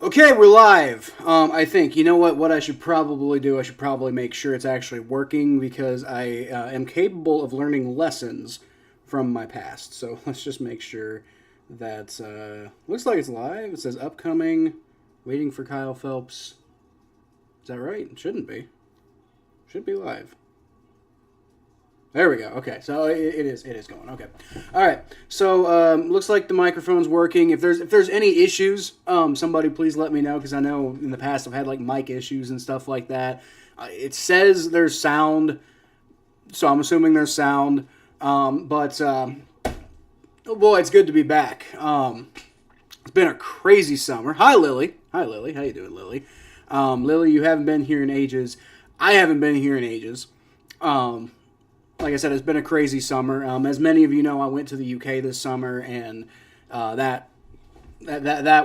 Okay, we're live. I think, you know what I should probably do? I should probably make sure it's actually working because I am capable of learning lessons from my past. So let's just make sure that looks like it's live. It says upcoming, waiting for Kyle Phelps. Is that right? It shouldn't be. Should be live. There we go. Okay, so it is going. Okay, all right. So looks like the microphone's working. If there's any issues, somebody please let me know because I know in the past I've had like mic issues and stuff like that. It says there's sound, so I'm assuming there's sound. But oh boy, it's good to be back. It's been a crazy summer. Hi Lily. Hi Lily. How you doing, Lily? Lily, you haven't been here in ages. I haven't been here in ages. Like I said, it's been a crazy summer. As many of you know, I went to the UK this summer, and that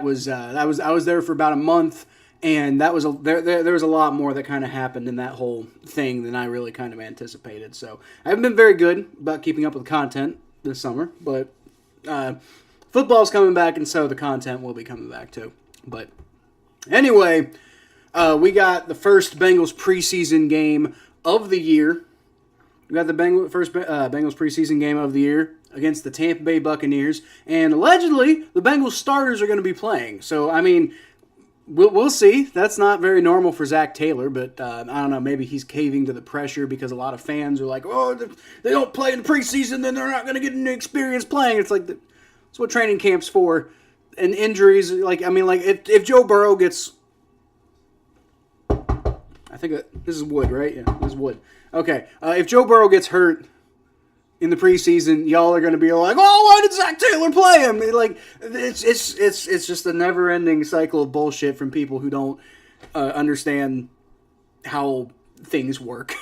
was I was there for about a month, and that was there was a lot more that kind of happened in that whole thing than I really kind of anticipated. So I haven't been very good about keeping up with content this summer, but football's coming back, and so the content will be coming back too. But anyway, we got the first Bengals preseason game of the year. We got the first Bengals preseason game of the year against the Tampa Bay Buccaneers, and allegedly the Bengals starters are going to be playing. So, I mean, we'll see. That's not very normal for Zach Taylor, but I don't know. Maybe he's caving to the pressure because a lot of fans are like, "Oh, they don't play in the preseason, then they're not going to get any experience playing." It's like that's what training camp's for, and injuries. Like, I mean, like if Joe Burrow gets, I think this is wood, right? Yeah, this is wood. Okay, if Joe Burrow gets hurt in the preseason, y'all are going to be like, "Oh, why did Zach Taylor play him?" Like, it's just a never-ending cycle of bullshit from people who don't understand how things work.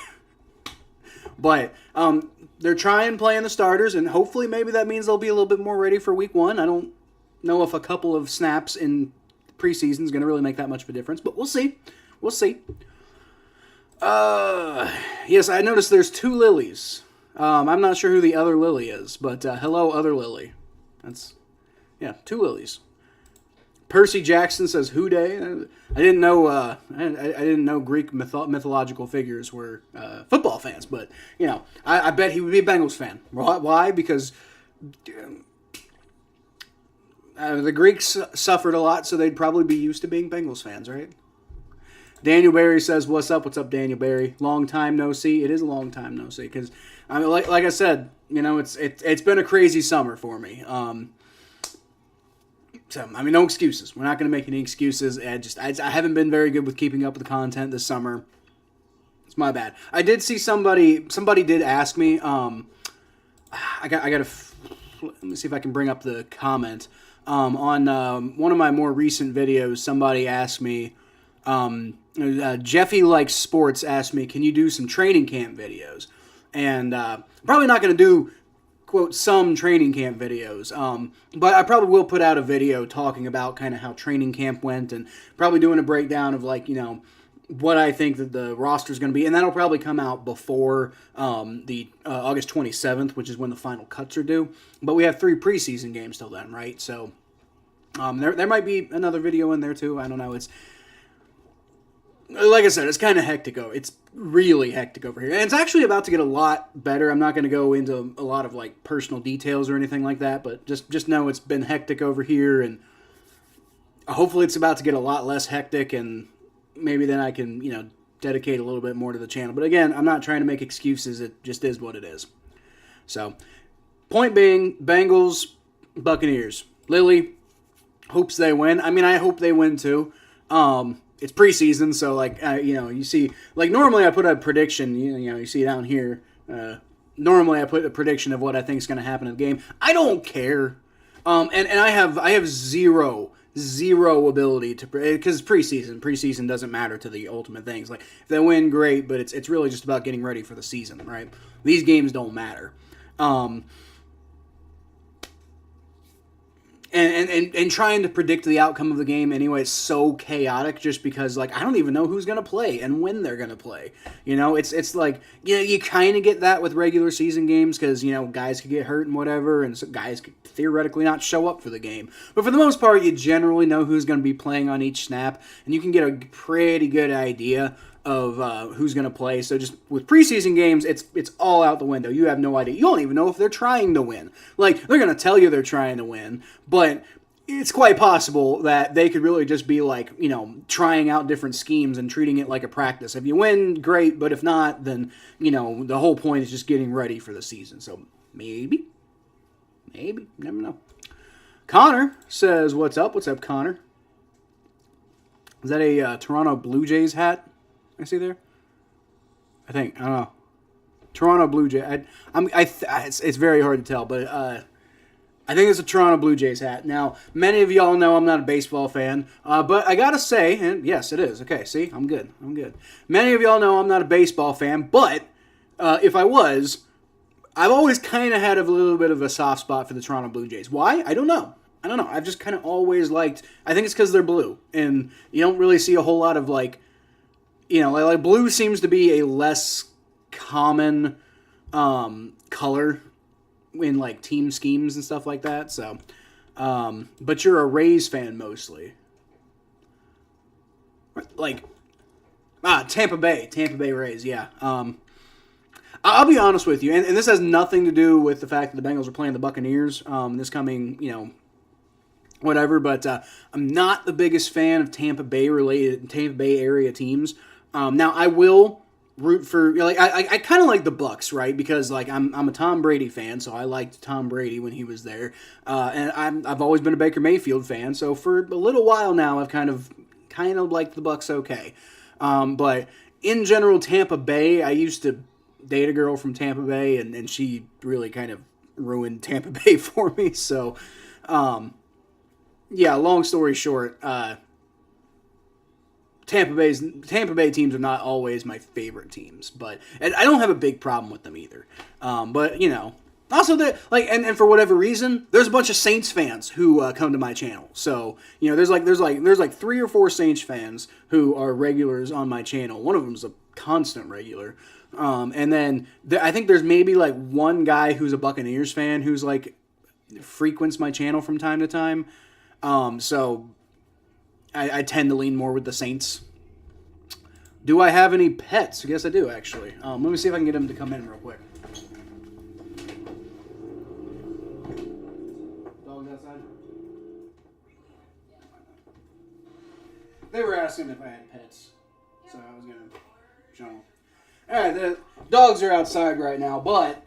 But they're trying playing the starters, and hopefully maybe that means they'll be a little bit more ready for Week 1. I don't know if a couple of snaps in preseason is going to really make that much of a difference, but we'll see. We'll see. Yes, I noticed there's two Lilies. I'm not sure who the other Lily is, but hello, other Lily. Two Lilies. Percy Jackson says, "Who day?" I didn't know. I didn't know Greek mythological figures were football fans, but you know, I bet he would be a Bengals fan. Why? Because the Greeks suffered a lot, so they'd probably be used to being Bengals fans, right? Daniel Barry says, "What's up? What's up, Daniel Barry? Long time no see." It is a long time no see because, I mean, like I said, you know, it's been a crazy summer for me. So I mean, no excuses. We're not going to make any excuses. I haven't been very good with keeping up with the content this summer. It's my bad. I did see somebody did ask me. I got to let me see if I can bring up the comment on one of my more recent videos. Somebody asked me. Jeffy Likes Sports asked me, "Can you do some training camp videos?" And I'm probably not going to do, quote, some training camp videos, but I probably will put out a video talking about kind of how training camp went and probably doing a breakdown of, like, you know, what I think that the roster is going to be. And that'll probably come out before the August 27th, which is when the final cuts are due. But we have 3 preseason games till then, right? So there might be another video in there too. I don't know. It's like I said, it's kind of hectic. It's really hectic over here. And it's actually about to get a lot better. I'm not going to go into a lot of like personal details or anything like that, but just know it's been hectic over here, and hopefully it's about to get a lot less hectic, and maybe then I can, you know, dedicate a little bit more to the channel. But again, I'm not trying to make excuses. It just is what it is. So, point being, Bengals, Buccaneers. Lily hopes they win. I mean, I hope they win too. It's preseason, so like you know, you see, like normally I put a prediction. You know, you see down here. Normally I put a prediction of what I think is going to happen in the game. I don't care, and I have zero ability to, because preseason. Preseason doesn't matter to the ultimate things. Like if they win, great, but it's really just about getting ready for the season, right? These games don't matter. and trying to predict the outcome of the game anyway is so chaotic just because like I don't even know who's gonna play and when they're gonna play. It's like you kind of get that with regular season games because guys could get hurt and whatever, and so guys could theoretically not show up for the game. But for the most part, you generally know who's gonna be playing on each snap, and you can get a pretty good idea of who's going to play. So just with preseason games, it's all out the window. You have no idea. You don't even know if they're trying to win. Like, they're going to tell you they're trying to win, but it's quite possible that they could really just be like, trying out different schemes and treating it like a practice. If you win, great, but if not, then, the whole point is just getting ready for the season. So maybe, never know. Connor says, what's up? What's up, Connor? Is that a Toronto Blue Jays hat I see there? I don't know. Toronto Blue Jay. It's very hard to tell, but I think it's a Toronto Blue Jays hat. Now, many of y'all know I'm not a baseball fan, but I gotta say, and yes, it is. Okay, see, I'm good. Many of y'all know I'm not a baseball fan, but if I was, I've always kind of had a little bit of a soft spot for the Toronto Blue Jays. Why? I don't know. I've just kind of always liked. I think it's because they're blue, and you don't really see a whole lot of like blue seems to be a less common color in like team schemes and stuff like that. So, but you're a Rays fan mostly, like Tampa Bay Rays. Yeah. I'll be honest with you, and this has nothing to do with the fact that the Bengals are playing the Buccaneers this coming whatever. But I'm not the biggest fan of Tampa Bay area teams. Now I will root for I kind of like the Bucs, right? Because like I'm a Tom Brady fan, so I liked Tom Brady when he was there, and I've always been a Baker Mayfield fan. So for a little while now, I've kind of liked the Bucs. Okay, but in general, Tampa Bay. I used to date a girl from Tampa Bay, and she really kind of ruined Tampa Bay for me. So, yeah. Long story short. Tampa Bay teams are not always my favorite teams, but and I don't have a big problem with them either. But also and for whatever reason, there's a bunch of Saints fans who come to my channel. So there's like 3 or 4 Saints fans who are regulars on my channel. One of them is a constant regular, and then I think there's maybe like one guy who's a Buccaneers fan who's like frequents my channel from time to time. So. I tend to lean more with the Saints. Do I have any pets? I guess I do, actually. Let me see if I can get him to come in real quick. Dogs outside? They were asking if I had pets, so I was going to show them. All right, the dogs are outside right now, but,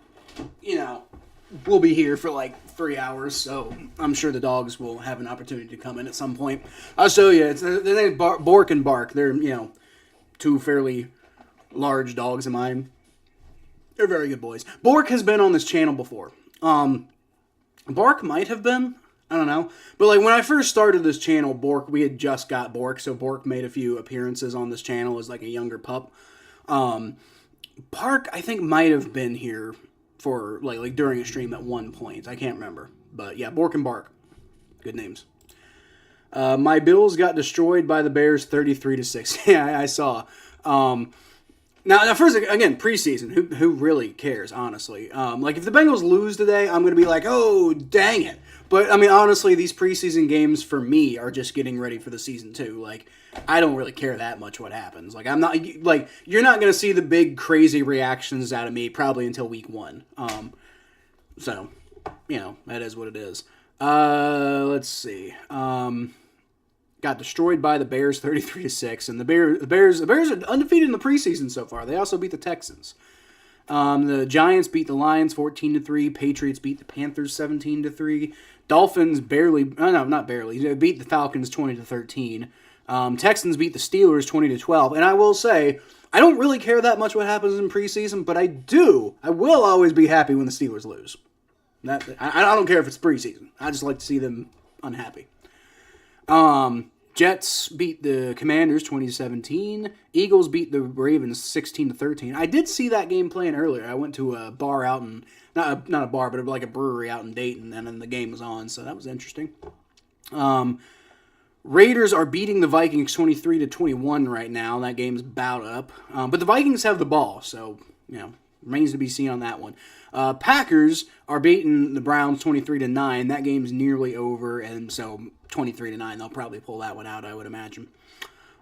we'll be here for like 3 hours, so I'm sure the dogs will have an opportunity to come in at some point. I'll show you. Their name's Bork and Bark. They're, 2 fairly large dogs of mine. They're very good boys. Bork has been on this channel before. Bark might have been. I don't know. But like when I first started this channel, we had just got Bork, so Bork made a few appearances on this channel as like a younger pup. Bark, I think, might have been here for like during a stream at one point. I can't remember. But yeah, Bork and Bark. Good names. My Bills got destroyed by the Bears 33-6. Yeah, I saw. Now first, again, preseason. Who really cares, honestly? Like, if the Bengals lose today, I'm going to be like, oh, dang it. But, I mean, honestly, these preseason games, for me, are just getting ready for the season, too. Like, I don't really care that much what happens. Like, I'm not, like, you're not going to see the big, crazy reactions out of me probably until week 1. So, that is what it is. Let's see. Got destroyed by the Bears 33-6, and the Bears are undefeated in the preseason so far. They also beat the Texans. The Giants beat the Lions 14-3. Patriots beat the Panthers 17-3. Dolphins not barely. They beat the Falcons 20-13. Texans beat the Steelers 20-12. And I will say, I don't really care that much what happens in preseason, but I will always be happy when the Steelers lose. I don't care if it's preseason. I just like to see them unhappy. Jets beat the Commanders 20-17. Eagles beat the Ravens 16-13. I did see that game playing earlier. I went to a bar out in not a bar, but like a brewery out in Dayton, and then the game was on, so that was interesting. Raiders are beating the Vikings 23-21 right now. That game's about up, but the Vikings have the ball, so remains to be seen on that one. Packers are beating the Browns 23-9. That game's nearly over, and so 23-9. They'll probably pull that one out, I would imagine.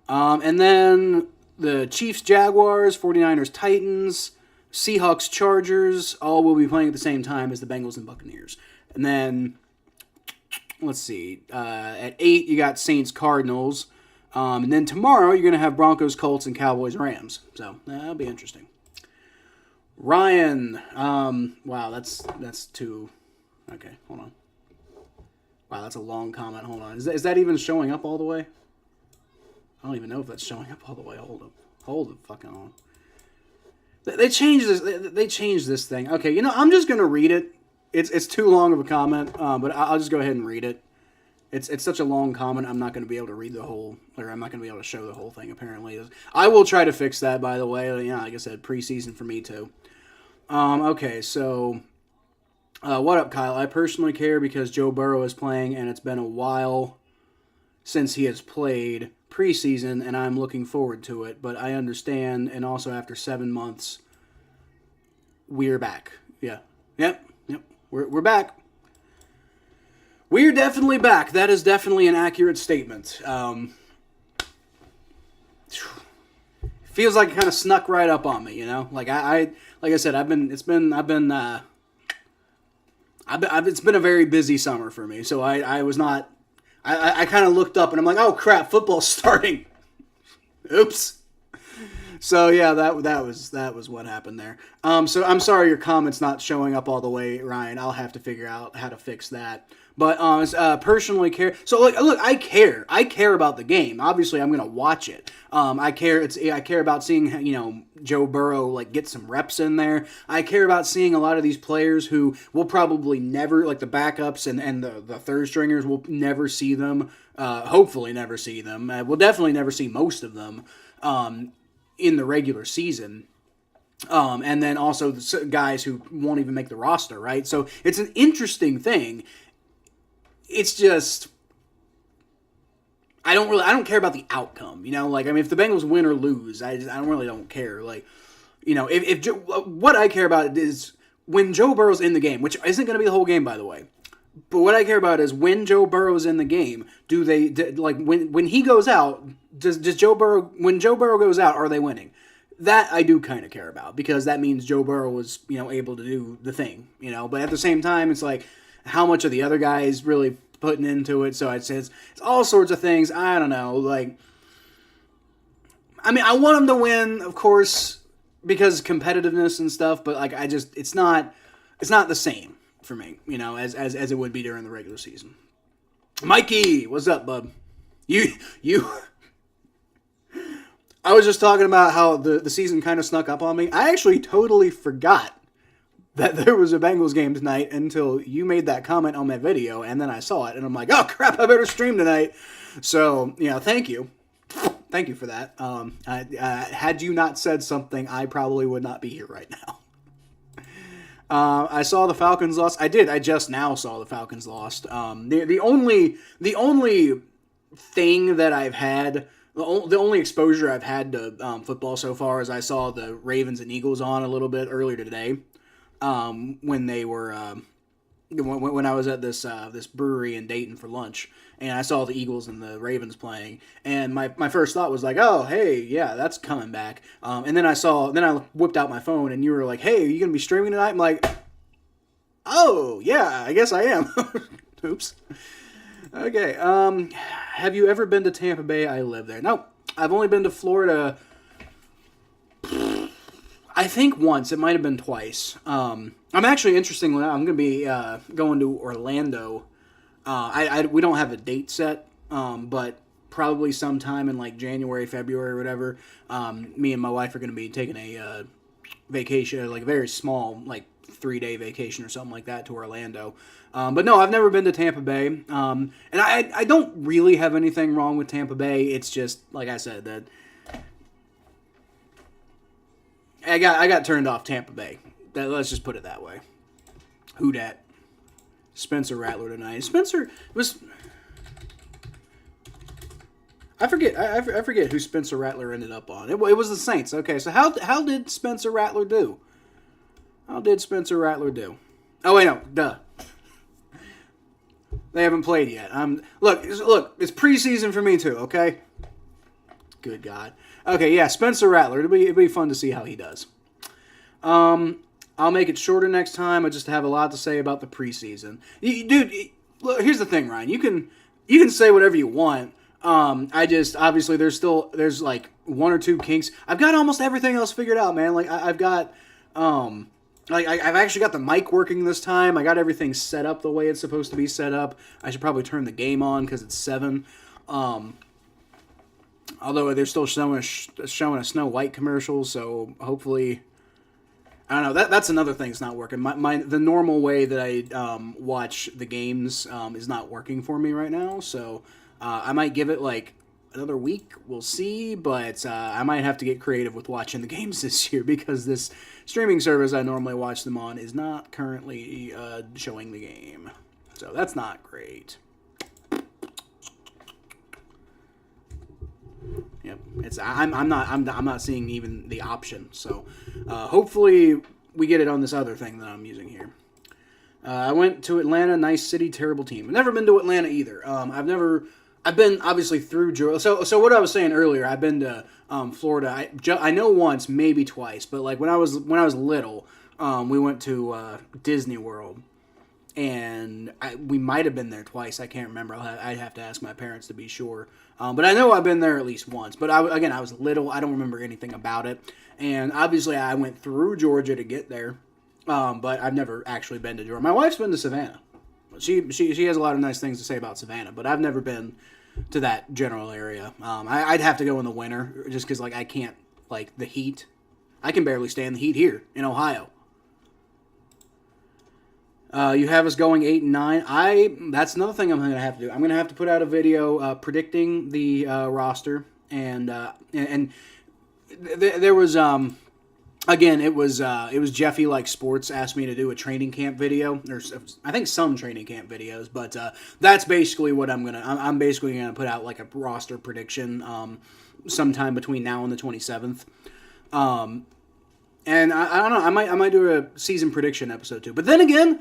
And then the Chiefs, Jaguars, 49ers, Titans, Seahawks, Chargers, all will be playing at the same time as the Bengals and Buccaneers. And then, let's see, at 8 you got Saints, Cardinals. And then tomorrow you're going to have Broncos, Colts, and Cowboys, Rams. So that'll be interesting. Ryan, wow, that's too, okay, hold on. Wow, that's a long comment, hold on. Is that even showing up all the way? I don't even know if that's showing up all the way. Hold it fucking on. They changed this thing. Okay, I'm just going to read it. It's too long of a comment, but I'll just go ahead and read it. It's such a long comment, I'm not going to be able to read the whole, or I'm not going to be able to show the whole thing, apparently. I will try to fix that, by the way. Like I said, preseason for me, too. Okay, so, what up, Kyle? I personally care because Joe Burrow is playing, and it's been a while since he has played preseason, and I'm looking forward to it, but I understand, and also after 7 months, we're back. Yeah. Yep. We're back. We're definitely back. That is definitely an accurate statement. Feels like it kind of snuck right up on me, Like I said, it's been a very busy summer for me. So I was not. I kind of looked up and I'm like, oh crap, football's starting. Oops. So yeah, that was what happened there. So I'm sorry your comment's not showing up all the way, Ryan. I'll have to figure out how to fix that. But personally care. So look, I care. I care about the game. Obviously, I'm gonna watch it. I care. I care about seeing Joe Burrow get some reps in there. I care about seeing a lot of these players who will probably never, like the backups and the third stringers, will never see them. Hopefully, never see them. We'll definitely never see most of them in the regular season. And then also the guys who won't even make the roster, right? So it's an interesting thing. It's just, I don't care about the outcome, if the Bengals win or lose, I don't care. What I care about is when Joe Burrow's in the game, which isn't going to be the whole game, by the way. But what I care about is when Joe Burrow's in the game, when he goes out, does Joe Burrow, when Joe Burrow goes out, are they winning? That I do kind of care about, because that means Joe Burrow was, able to do the thing, but at the same time, it's like, how much are the other guys really putting into it? So it's all sorts of things. I don't know. I want them to win, of course, because competitiveness and stuff. But it's not the same for me, as it would be during the regular season. Mikey, what's up, bub? You. I was just talking about how the season kind of snuck up on me. I actually totally forgot that there was a Bengals game tonight until you made that comment on my video, and then I saw it, and I'm like, oh, crap, I better stream tonight. So, thank you. Thank you for that. Had you not said something, I probably would not be here right now. I saw the Falcons lost. I did. I just now saw the Falcons lost. The only thing that I've had, the only exposure I've had to football so far is I saw the Ravens and Eagles on a little bit earlier today. When they were when I was at this brewery in Dayton for lunch, and I saw the Eagles and the Ravens playing, and my first thought was like, oh hey, yeah, that's coming back. And then I whipped out my phone, and you were like, hey, are you gonna be streaming tonight? I'm like, oh yeah, I guess I am. Oops. Okay. Have you ever been to Tampa Bay? I live there. No, I've only been to Florida. I think once. It might have been twice. I'm actually, interestingly, I'm going to be going to Orlando. We don't have a date set, but probably sometime in January, February, or whatever. Me and my wife are going to be taking a vacation, a very small, 3-day vacation or something like that to Orlando. But no, I've never been to Tampa Bay. And I don't really have anything wrong with Tampa Bay. It's just, like I said, that I got turned off Tampa Bay. Let's just put it that way. Who dat? Spencer Rattler tonight. Spencer was... I forget who Spencer Rattler ended up on. It was the Saints. Okay, so how did Spencer Rattler do? How did Spencer Rattler do? Oh wait, no, duh. They haven't played yet. Look, it's preseason for me too. Okay. Good God. Okay, yeah, Spencer Rattler. It'll be fun to see how he does. I'll make it shorter next time. I just have a lot to say about the preseason. Dude, look, here's the thing, Ryan. You can say whatever you want. Obviously there's like one or two kinks. I've got almost everything else figured out, man. Like I've got, I've actually got the mic working this time. I got everything set up the way it's supposed to be set up. I should probably turn the game on because it's 7. Although they're still showing a Snow White commercial, so hopefully, I don't know. That's another thing that's not working. The normal way that I watch the games is not working for me right now, so I might give it like another week. We'll see, but I might have to get creative with watching the games this year because this streaming service I normally watch them on is not currently showing the game, so that's not great. Yep, I'm not seeing even the option. So hopefully we get it on this other thing that I'm using here. I went to Atlanta, nice city, terrible team. I've never been to Atlanta either. I've been obviously through Georgia. So what I was saying earlier, I've been to Florida. I know once, maybe twice, but like when I was little, we went to Disney World. And we might have been there twice. I can't remember. I'd have to ask my parents to be sure. But I know I've been there at least once. But I was little. I don't remember anything about it. And obviously, I went through Georgia to get there. But I've never actually been to Georgia. My wife's been to Savannah. She has a lot of nice things to say about Savannah. But I've never been to that general area. I'd have to go in the winter just because I can't, the heat. I can barely stand the heat here in Ohio. You have us going 8 and 9. That's another thing I'm going to have to do. I'm going to have to put out a video predicting the roster, and there was again it was Jeffy like Sports asked me to do a training camp video. There's I think some training camp videos, but that's basically what I'm basically gonna put out like a roster prediction sometime between now and the 27th. And I don't know, I might do a season prediction episode too. But then again,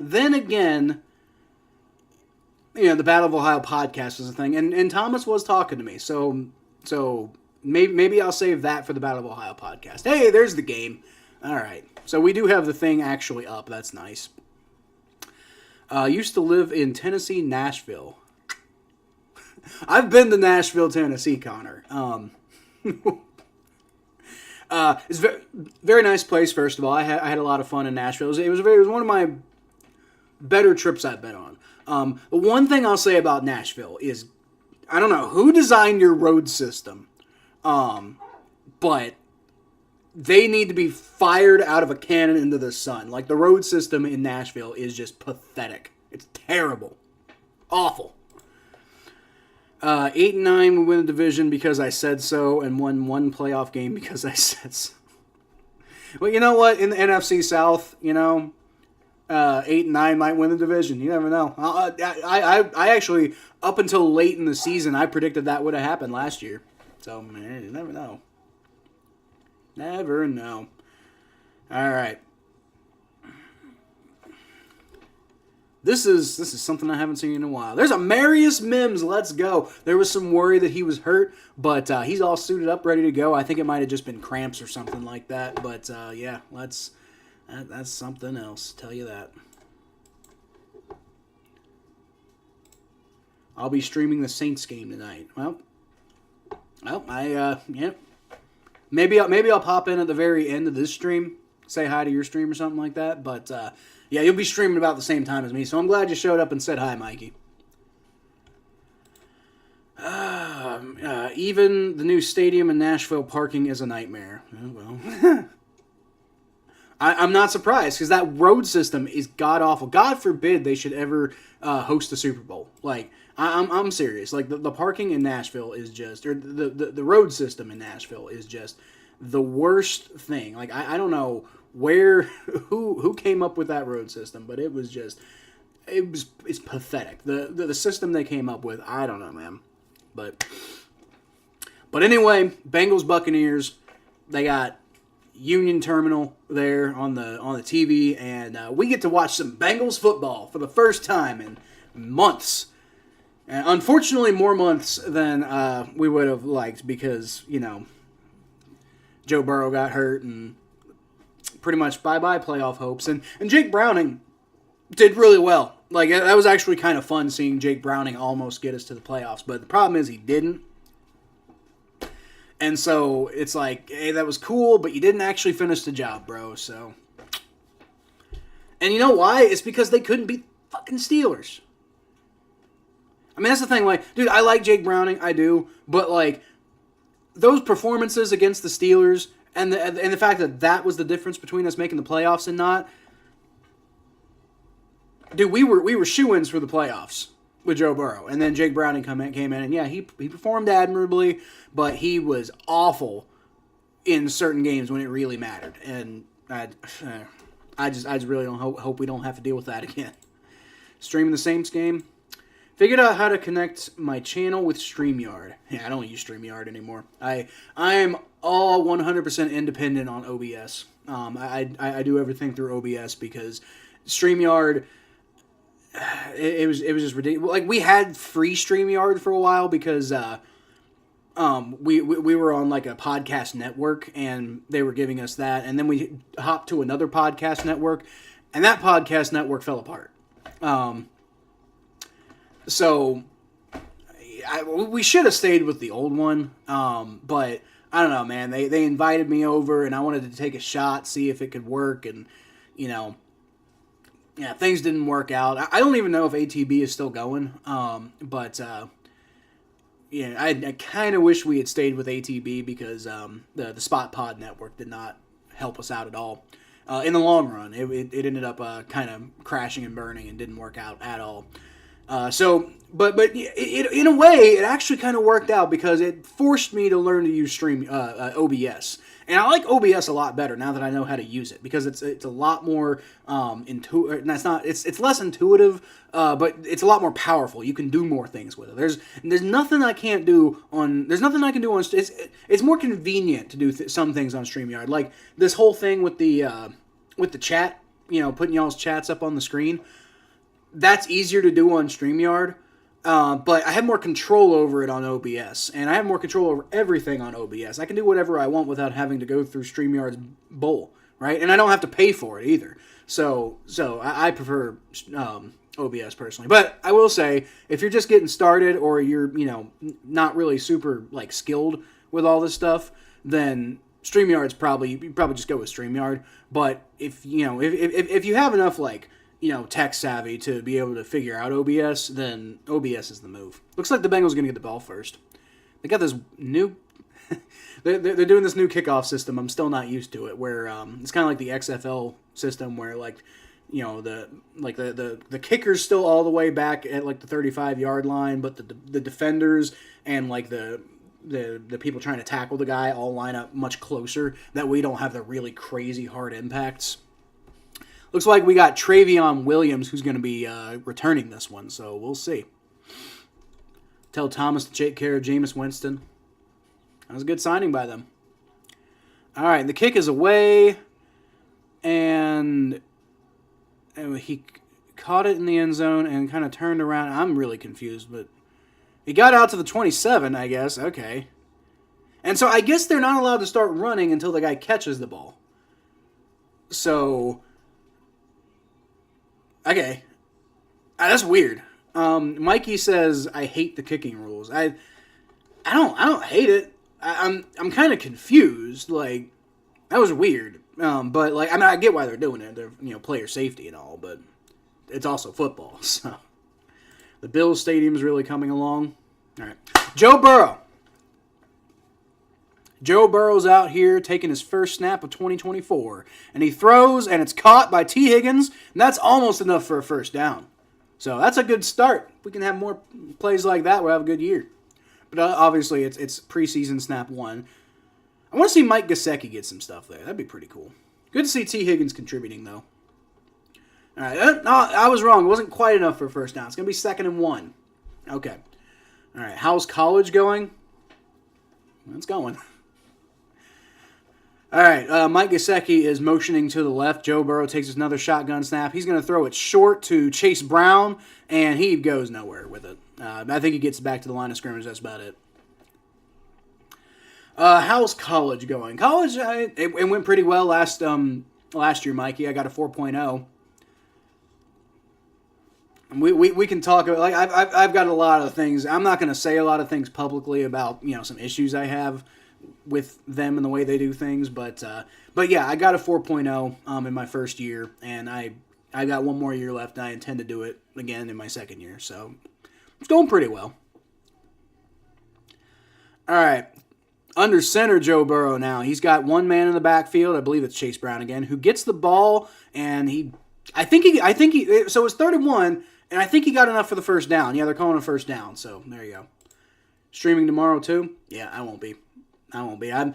the Battle of Ohio podcast is a thing, and Thomas was talking to me, so maybe I'll save that for the Battle of Ohio podcast. Hey, there's the game. All right, so we do have the thing actually up. That's nice. Used to live in Tennessee, Nashville. I've been to Nashville, Tennessee, Connor. It's a very nice place, first of all. I had a lot of fun in Nashville. It was one of my better trips I've been on. The one thing I'll say about Nashville is, I don't know who designed your road system, but they need to be fired out of a cannon into the sun. Like, the road system in Nashville is just pathetic. It's terrible. Awful. 8 and 9, we win the division because I said so, and won one playoff game because I said so. Well, you know what? In the NFC South, 8 and 9 might win the division. You never know. I actually, up until late in the season, I predicted that would have happened last year. So, man, you never know. Never know. All right. This is something I haven't seen in a while. There's a Marius Mims. Let's go. There was some worry that he was hurt, but he's all suited up, ready to go. I think it might have just been cramps or something like that. But yeah, that's something else. Tell you that. I'll be streaming the Saints game tonight. Well, yeah. Maybe I'll pop in at the very end of this stream, say hi to your stream or something like that. But yeah, you'll be streaming about the same time as me, so I'm glad you showed up and said hi, Mikey. Even the new stadium in Nashville parking is a nightmare. Oh, well. I'm not surprised because that road system is god awful. God forbid they should ever host the Super Bowl. Like I'm serious. Like the parking in Nashville is just, or the road system in Nashville is just the worst thing. Like I don't know where who came up with that road system, but it's pathetic. The system they came up with, I don't know, man. But anyway, Bengals Buccaneers, they got Union Terminal there on the TV, and we get to watch some Bengals football for the first time in months. And unfortunately, more months than we would have liked because, Joe Burrow got hurt and pretty much bye-bye playoff hopes. And Jake Browning did really well. Like, that was actually kind of fun seeing Jake Browning almost get us to the playoffs. But the problem is he didn't. And so it's like, hey, that was cool, but you didn't actually finish the job, bro. So, and you know why? It's because they couldn't beat fucking Steelers. I mean, that's the thing. Like, dude, I like Jake Browning, I do, but like those performances against the Steelers and the fact that was the difference between us making the playoffs and not. Dude, we were shoo-ins for the playoffs with Joe Burrow, and then Jake Browning came in, and yeah, he performed admirably, but he was awful in certain games when it really mattered, and I just really don't hope we don't have to deal with that again. Streaming the Saints game, figured out how to connect my channel with StreamYard. Yeah, I don't use StreamYard anymore. I am all 100% independent on OBS. I do everything through OBS because StreamYard. It was just ridiculous. Like, we had free StreamYard for a while because we were on like a podcast network and they were giving us that, and then we hopped to another podcast network, and that podcast network fell apart. So we should have stayed with the old one, but I don't know, man. They invited me over, and I wanted to take a shot, see if it could work, and yeah, things didn't work out. I don't even know if ATB is still going, but yeah, I kind of wish we had stayed with ATB because the Spot Pod network did not help us out at all. In the long run, it ended up kind of crashing and burning and didn't work out at all. But in a way, it actually kind of worked out because it forced me to learn to use OBS. And I like OBS a lot better now that I know how to use it because it's a lot more intuitive. It's less intuitive, but it's a lot more powerful. You can do more things with it. There's nothing I can't do on. There's nothing I can do on. It's more convenient to do some things on StreamYard, like this whole thing with the chat. Putting y'all's chats up on the screen. That's easier to do on StreamYard. But I have more control over it on OBS, and I have more control over everything on OBS. I can do whatever I want without having to go through StreamYard's bowl, right? And I don't have to pay for it either. So I prefer OBS personally. But I will say, if you're just getting started or you're not really super like skilled with all this stuff, then StreamYard's you probably just go with StreamYard. But if you have enough like tech savvy to be able to figure out OBS, then OBS is the move. Looks like the Bengals are going to get the ball first. They got this new... they're doing this new kickoff system. I'm still not used to it, where it's kind of like the XFL system, where the kicker's still all the way back at like the 35-yard line, but the defenders and like the people trying to tackle the guy all line up much closer. That way you don't have the really crazy hard impacts. Looks like we got Travion Williams, who's going to be returning this one, so we'll see. Tell Thomas to take care of Jameis Winston. That was a good signing by them. All right, the kick is away, and he caught it in the end zone and kind of turned around. I'm really confused, but he got out to the 27, I guess. Okay. And so I guess they're not allowed to start running until the guy catches the ball. So... okay, that's weird. Mikey says I hate the kicking rules. I don't hate it. I'm kind of confused. Like, that was weird. But like, I mean, I get why they're doing it. They're player safety and all, but it's also football. So the Bills Stadium's really coming along. All right, Joe Joe Burrow's out here taking his first snap of 2024. And he throws, and it's caught by T. Higgins, and that's almost enough for a first down. So that's a good start. If we can have more plays like that, we'll have a good year. But obviously, it's preseason snap 1. I want to see Mike Gesicki get some stuff there. That'd be pretty cool. Good to see T. Higgins contributing, though. All right. No, I was wrong. It wasn't quite enough for a first down. It's going to be 2nd and 1. Okay. All right. How's college going? It's going. All right. Mike Gesicki is motioning to the left. Joe Burrow takes another shotgun snap. He's going to throw it short to Chase Brown, and he goes nowhere with it. I think he gets back to the line of scrimmage. That's about it. How's college going? College, it went pretty well last year, Mikey. I got a 4.0. We can talk about, like, I've got a lot of things. I'm not going to say a lot of things publicly about, some issues I have with them and the way they do things, but yeah, I got a 4.0 in my first year, and I got one more year left, and I intend to do it again in my second year, so it's going pretty well. All right. Under center, Joe Burrow now. He's got one man in the backfield. I believe it's Chase Brown again, who gets the ball, and so it's 3rd and 1, and I think he got enough for the first down. Yeah, they're calling a first down, so there you go. Streaming tomorrow too? Yeah, I won't be. I'm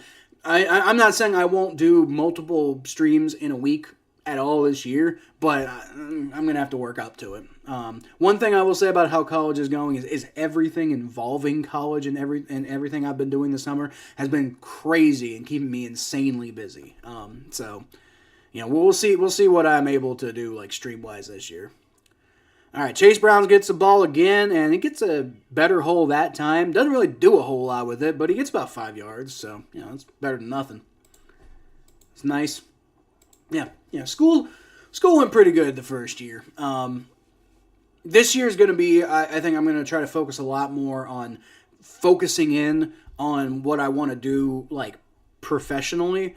not saying I won't do multiple streams in a week at all this year, but I'm going to have to work up to it. One thing I will say about how college is going is everything involving college and everything I've been doing this summer has been crazy and keeping me insanely busy. So, we'll see what I'm able to do, like, stream-wise this year. All right, Chase Brown gets the ball again, and he gets a better hole that time. Doesn't really do a whole lot with it, but he gets about 5 yards, so, it's better than nothing. It's nice. Yeah, school went pretty good the first year. This year is going to be, I think I'm going to try to focus a lot more on focusing in on what I want to do, like, professionally.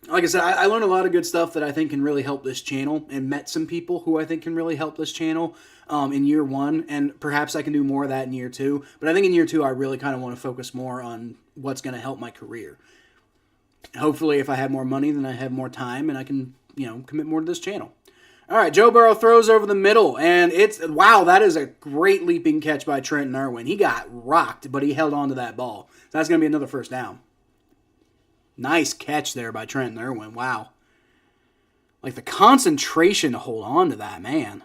Like I said, I learned a lot of good stuff that I think can really help this channel, and met some people who I think can really help this channel in year 1, and perhaps I can do more of that in year 2. But I think in year 2, I really kind of want to focus more on what's going to help my career. Hopefully, if I have more money, then I have more time, and I can, commit more to this channel. All right, Joe Burrow throws over the middle, and wow, that is a great leaping catch by Trenton Irwin. He got rocked, but he held on to that ball. So that's going to be another first down. Nice catch there by Trenton Irwin. Wow. Like, the concentration to hold on to that, man.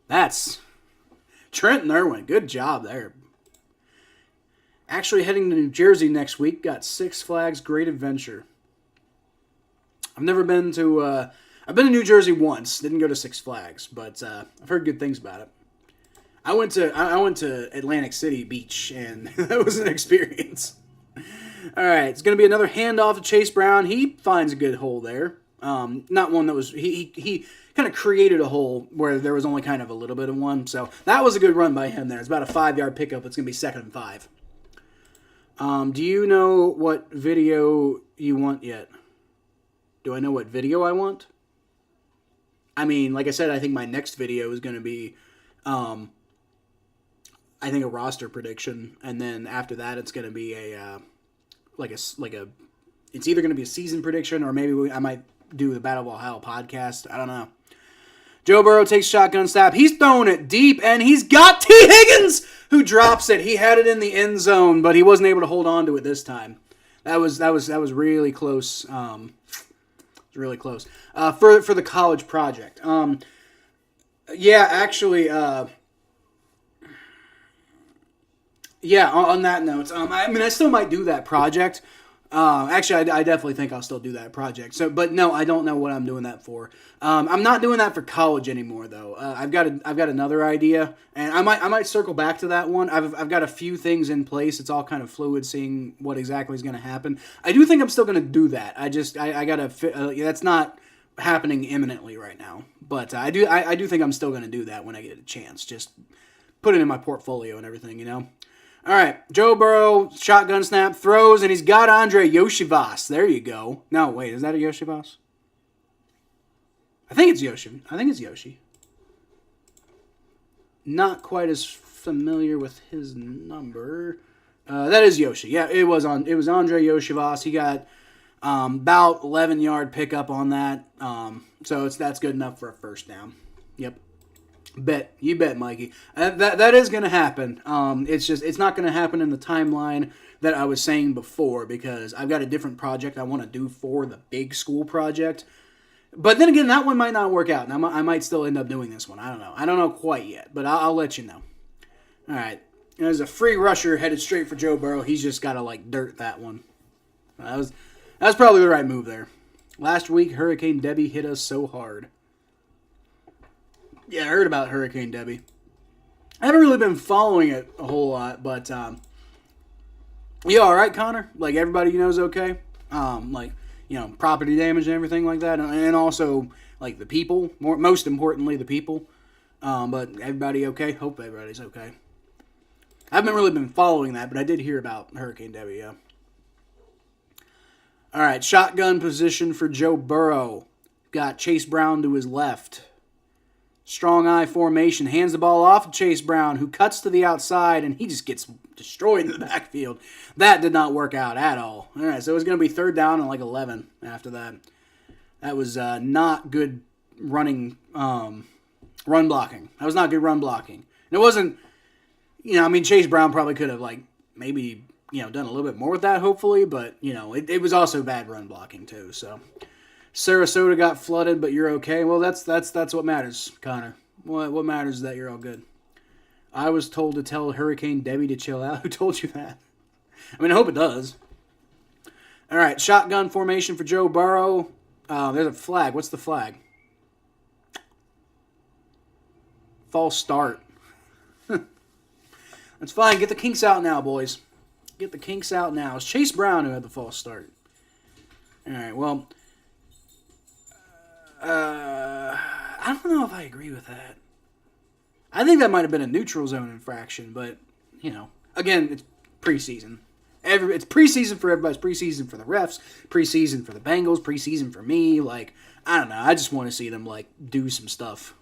That's Trenton Irwin. Good job there. Actually heading to New Jersey next week. Got Six Flags Great Adventure. I've never been to... I've been to New Jersey once. Didn't go to Six Flags, but I've heard good things about it. I went to Atlantic City Beach, and that was an experience. All right, it's going to be another handoff to Chase Brown. He finds a good hole there. Not one that was... He kind of created a hole where there was only kind of a little bit of one. So that was a good run by him there. It's about a 5-yard pickup. It's going to be 2nd and 5. Do you know what video you want yet? Do I know what video I want? I mean, like I said, I think my next video is going to be, I think, a roster prediction, and then after that, it's going to be it's either going to be a season prediction, or maybe I might do the Battle of Ohio podcast. I don't know. Joe Burrow takes shotgun snap. He's throwing it deep, and he's got T. Higgins, who drops it. He had it in the end zone, but he wasn't able to hold on to it this time. That was really close. Really close. For the college project. Yeah, actually. Yeah, on that note, I still might do that project. Actually, I definitely think I'll still do that project. So, but no, I don't know what I'm doing that for. I'm not doing that for college anymore, though. I've got another idea, and I might circle back to that one. I've got a few things in place. It's all kind of fluid, seeing what exactly is going to happen. I do think I'm still going to do that. I got to. That's not happening imminently right now, but I do think I'm still going to do that when I get a chance. Just put it in my portfolio and everything, All right, Joe Burrow, shotgun snap, throws, and he's got Andre Yoshivas. There you go. No, wait, is that a Yoshivas? I think it's Yoshi. Not quite as familiar with his number. That is Yoshi. Yeah, it was Andre Yoshivas. He got about 11-yard pickup on that. So that's good enough for a first down. Yep. You bet, Mikey. That is going to happen. It's not going to happen in the timeline that I was saying before because I've got a different project I want to do for the big school project. But then again, that one might not work out, and I might still end up doing this one. I don't know. I don't know quite yet, but I'll let you know. All right. There's a free rusher headed straight for Joe Burrow. He's just got to dirt that one. That was probably the right move there. Last week, Hurricane Debbie hit us so hard. Yeah, I heard about Hurricane Debbie. I haven't really been following it a whole lot, but you all right, Connor? Everybody you know is okay. Property damage and everything like that, and also the people. Most importantly, the people. But everybody okay? Hope everybody's okay. I haven't really been following that, but I did hear about Hurricane Debbie. Yeah. All right, shotgun position for Joe Burrow. Got Chase Brown to his left. Strong eye formation. Hands the ball off to Chase Brown, who cuts to the outside, and he just gets destroyed in the backfield. That did not work out at all. All right, so it was going to be third down and 11 after that. That was not good run blocking. That was not good run blocking. And it wasn't, Chase Brown probably could have, maybe, done a little bit more with that, hopefully, but, it was also bad run blocking, too, so. Sarasota got flooded, but you're okay. Well, that's what matters, Connor. What matters is that you're all good. I was told to tell Hurricane Debbie to chill out. Who told you that? I hope it does. All right, shotgun formation for Joe Burrow. There's a flag. What's the flag? False start. That's fine. Get the kinks out now, boys. Get the kinks out now. It's Chase Brown who had the false start. All right, well, I don't know if I agree with that. I think that might have been a neutral zone infraction, but, again, it's preseason. It's preseason for everybody. It's preseason for the refs, preseason for the Bengals, preseason for me. I don't know. I just want to see them, do some stuff.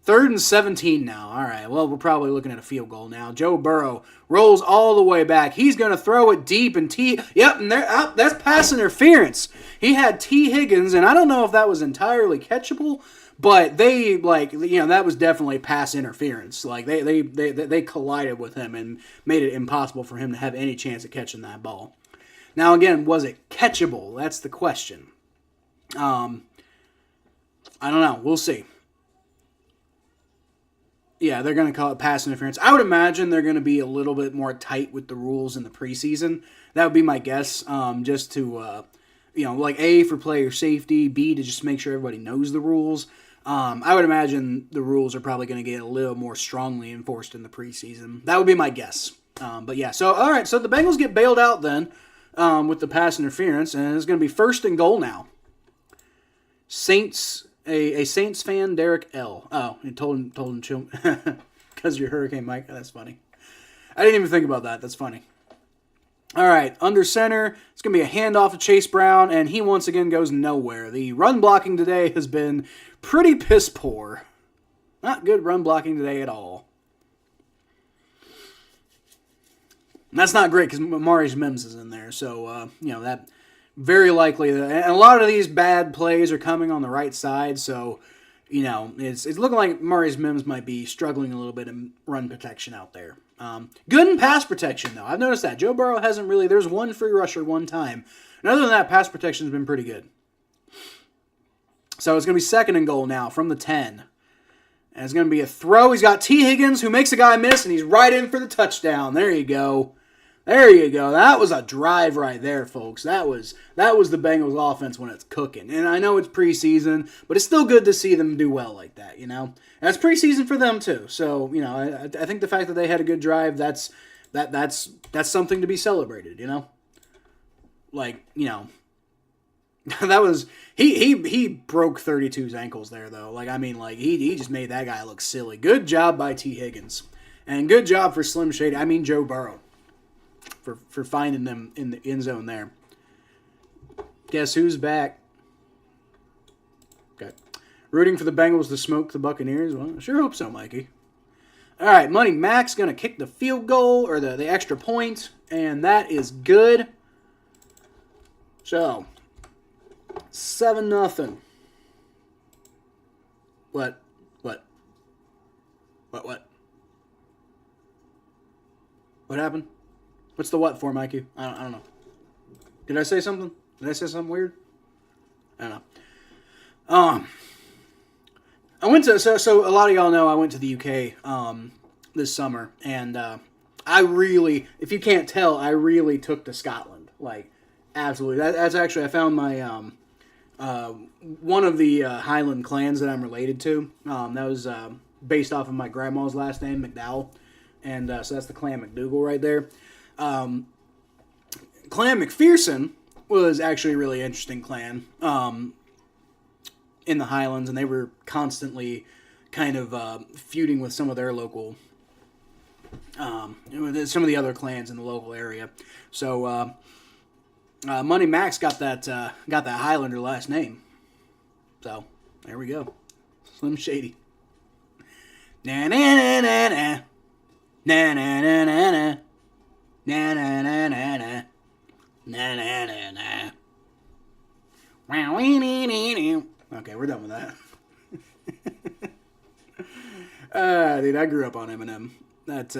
3rd and 17 now. All right, well, we're probably looking at a field goal now. Joe Burrow rolls all the way back. He's going to throw it deep, and and that's pass interference. He had T. Higgins, and I don't know if that was entirely catchable, but they, that was definitely pass interference. They collided with him and made it impossible for him to have any chance of catching that ball. Now, again, was it catchable? That's the question. I don't know. We'll see. Yeah, they're going to call it pass interference. I would imagine they're going to be a little bit more tight with the rules in the preseason. That would be my guess, just to, A, for player safety, B, to just make sure everybody knows the rules. I would imagine the rules are probably going to get a little more strongly enforced in the preseason. That would be my guess. But yeah, so, all right, so the Bengals get bailed out then with the pass interference, and it's going to be 1st and goal now. Saints... A Saints fan, Derek L. Oh, he told him chill because you're Hurricane Mike. That's funny. I didn't even think about that. That's funny. All right, under center, it's going to be a handoff to Chase Brown, and he once again goes nowhere. The run blocking today has been pretty piss poor. Not good run blocking today at all. And that's not great because Maurice Mims is in there, so, that... Very likely, and a lot of these bad plays are coming on the right side, so, it's looking like Maurice Mims might be struggling a little bit in run protection out there. Good in pass protection, though. I've noticed that. Joe Burrow hasn't really, there's one free rusher one time. And other than that, pass protection's been pretty good. So it's going to be 2nd and goal now from the 10. And it's going to be a throw. He's got T. Higgins, who makes a guy miss, and he's right in for the touchdown. There you go. There you go. That was a drive right there, folks. That was the Bengals offense when it's cooking. And I know it's preseason, but it's still good to see them do well like that, And it's preseason for them too. So, I think the fact that they had a good drive, that's something to be celebrated, that was he broke 32's ankles there though. He just made that guy look silly. Good job by T. Higgins. And good job for Slim Shady. Joe Burrow. For finding them in the end zone there. Guess who's back? Okay. Rooting for the Bengals to smoke the Buccaneers? Well, I sure hope so, Mikey. All right, Money Mac's going to kick the field goal or the extra point, and that is good. So, 7-0. What? What happened? What's the what for, Mikey? I don't know. Did I say something? Did I say something weird? I don't know. I went to so a lot of y'all know I went to the UK this summer, and I really, if you can't tell, I really took to Scotland. Like, absolutely. That's actually, I found my one of the Highland clans that I'm related to. That was based off of my grandma's last name, McDowell, and so that's the Clan McDougal right there. Clan McPherson was actually a really interesting clan in the Highlands, and they were constantly kind of feuding with some of their local, some of the other clans in the local area. So Money Mac's got that Highlander last name. So there we go, Slim Shady. Na na na na na na na na na na na na na na. Na na na na. Okay, we're done with that. Dude, I grew up on Eminem. That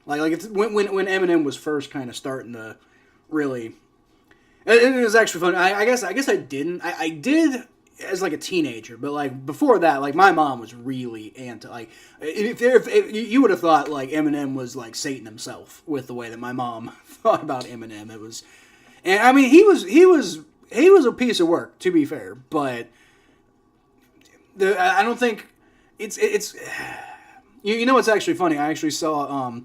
like it's when Eminem was first kind of starting to really. It was actually fun. I guess I didn't. I did as like a teenager, but like before that, like my mom was really anti. Like if you would have thought like Eminem was like Satan himself with the way that my mom thought about Eminem. It was. And I mean, he was a piece of work, to be fair, but I don't think it's you know what's actually funny? I actually saw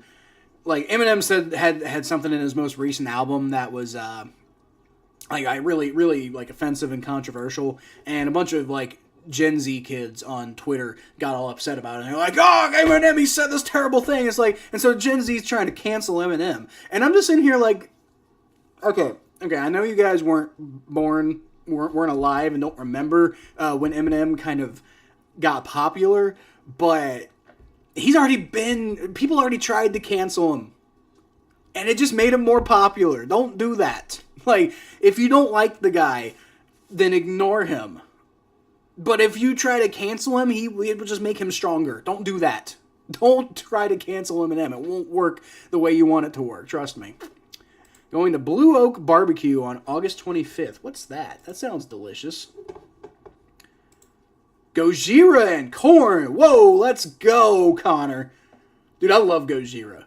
like Eminem said had something in his most recent album that was like I really like offensive and controversial, and a bunch of like Gen Z kids on Twitter got all upset about it. And they're like, "Oh, Eminem, he said this terrible thing." It's like, and so Gen Z's trying to cancel Eminem, and I'm just in here like, okay, I know you guys weren't alive and don't remember when Eminem kind of got popular, but people already tried to cancel him, and it just made him more popular. Don't do that. Like, if you don't like the guy, then ignore him. But if you try to cancel him, it will just make him stronger. Don't do that. Don't try to cancel Eminem. It won't work the way you want it to work. Trust me. Going to Blue Oak Barbecue on August 25th. What's that? That sounds delicious. Gojira and corn. Whoa, let's go, Connor. Dude, I love Gojira.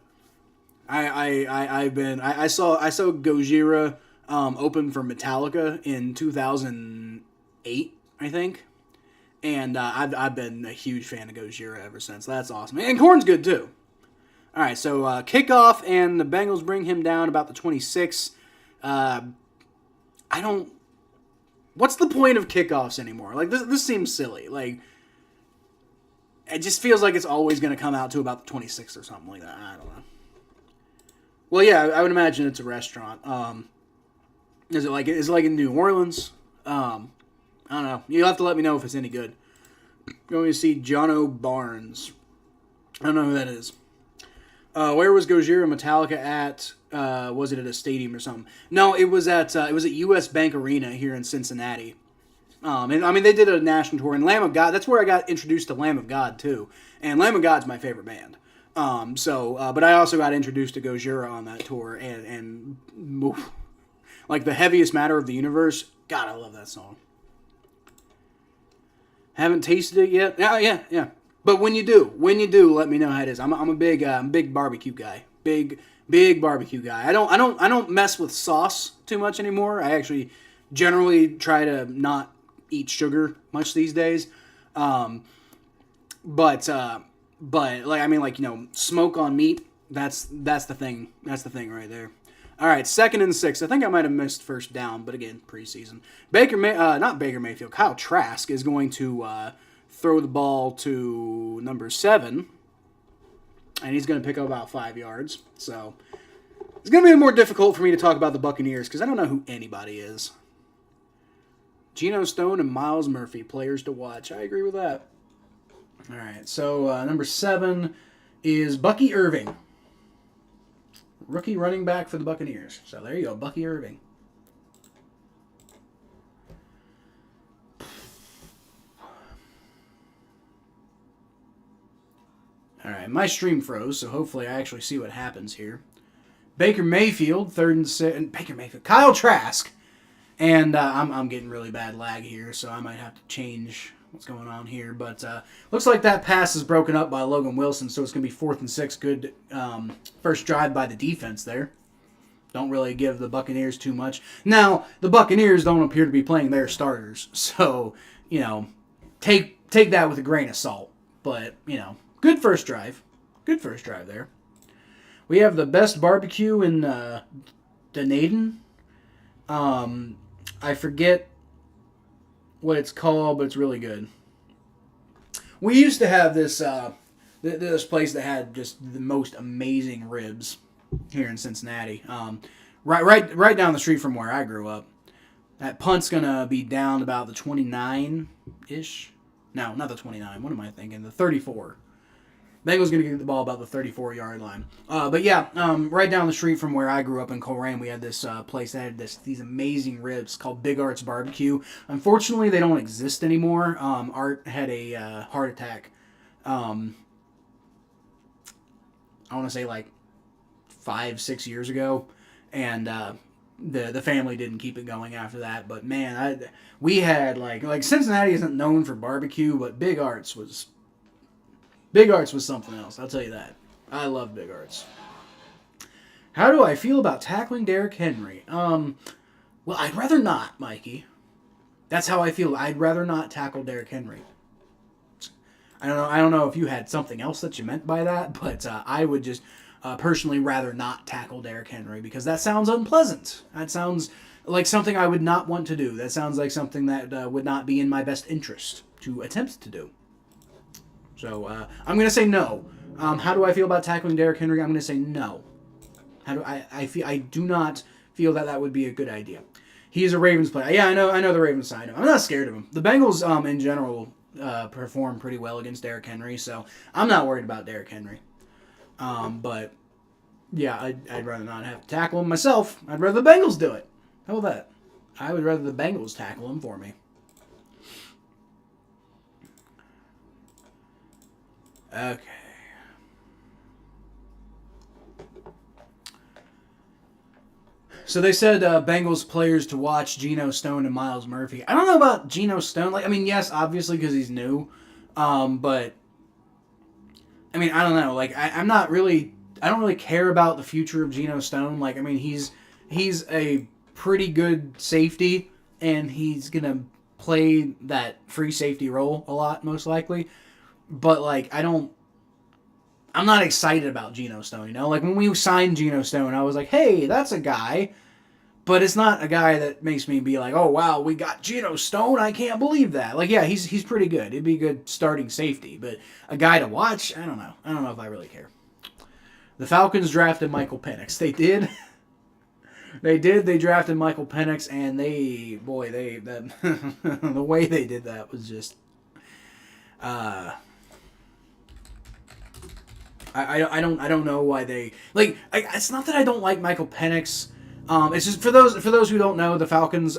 I saw Gojira open for Metallica in 2008, I think. And I've been a huge fan of Gojira ever since. That's awesome. And corn's good too. All right, so kickoff, and the Bengals bring him down about the 26. What's the point of kickoffs anymore? Like, this seems silly. Like, it just feels like it's always going to come out to about the 26th or something like that. I don't know. Well, yeah, I would imagine it's a restaurant. Is it like in New Orleans? I don't know. You'll have to let me know if it's any good. Going to see Jono Barnes. I don't know who that is. Where was Gojira Metallica at? Was it at a stadium or something? No, it was at US Bank Arena here in Cincinnati. And I mean, they did a national tour, and Lamb of God. That's where I got introduced to Lamb of God too. And Lamb of God's my favorite band. But I also got introduced to Gojira on that tour, and like The Heaviest Matter of the Universe. God, I love that song. Haven't tasted it yet. Yeah. But when you do, let me know how it is. I'm a big barbecue guy. Big barbecue guy. I don't mess with sauce too much anymore. I actually generally try to not eat sugar much these days. But like, I mean, like, you know, smoke on meat. That's the thing. That's the thing right there. All right, 2nd and 6. I think I might have missed first down, but again, preseason. Not Baker Mayfield. Kyle Trask is going to throw the ball to number 7, and he's going to pick up about 5 yards. So it's going to be more difficult for me to talk about the Buccaneers because I don't know who anybody is. Geno Stone and Miles Murphy, players to watch. I agree with that. All right, so number 7 is Bucky Irving. Rookie running back for the Buccaneers. So there you go, Bucky Irving. All right, my stream froze, so hopefully I actually see what happens here. Baker Mayfield, 3rd and 6. Baker Mayfield. Kyle Trask. And I'm getting really bad lag here, so I might have to change what's going on here. But looks like that pass is broken up by Logan Wilson, so it's going to be 4th and 6. Good first drive by the defense there. Don't really give the Buccaneers too much. Now, the Buccaneers don't appear to be playing their starters, so, take that with a grain of salt. But, good first drive. Good first drive there. We have the best barbecue in Dunedin. I forget what it's called, but it's really good. We used to have this this place that had just the most amazing ribs here in Cincinnati. Right down the street from where I grew up. That punt's gonna be down about the 29-ish. No, not the 29. What am I thinking? The 34. Bengals going to get the ball about the 34-yard line. But yeah, right down the street from where I grew up in Coleraine, we had this place that had these amazing ribs called Big Art's Barbecue. Unfortunately, they don't exist anymore. Art had a heart attack. I want to say like 5-6 years ago, and the family didn't keep it going after that. But man, we had like Cincinnati isn't known for barbecue, but Big Art's was something else. I'll tell you that. I love Big Arts. How do I feel about tackling Derrick Henry? Well, I'd rather not, Mikey. That's how I feel. I'd rather not tackle Derrick Henry. I don't know if you had something else that you meant by that, but I would just personally rather not tackle Derrick Henry because that sounds unpleasant. That sounds like something I would not want to do. That sounds like something that would not be in my best interest to attempt to do. So I'm going to say no. How do I feel about tackling Derrick Henry? I'm going to say no. How do I feel? I do not feel that would be a good idea. He's a Ravens player. Yeah, I know the Ravens side of him. I'm not scared of him. The Bengals, in general, perform pretty well against Derrick Henry, so I'm not worried about Derrick Henry. But yeah, I'd rather not have to tackle him myself. I'd rather the Bengals do it. How about that? I would rather the Bengals tackle him for me. Okay. So they said Bengals players to watch Geno Stone and Miles Murphy. I don't know about Geno Stone. Yes, obviously because he's new. But I don't know. I don't really care about the future of Geno Stone. He's a pretty good safety, and he's gonna play that free safety role a lot, most likely. But I'm not excited about Geno Stone, when we signed Geno Stone, I was like, hey, that's a guy, but it's not a guy that makes me be like, oh wow, we got Geno Stone, I can't believe that. Yeah, he's pretty good. It'd be a good starting safety, but a guy to watch, I don't know if I really care. The Falcons drafted Michael Penix. They did. They drafted Michael Penix, and the way they did that was just I don't know why they it's not that I don't like Michael Penix. It's just for those who don't know, the Falcons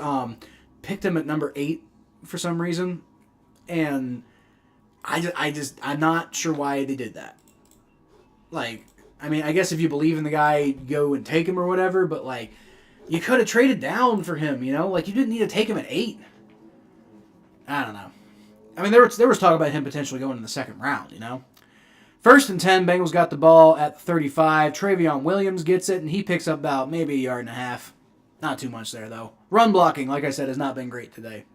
picked him at number 8 for some reason, and I'm not sure why they did that. I guess if you believe in the guy, go and take him or whatever, but you could have traded down for him, you didn't need to take him at 8. I don't know. There was talk about him potentially going in the second round, 1st and 10, Bengals got the ball at 35. Travion Williams gets it, and he picks up about maybe a yard and a half. Not too much there, though. Run blocking, like I said, has not been great today.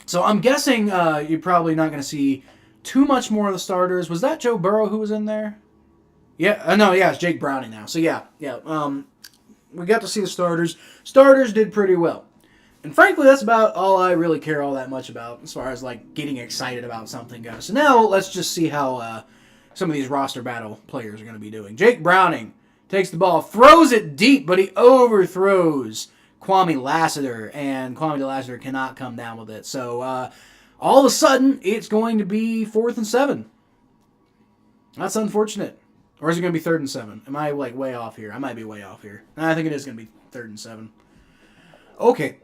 So I'm guessing you're probably not going to see too much more of the starters. Was that Joe Burrow who was in there? Yeah, no, yeah, it's Jake Browning now. So yeah. We got to see the starters. Starters did pretty well. And frankly, that's about all I really care all that much about as far as getting excited about something goes. So now let's just see how some of these roster battle players are going to be doing. Jake Browning takes the ball, throws it deep, but he overthrows Kwame Lassiter, and Kwame Lassiter cannot come down with it. So all of a sudden, it's going to be 4th and 7. That's unfortunate. Or is it going to be 3rd and 7? Am I like way off here? I might be way off here. I think it is going to be 3rd and 7. Okay.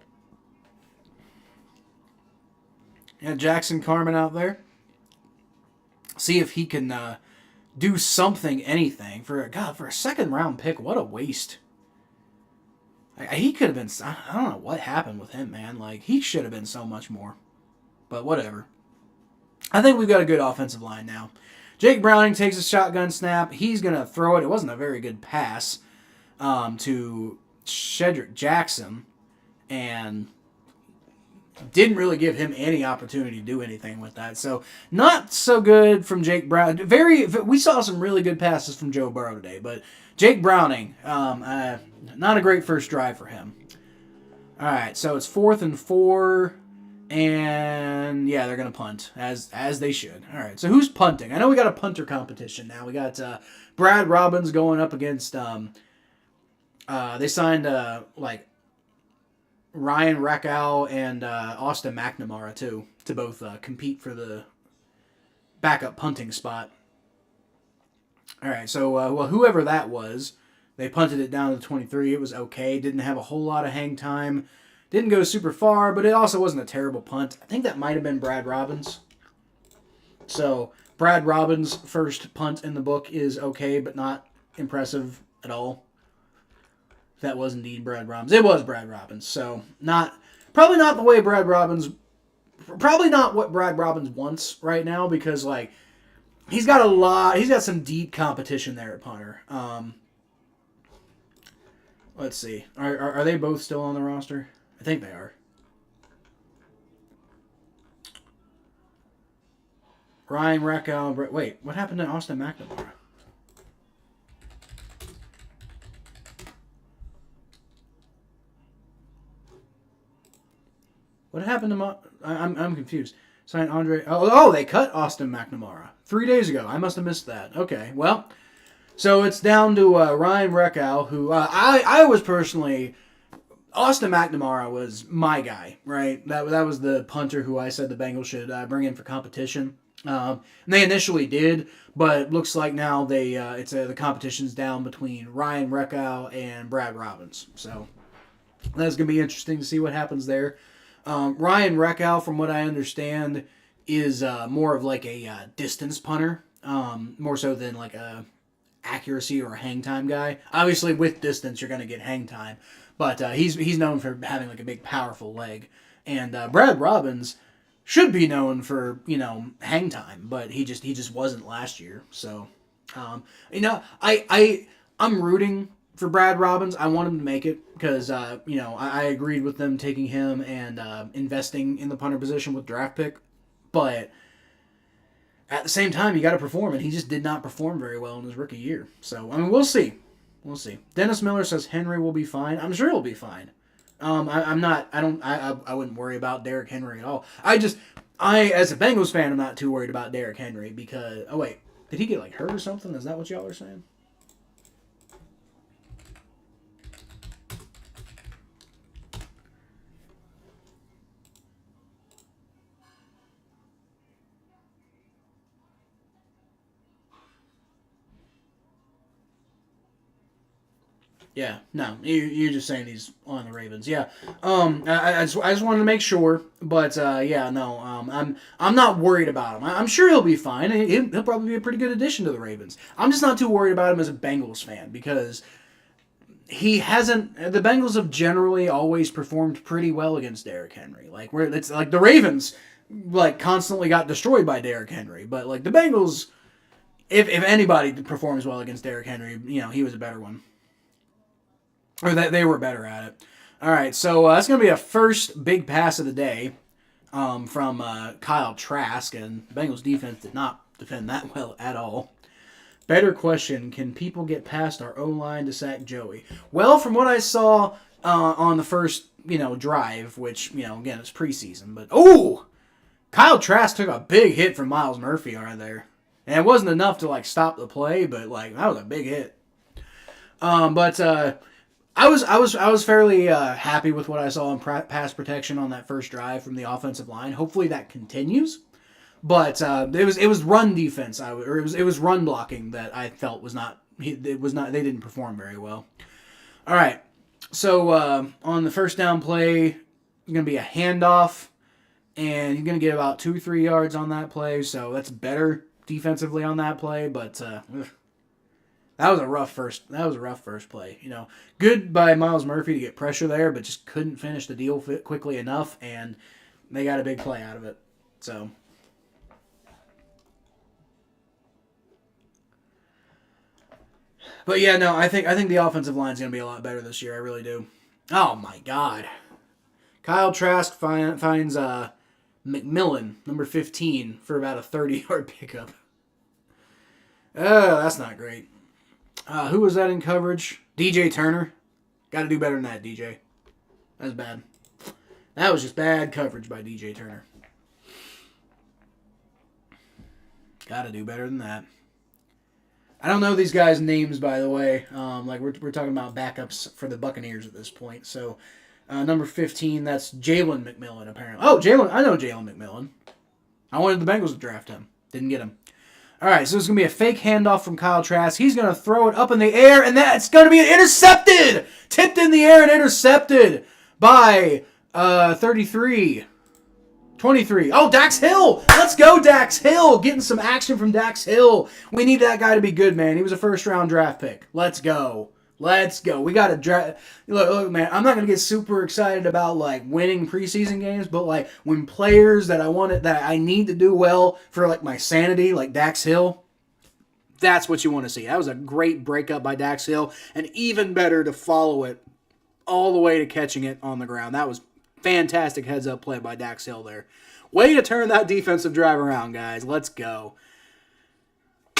And Jackson Carman out there. See if he can do something, anything for a second round pick. What a waste. He could have been. I don't know what happened with him, man. Like he should have been so much more. But whatever. I think we've got a good offensive line now. Jake Browning takes a shotgun snap. He's going to throw it. It wasn't a very good pass to Shedrick Jackson. And didn't really give him any opportunity to do anything with that. So not so good from Jake Brown. We saw some really good passes from Joe Burrow today. But Jake Browning, not a great first drive for him. All right, so it's 4th and 4. And yeah, they're gonna punt as they should. All right, so who's punting? I know we got a punter competition now. We got Brad Robbins going up against. They signed like Ryan Reckow and Austin McNamara too to both compete for the backup punting spot. All right, so whoever that was, they punted it down to 23. It was okay. Didn't have a whole lot of hang time. Didn't go super far, but it also wasn't a terrible punt. I think that might have been Brad Robbins. So, Brad Robbins' first punt in the book is okay, but not impressive at all. That was indeed Brad Robbins. It was Brad Robbins. So, probably not the way Brad Robbins... Probably not what Brad Robbins wants right now, because, like, he's got some deep competition there at punter. Let's see. Are they both still on the roster? I think they are. Ryan Reckow. Wait, what happened to Austin McNamara? What happened to I'm confused. Signed Andre. Oh, they cut Austin McNamara 3 days ago. I must have missed that. Okay, well, so it's down to Ryan Reckow, who I was personally. Austin McNamara was my guy, right? That was the punter who I said the Bengals should bring in for competition. And they initially did, but it looks like now the competition's down between Ryan Reckow and Brad Robbins. So that's going to be interesting to see what happens there. Ryan Reckow, from what I understand, is more of like a distance punter, more so than like a accuracy or a hang time guy. Obviously, with distance, you're going to get hang time. But he's known for having like a big, powerful leg, and Brad Robbins should be known for hang time, but he just wasn't last year. So, I'm rooting for Brad Robbins. I want him to make it because I agreed with them taking him and investing in the punter position with draft pick, but at the same time you got to perform, and he just did not perform very well in his rookie year. So we'll see. We'll see. Dennis Miller says Henry will be fine. I'm sure he'll be fine. I wouldn't worry about Derrick Henry at all. As a Bengals fan, I'm not too worried about Derrick Henry because, oh wait, did he get like hurt or something? Is that what y'all are saying? Yeah, no, you're just saying he's on the Ravens. Yeah, I just wanted to make sure, but yeah, no, I'm not worried about him. I'm sure he'll be fine. He'll probably be a pretty good addition to the Ravens. I'm just not too worried about him as a Bengals fan because he hasn't. The Bengals have generally always performed pretty well against Derrick Henry. Like it's like the Ravens, like constantly got destroyed by Derrick Henry, but like the Bengals, if anybody performs well against Derrick Henry, he was a better one. Or that they were better at it. All right, so that's going to be a first big pass of the day from Kyle Trask, and the Bengals defense did not defend that well at all. Better question, can people get past our O-line to sack Joey? Well, from what I saw on the first drive, which, again, it's preseason, but, Kyle Trask took a big hit from Myles Murphy right there. And it wasn't enough to, stop the play, but, that was a big hit. I was fairly happy with what I saw in pass protection on that first drive from the offensive line. Hopefully that continues. But it was run defense, or it was run blocking that I felt was not. They didn't perform very well. All right, so on the first down play, it's gonna be a handoff, and he's gonna get about 2-3 yards on that play. So that's better defensively on that play, but that was a rough first. That was a rough first play. You know, good by Myles Murphy to get pressure there, but just couldn't finish the deal quickly enough, and they got a big play out of it. So. But yeah, no, I think the offensive line is going to be a lot better this year. I really do. Oh my God, Kyle Trask finds McMillan, number 15, for about a 30-yard pickup. That's not great. Who was that in coverage? DJ Turner. Got to do better than that, DJ. That's bad. That was just bad coverage by DJ Turner. Got to do better than that. I don't know these guys' names, by the way. Like we're talking about backups for the Buccaneers at this point. So, number 15, that's Jalen McMillan, apparently. Oh, Jalen. I know Jalen McMillan. I wanted the Bengals to draft him. Didn't get him. All right, so it's going to be a fake handoff from Kyle Trask. He's going to throw it up in the air, and that's going to be intercepted! Tipped in the air and intercepted by 33. 23. Oh, Dax Hill! Let's go, Dax Hill! Getting some action from Dax Hill. We need that guy to be good, man. He was a first-round draft pick. Let's go. Let's go. We got to draft. Look, man, I'm not going to get super excited about, like, winning preseason games, but, like, when players that I need to do well for, like, my sanity, like Dax Hill, that's what you want to see. That was a great breakup by Dax Hill, and even better to follow it all the way to catching it on the ground. That was fantastic heads-up play by Dax Hill there. Way to turn that defensive drive around, guys. Let's go.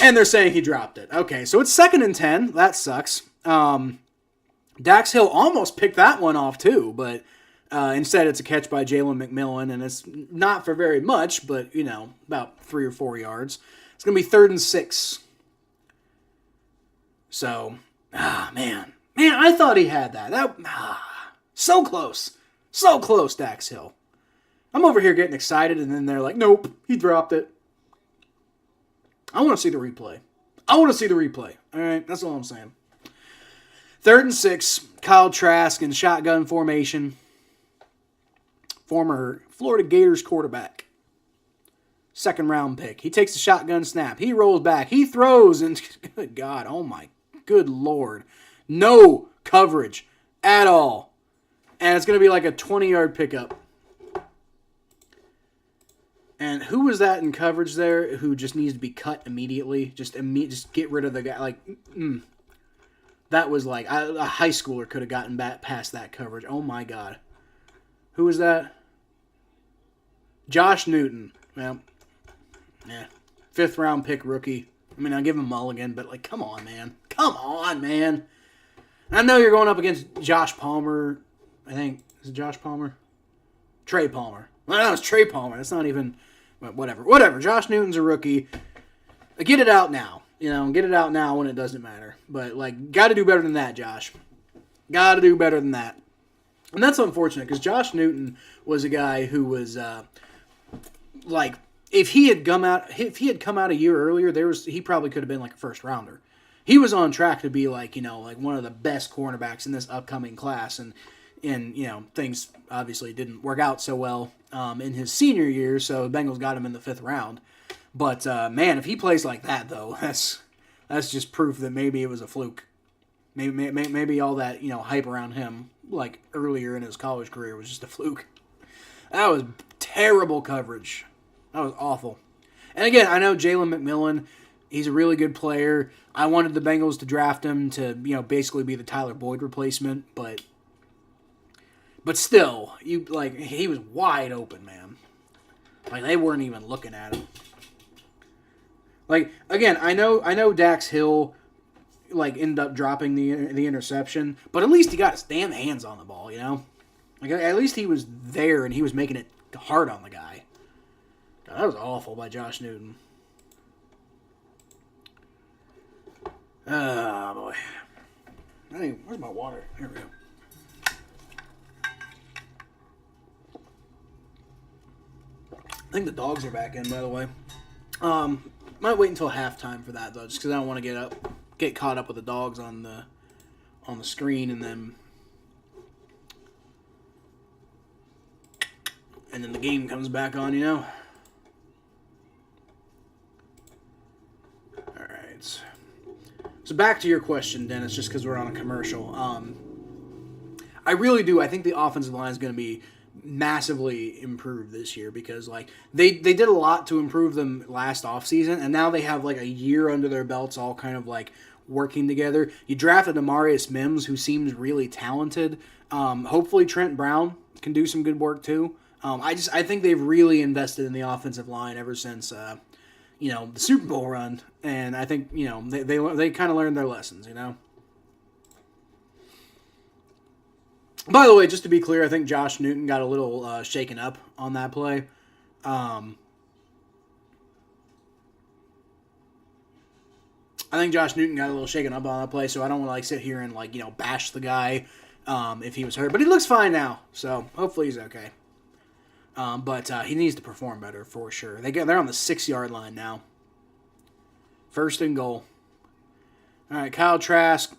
And they're saying he dropped it. Okay, so it's 2nd and 10. That sucks. Dax Hill almost picked that one off, too, but instead it's a catch by Jalen McMillan, and it's not for very much, but, you know, about 3 or 4 yards. It's going to be 3rd and 6. So, man. Man, I thought he had that. So close. So close, Dax Hill. I'm over here getting excited, and then they're like, nope, he dropped it. I want to see the replay. All right, that's all I'm saying. 3rd and 6, Kyle Trask in shotgun formation. Former Florida Gators quarterback. 2nd-round pick. He takes the shotgun snap. He rolls back. He throws, and good God, oh my good Lord. No coverage at all. And it's going to be like a 20-yard pickup. And who was that in coverage there who just needs to be cut immediately? Just get rid of the guy. Like, that was like a high schooler could have gotten back past that coverage. Oh, my God. Who was that? Josh Newton. Well, yeah. 5th-round pick rookie. I mean, I'll give him Mulligan, but, like, come on, man. Come on, man. I know you're going up against Josh Palmer. I think, is it Josh Palmer? Trey Palmer. Well, no, it's Trey Palmer. That's not even, whatever. Josh Newton's a rookie. Get it out now. You know, get it out now when it doesn't matter. But, like, got to do better than that, Josh. Got to do better than that. And that's unfortunate because Josh Newton was a guy who was, like, if he had come out a year earlier, he probably could have been like a 1st-rounder. He was on track to be like, you know, like one of the best cornerbacks in this upcoming class, and you know, things obviously didn't work out so well in his senior year, so the Bengals got him in the 5th round. But man, if he plays like that, though, that's just proof that maybe it was a fluke. Maybe all that, you know, hype around him like earlier in his college career was just a fluke. That was terrible coverage. That was awful. And again, I know Jalen McMillan, he's a really good player. I wanted the Bengals to draft him to, you know, basically be the Tyler Boyd replacement, but still, he was wide open, man. Like, they weren't even looking at him. Like, again, I know Dax Hill, like, ended up dropping the interception, but at least he got his damn hands on the ball, you know? Like, at least he was there and he was making it hard on the guy. God, that was awful by Josh Newton. Oh, boy. Where's my water? Here we go. I think the dogs are back in, by the way. Might wait until halftime for that though, just because I don't want to get caught up with the dogs on the screen, and then the game comes back on, you know. All right. So back to your question, Dennis, just because we're on a commercial. I really do. I think the offensive line is going to be massively improved this year because like they did a lot to improve them last offseason, and now they have like a year under their belts all kind of like working together. You drafted Amarius Mims, who seems really talented. Hopefully Trent Brown can do some good work too. I think they've really invested in the offensive line ever since the Super Bowl run, and I think they kind of learned their lessons, you know. By the way, just to be clear, I think Josh Newton got a little shaken up on that play. I think Josh Newton got a little shaken up on that play, so I don't want to like sit here and like bash the guy if he was hurt. But he looks fine now, so hopefully he's okay. But he needs to perform better for sure. They're on the 6-yard line now. 1st and goal. All right, Kyle Trask.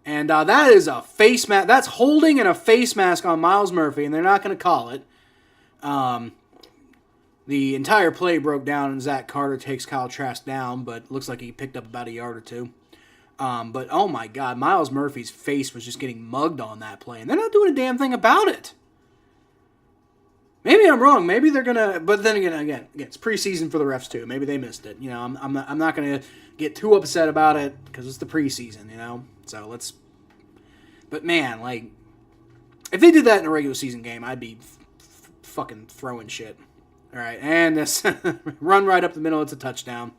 And that is a face mask. That's holding and a face mask on Myles Murphy, and they're not going to call it. The entire play broke down, and Zach Carter takes Kyle Trask down, but looks like he picked up about a yard or two. But, oh my God, Myles Murphy's face was just getting mugged on that play, and they're not doing a damn thing about it. Maybe I'm wrong. Maybe they're going to, but then again, it's preseason for the refs too. Maybe they missed it. I'm not going to get too upset about it because it's the preseason, So but man, like, if they did that in a regular season game, I'd be fucking throwing shit. All right, and this run right up the middle, it's a touchdown.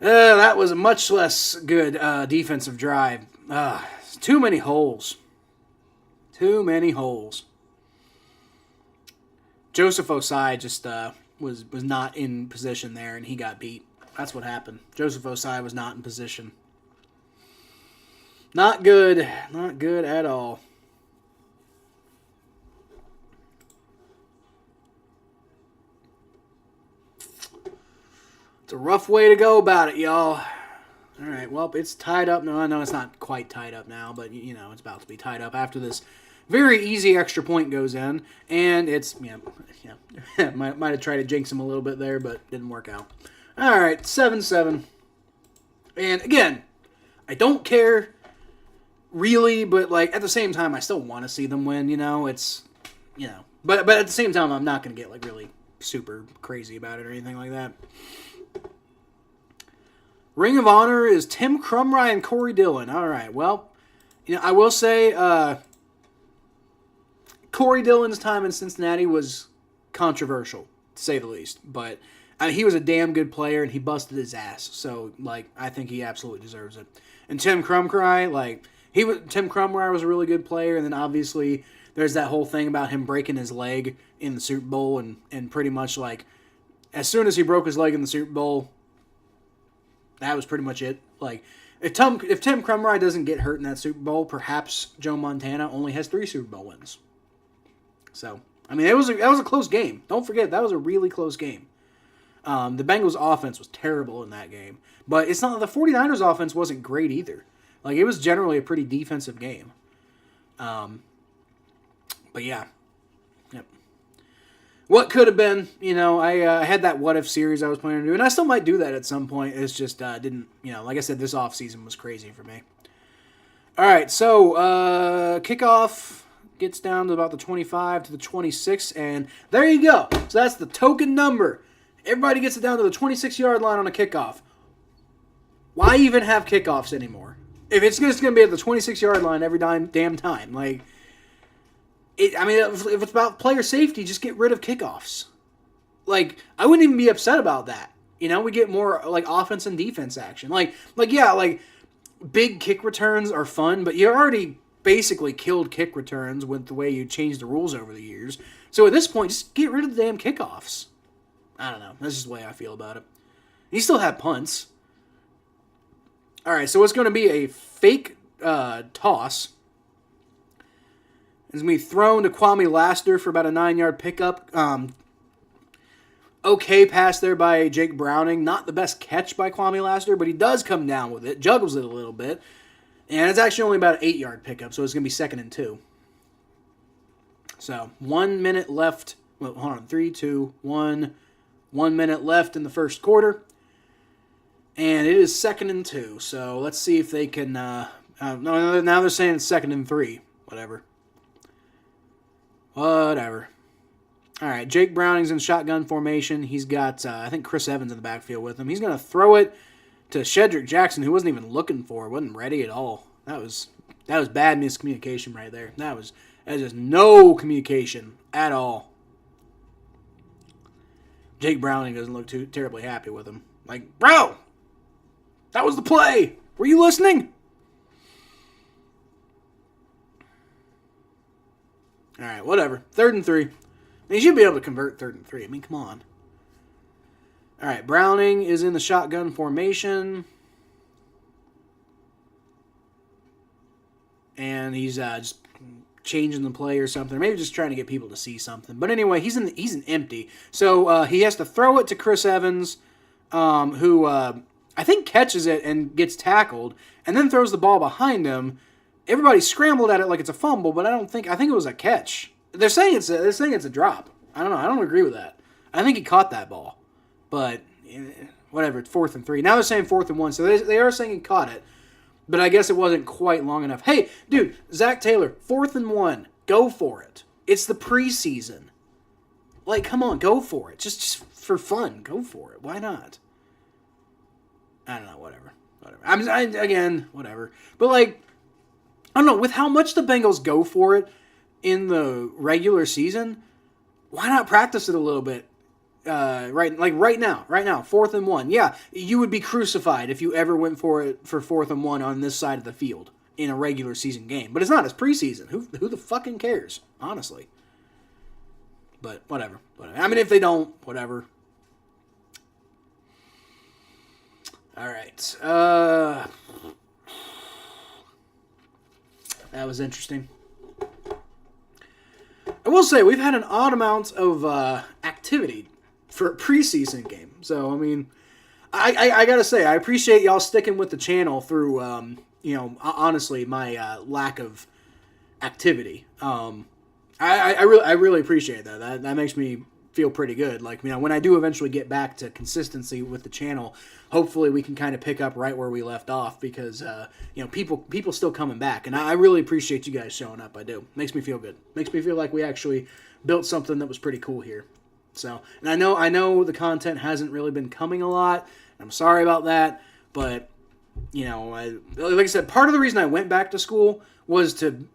That was a much less good defensive drive. Too many holes. Too many holes. Joseph Osai just was not in position there, and he got beat. That's what happened. Joseph Osai was not in position. Not good. Not good at all. It's a rough way to go about it, y'all. All right, well, it's tied up. No, I know it's not quite tied up now, but, it's about to be tied up after this very easy extra point goes in. And it's, might have tried to jinx him a little bit there, but didn't work out. All right, 7-7. And, again, I don't care really, but like at the same time, I still want to see them win. It's but at the same time, I'm not going to get like really super crazy about it or anything like that. Ring of Honor is Tim Crumry and Corey Dillon. All right, well, I will say Corey Dillon's time in Cincinnati was controversial, to say the least, but he was a damn good player and he busted his ass. So like, I think he absolutely deserves it. And Tim Crumry, like. Tim Crumry was a really good player, and then obviously there's that whole thing about him breaking his leg in the Super Bowl, and pretty much like as soon as he broke his leg in the Super Bowl, that was pretty much it. Like if Tim Crumry doesn't get hurt in that Super Bowl, perhaps Joe Montana only has 3 Super Bowl wins. So I mean, that was a close game. Don't forget that was a really close game. The Bengals offense was terrible in that game, but it's not the 49ers offense wasn't great either. Like, it was generally a pretty defensive game. But, yeah. Yep. What could have been, I had that what-if series I was planning to do, and I still might do that at some point. It's just didn't, like I said, this offseason was crazy for me. All right, so kickoff gets down to about the 25 to the 26, and there you go. So that's the token number. Everybody gets it down to the 26-yard line on a kickoff. Why even have kickoffs anymore? If it's just going to be at the 26-yard line every damn time, like, if it's about player safety, just get rid of kickoffs. Like, I wouldn't even be upset about that. We get more, like, offense and defense action. Like, big kick returns are fun, but you already basically killed kick returns with the way you changed the rules over the years. So at this point, just get rid of the damn kickoffs. I don't know. That's just the way I feel about it. You still have punts. All right, so it's going to be a fake toss. It's going to be thrown to Kwame Lassiter for about a 9-yard pickup. Okay pass there by Jake Browning. Not the best catch by Kwame Lassiter, but he does come down with it, juggles it a little bit. And it's actually only about an 8-yard pickup, so it's going to be 2nd and 2. So 1 minute left. Well, hold on. 3, 2, 1. 1 minute left in the first quarter. And it is 2nd and 2. So let's see if they can... no, now they're saying it's 2nd and 3. Whatever. All right, Jake Browning's in shotgun formation. He's got, I think, Chris Evans in the backfield with him. He's going to throw it to Shedrick Jackson, who wasn't even looking for it, wasn't ready at all. That was bad miscommunication right there. That was just no communication at all. Jake Browning doesn't look too terribly happy with him. Like, bro, that was the play. Were you listening? All right, whatever. 3rd and 3. They should be able to convert 3rd and 3. I mean, come on. All right, Browning is in the shotgun formation. And he's just changing the play or something. Or maybe just trying to get people to see something. But anyway, he's an empty. So he has to throw it to Chris Evans, who I think catches it and gets tackled, and then throws the ball behind him. Everybody scrambled at it like it's a fumble, but I think it was a catch. They're saying it's a drop. I don't know. I don't agree with that. I think he caught that ball, but whatever. It's 4th and 3. Now they're saying 4th and 1, so they are saying he caught it, but I guess it wasn't quite long enough. Hey, dude, Zach Taylor, 4th and 1. Go for it. It's the preseason. Like, come on, go for it. Just for fun, go for it. Why not? I don't know. Whatever. Again, whatever. But like, I don't know. With how much the Bengals go for it in the regular season, why not practice it a little bit? Right now, 4th and 1. Yeah, you would be crucified if you ever went for it for 4th and 1 on this side of the field in a regular season game. But it's not. It's preseason. Who the fucking cares? Honestly. But whatever. I mean, if they don't, whatever. All right. That was interesting. I will say, we've had an odd amount of activity for a preseason game. So, I mean, I got to say, I appreciate y'all sticking with the channel through, honestly, my lack of activity. I really appreciate that. That makes me feel pretty good. Like, when I do eventually get back to consistency with the channel, hopefully we can kind of pick up right where we left off because, people still coming back. And I really appreciate you guys showing up. I do. Makes me feel good. Makes me feel like we actually built something that was pretty cool here. So, and I know the content hasn't really been coming a lot. I'm sorry about that. But, like I said, part of the reason I went back to school was to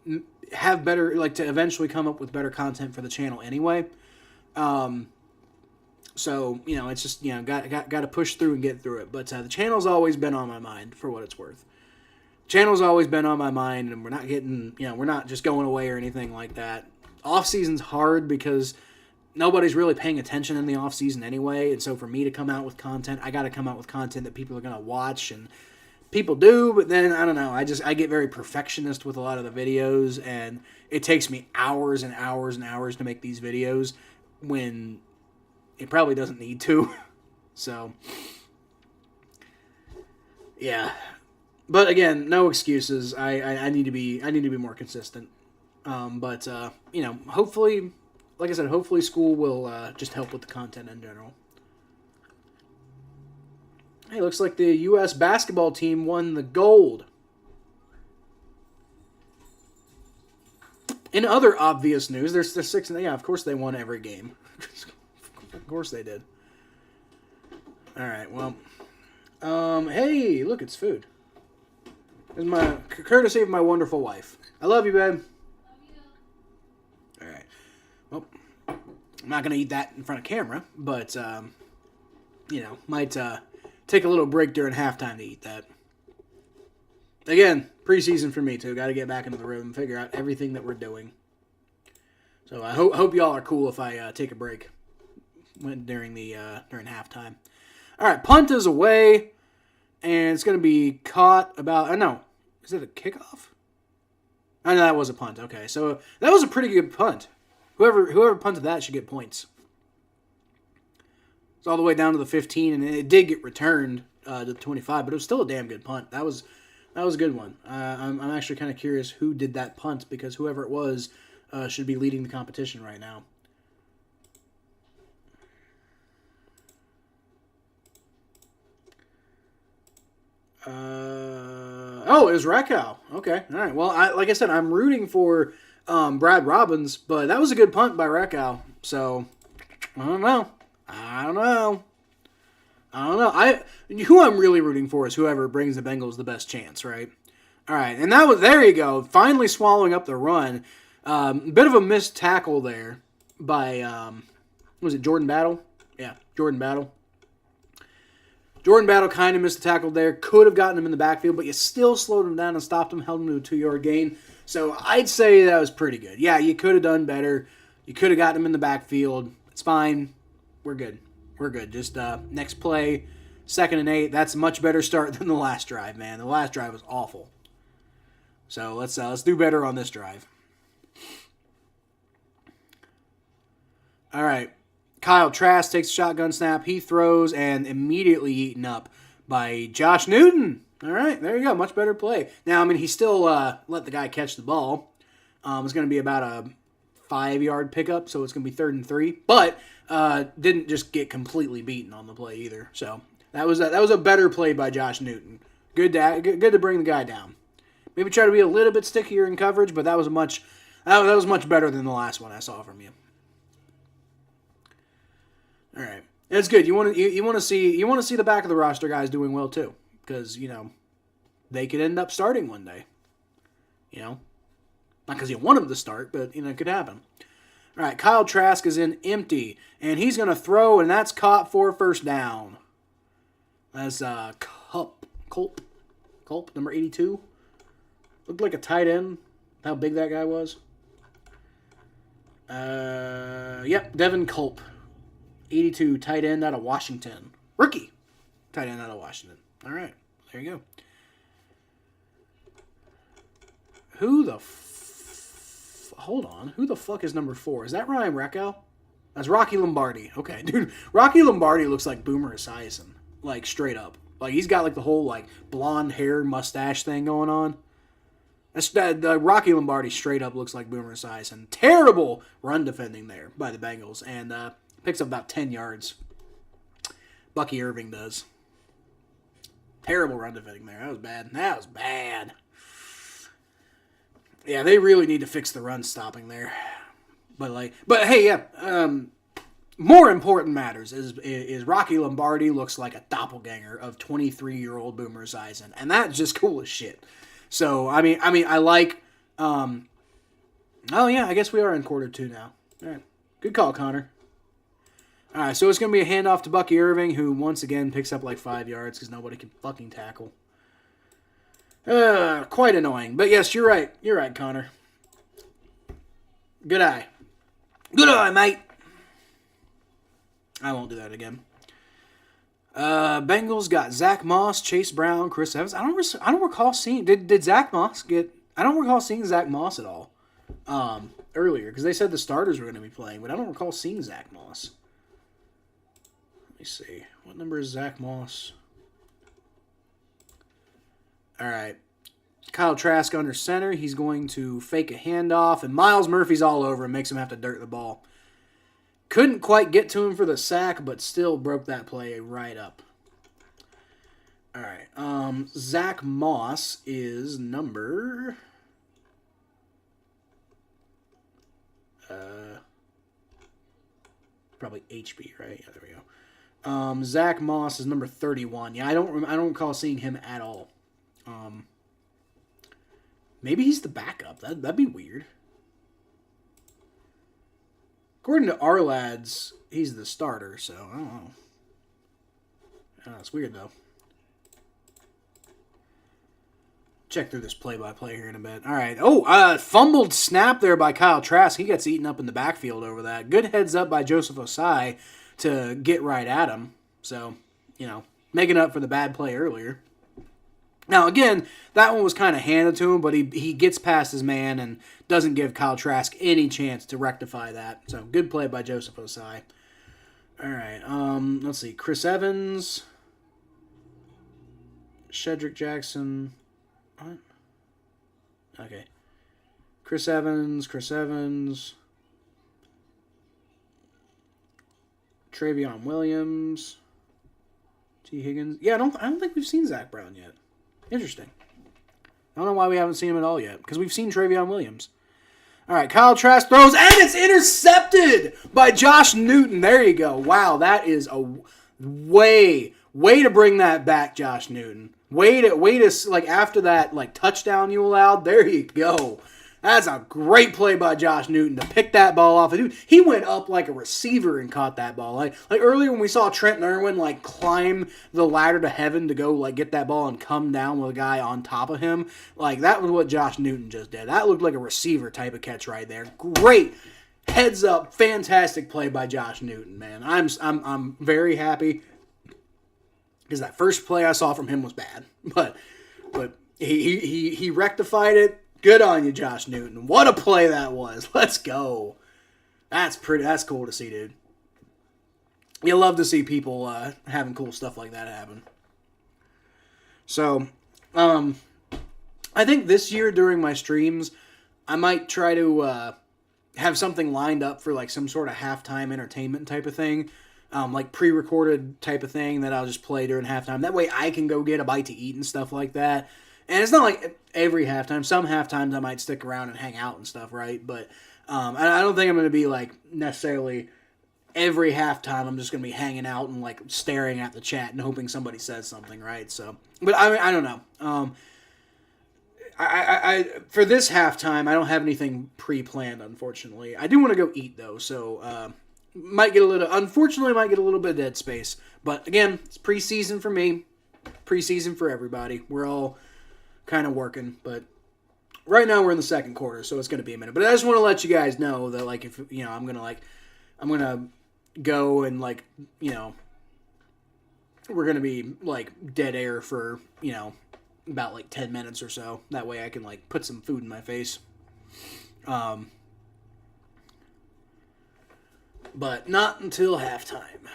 have better, to eventually come up with better content for the channel anyway. So, it's just, got to push through and get through it. But the channel's always been on my mind, for what it's worth. Channel's always been on my mind, and we're not just going away or anything like that. Off-season's hard because nobody's really paying attention in the off-season anyway, and so for me to come out with content, I got to come out with content that people are going to watch, and people do, but then, I don't know, I get very perfectionist with a lot of the videos, and it takes me hours and hours and hours to make these videos when it probably doesn't need to. So, yeah. But again, no excuses. I need to be more consistent. But hopefully, like I said, hopefully school will just help with the content in general. Hey, looks like the U.S. basketball team won the gold. In other obvious news, they're 6 and yeah, of course they won every game. Of course they did. All right, well, hey, look, it's food. It's my courtesy of my wonderful wife. I love you, babe. Love you. All right. Well, I'm not gonna eat that in front of camera, but might take a little break during halftime to eat that. Again, preseason for me too. Got to get back into the room and figure out everything that we're doing. So I hope y'all are cool if I take a break during halftime. All right, punt is away, and it's going to be caught about. No, is it a kickoff? Oh, no, that was a punt. Okay, so that was a pretty good punt. Whoever punted that should get points. It's all the way down to the 15, and it did get returned to the 25, but it was still a damn good punt. That was a good one. I'm actually kind of curious who did that punt, because whoever it was should be leading the competition right now. It was Rakow. Okay, all right. Well, like I said, I'm rooting for Brad Robbins, but that was a good punt by Rakow. So I don't know. Who I'm really rooting for is whoever brings the Bengals the best chance, right? All right, and there you go. Finally swallowing up the run. Bit of a missed tackle there by was it Jordan Battle? Yeah, Jordan Battle. Jordan Battle kind of missed the tackle there. Could have gotten him in the backfield, but you still slowed him down and stopped him, held him to a 2-yard gain. So I'd say that was pretty good. Yeah, you could have done better. You could have gotten him in the backfield. It's fine. We're good. Just next play, 2nd and 8. That's a much better start than the last drive, man. The last drive was awful. So let's do better on this drive. All right. Kyle Trask takes a shotgun snap. He throws and immediately eaten up by Josh Newton. All right, there you go. Much better play. Now, I mean, he still let the guy catch the ball. It's going to be about a 5-yard pickup, so it's going to be 3rd and 3. But didn't just get completely beaten on the play either. So that was a better play by Josh Newton. Good to bring the guy down. Maybe try to be a little bit stickier in coverage, but that was much better than the last one I saw from you. All right, that's good. You want to see the back of the roster guys doing well too, because they could end up starting one day. Not because you want them to start, but it could happen. All right, Kyle Trask is in empty, and he's going to throw, and that's caught for first down. That's Culp, number 82. Looked like a tight end. How big that guy was. Yep, Devin Culp. 82, tight end out of Washington. Rookie tight end out of Washington. All right, there you go. Hold on. Who the fuck is number 4? Is that Ryan Rakow? That's Rocky Lombardi. Okay, dude. Rocky Lombardi looks like Boomer Esiason. Like, straight up. Like, he's got, like, the whole, like, blonde hair mustache thing going on. The Rocky Lombardi straight up looks like Boomer Esiason. Terrible run defending there by the Bengals. And, picks up about 10 yards. Bucky Irving does. Terrible run defending there. That was bad. Yeah, they really need to fix the run stopping there. But hey, yeah. More important matters is Rocky Lombardi looks like a doppelganger of 23-year-old Boomer Esiason, and that's just cool as shit. So I mean, I like. Oh yeah, I guess we are in quarter 2 now. All right, good call, Connor. All right, so it's going to be a handoff to Bucky Irving, who once again picks up like 5 yards because nobody can fucking tackle. Quite annoying. But yes, you're right. You're right, Connor. Good eye. Good eye, mate. I won't do that again. Bengals got Zach Moss, Chase Brown, Chris Evans. I don't recall seeing... Did Zach Moss get... I don't recall seeing Zach Moss at all earlier, because they said the starters were going to be playing, but I don't recall seeing Zach Moss. Let me see. What number is Zach Moss? All right. Kyle Trask under center. He's going to fake a handoff, and Miles Murphy's all over him, makes him have to dirt the ball. Couldn't quite get to him for the sack, but still broke that play right up. All right. Zach Moss is number... probably HB, right? Yeah, there we go. Zach Moss is number 31. Yeah, I don't recall seeing him at all. Maybe he's the backup. That'd be weird. According to our lads, he's the starter, so I don't know. It's weird, though. Check through this play-by-play here in a bit. All right. Fumbled snap there by Kyle Trask. He gets eaten up in the backfield over that. Good heads up by Joseph Osai to get right at him. So, making up for the bad play earlier. Now, again, that one was kind of handed to him, but he gets past his man and doesn't give Kyle Trask any chance to rectify that. So, good play by Joseph Osai. All right. Let's see. Chris Evans, Shedrick Jackson. What? Okay. Chris Evans. Travion Williams. T. Higgins. Yeah, I don't think we've seen Zach Brown yet. Interesting. I don't know why we haven't seen him at all yet, because we've seen Travion Williams. All right, Kyle Trask throws, and it's intercepted by Josh Newton. There you go. Wow, that is a way to bring that back, Josh Newton. Way to like after that like touchdown you allowed. There you go. That's a great play by Josh Newton to pick that ball off. Dude, he went up like a receiver and caught that ball. Like earlier when we saw Trent Irwin like climb the ladder to heaven to go like get that ball and come down with a guy on top of him. Like that was what Josh Newton just did. That looked like a receiver type of catch right there. Great heads up, fantastic play by Josh Newton, man. I'm very happy because that first play I saw from him was bad, but he rectified it. Good on you, Josh Newton. What a play that was. Let's go. That's cool to see, dude. You love to see people having cool stuff like that happen. So, I think this year during my streams, I might try to have something lined up for like some sort of halftime entertainment type of thing. Like pre-recorded type of thing that I'll just play during halftime. That way I can go get a bite to eat and stuff like that. And it's not like every halftime. Some halftimes I might stick around and hang out and stuff, right? But I don't think I'm going to be like necessarily every halftime I'm just going to be hanging out and like staring at the chat and hoping somebody says something, right? So, but I don't know. I for this halftime I don't have anything pre-planned, unfortunately. I do want to go eat though, so might get a little bit of dead space. But again, it's preseason for me, preseason for everybody. We're all kind of working, but right now we're in the second quarter, so it's going to be a minute. But I just want to let you guys know that, like, if you know, I'm gonna go and like, you know, we're gonna be like dead air for about like 10 minutes or so. That way I can like put some food in my face. But not until halftime.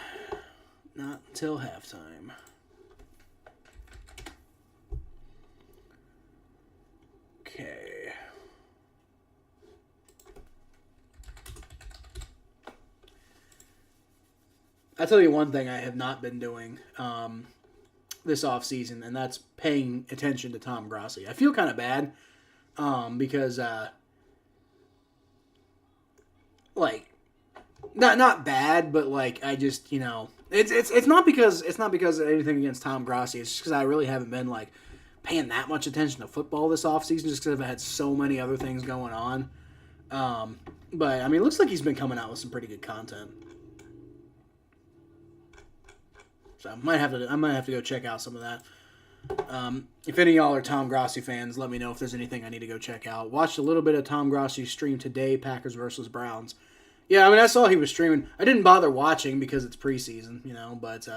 Not until halftime. Okay. I'll tell you one thing I have not been doing this offseason, and that's paying attention to Tom Grassi. I feel kind of bad because, like, not bad, but like I just it's not because of anything against Tom Grassi. It's just because I really haven't been like paying that much attention to football this offseason just because I've had so many other things going on. But I mean, it looks like he's been coming out with some pretty good content. So I might have to go check out some of that. If any of y'all are Tom Grassi fans, let me know if there's anything I need to go check out. Watched a little bit of Tom Grassi's stream today, Packers versus Browns. Yeah, I mean, I saw he was streaming. I didn't bother watching because it's preseason, but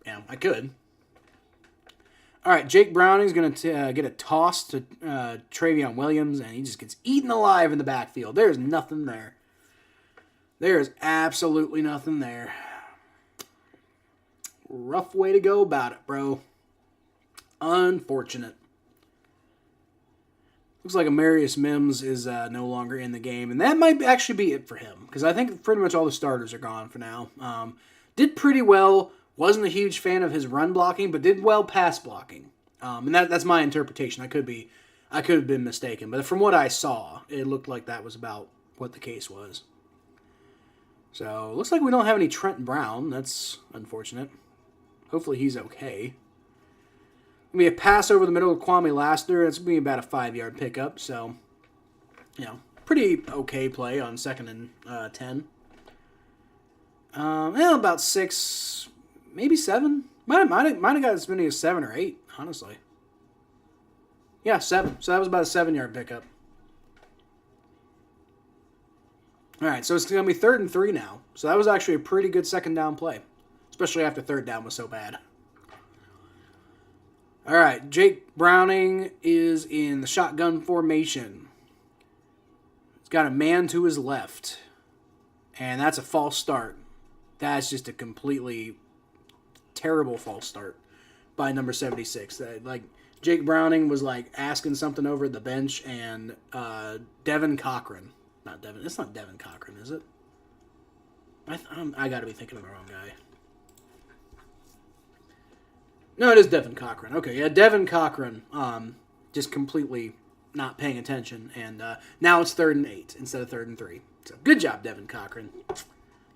yeah, I could. All right, Jake Browning's going to get a toss to Travion Williams, and he just gets eaten alive in the backfield. There's nothing there. There is absolutely nothing there. Rough way to go about it, bro. Unfortunate. Looks like Amarius Mims is no longer in the game, and that might actually be it for him, because I think pretty much all the starters are gone for now. Did pretty well. Wasn't a huge fan of his run blocking, but did well pass blocking. And that's my interpretation. I could have been mistaken, but from what I saw, it looked like that was about what the case was. So, looks like we don't have any Trent Brown. That's unfortunate. Hopefully he's okay. Going to be a pass over the middle of Kwame Lassiter. It's going to be about a 5-yard pickup. So, pretty okay play on 2nd and 10. About 6, maybe 7. Might have got as many as 7 or 8, honestly. Yeah, 7. So that was about a 7-yard pickup. All right, so it's going to be 3rd and 3 now. So that was actually a pretty good second down play, especially after 3rd down was so bad. All right, Jake Browning is in the shotgun formation. He's got a man to his left, and that's a false start. That's just a completely terrible false start by number 76. Like Jake Browning was like asking something over at the bench, and Devin Cochran, not Devin. It's not Devin Cochran, is it? I got to be thinking of the wrong guy. No, it is Devin Cochran. Okay, yeah, Devin Cochran. Just completely not paying attention, and now it's 3rd and 8 instead of 3rd and 3. So good job, Devin Cochran.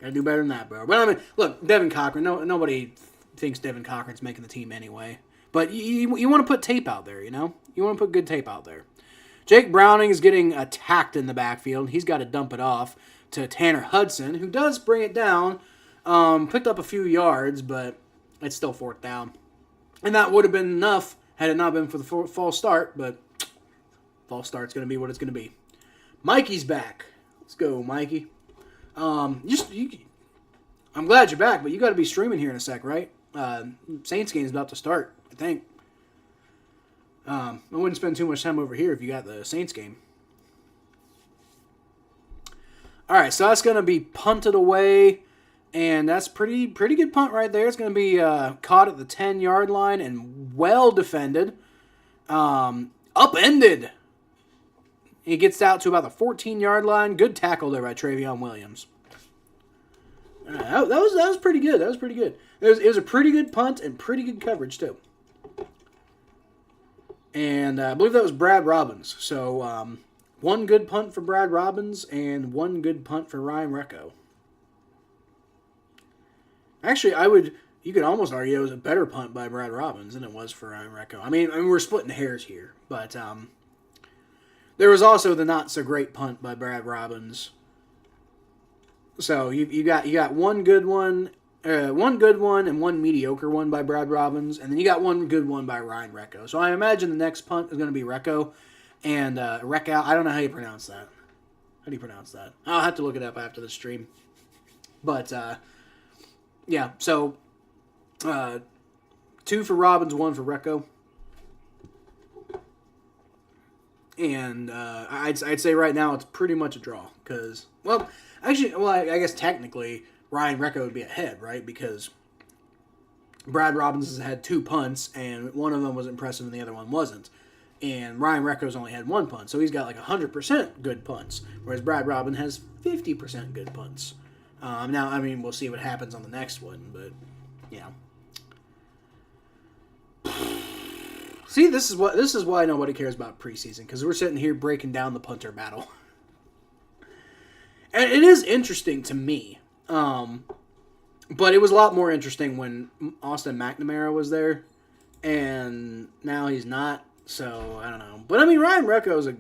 Gotta do better than that, bro. But I mean, look, Devin Cochran. Nobody thinks Devin Cochran's making the team anyway. But you want to put tape out there, you know? You want to put good tape out there. Jake Browning is getting attacked in the backfield. He's got to dump it off to Tanner Hudson, who does bring it down. Picked up a few yards, but it's still 4th down. And that would have been enough had it not been for the false start, but false start's going to be what it's going to be. Mikey's back. Let's go, Mikey. I'm glad you're back, but you got to be streaming here in a sec, right? Saints game is about to start, I think. I wouldn't spend too much time over here if you got the Saints game. All right, so that's going to be punted away, and that's pretty good punt right there. It's going to be caught at the 10-yard line and well defended. Upended. He gets out to about the 14-yard line. Good tackle there by Travion Williams. That was pretty good. That was pretty good. It was a pretty good punt and pretty good coverage, too. And I believe that was Brad Robbins. So, one good punt for Brad Robbins and one good punt for Ryan Recco. Actually, you could almost argue it was a better punt by Brad Robbins than it was for Ryan Recco. I mean, we're splitting hairs here, but there was also the not so great punt by Brad Robbins. So you got one good one, and one mediocre one by Brad Robbins, and then you got one good one by Ryan Recco. So I imagine the next punt is going to be Recco, and Recco. I don't know how you pronounce that. How do you pronounce that? I'll have to look it up after the stream. But yeah, so 2 for Robbins, 1 for Recco. And I'd say right now it's pretty much a draw. Because, I guess technically Ryan Recco would be ahead, right? Because Brad Robbins has had 2 punts, and one of them was impressive and the other one wasn't. And Ryan Recco's only had 1 punt, so he's got like 100% good punts, whereas Brad Robbins has 50% good punts. Now, I mean, we'll see what happens on the next one, but, yeah. See, this is why nobody cares about preseason, because we're sitting here breaking down the punter battle. And it is interesting to me, but it was a lot more interesting when Austin McNamara was there, and now he's not, so I don't know. But I mean, Ryan Recco was a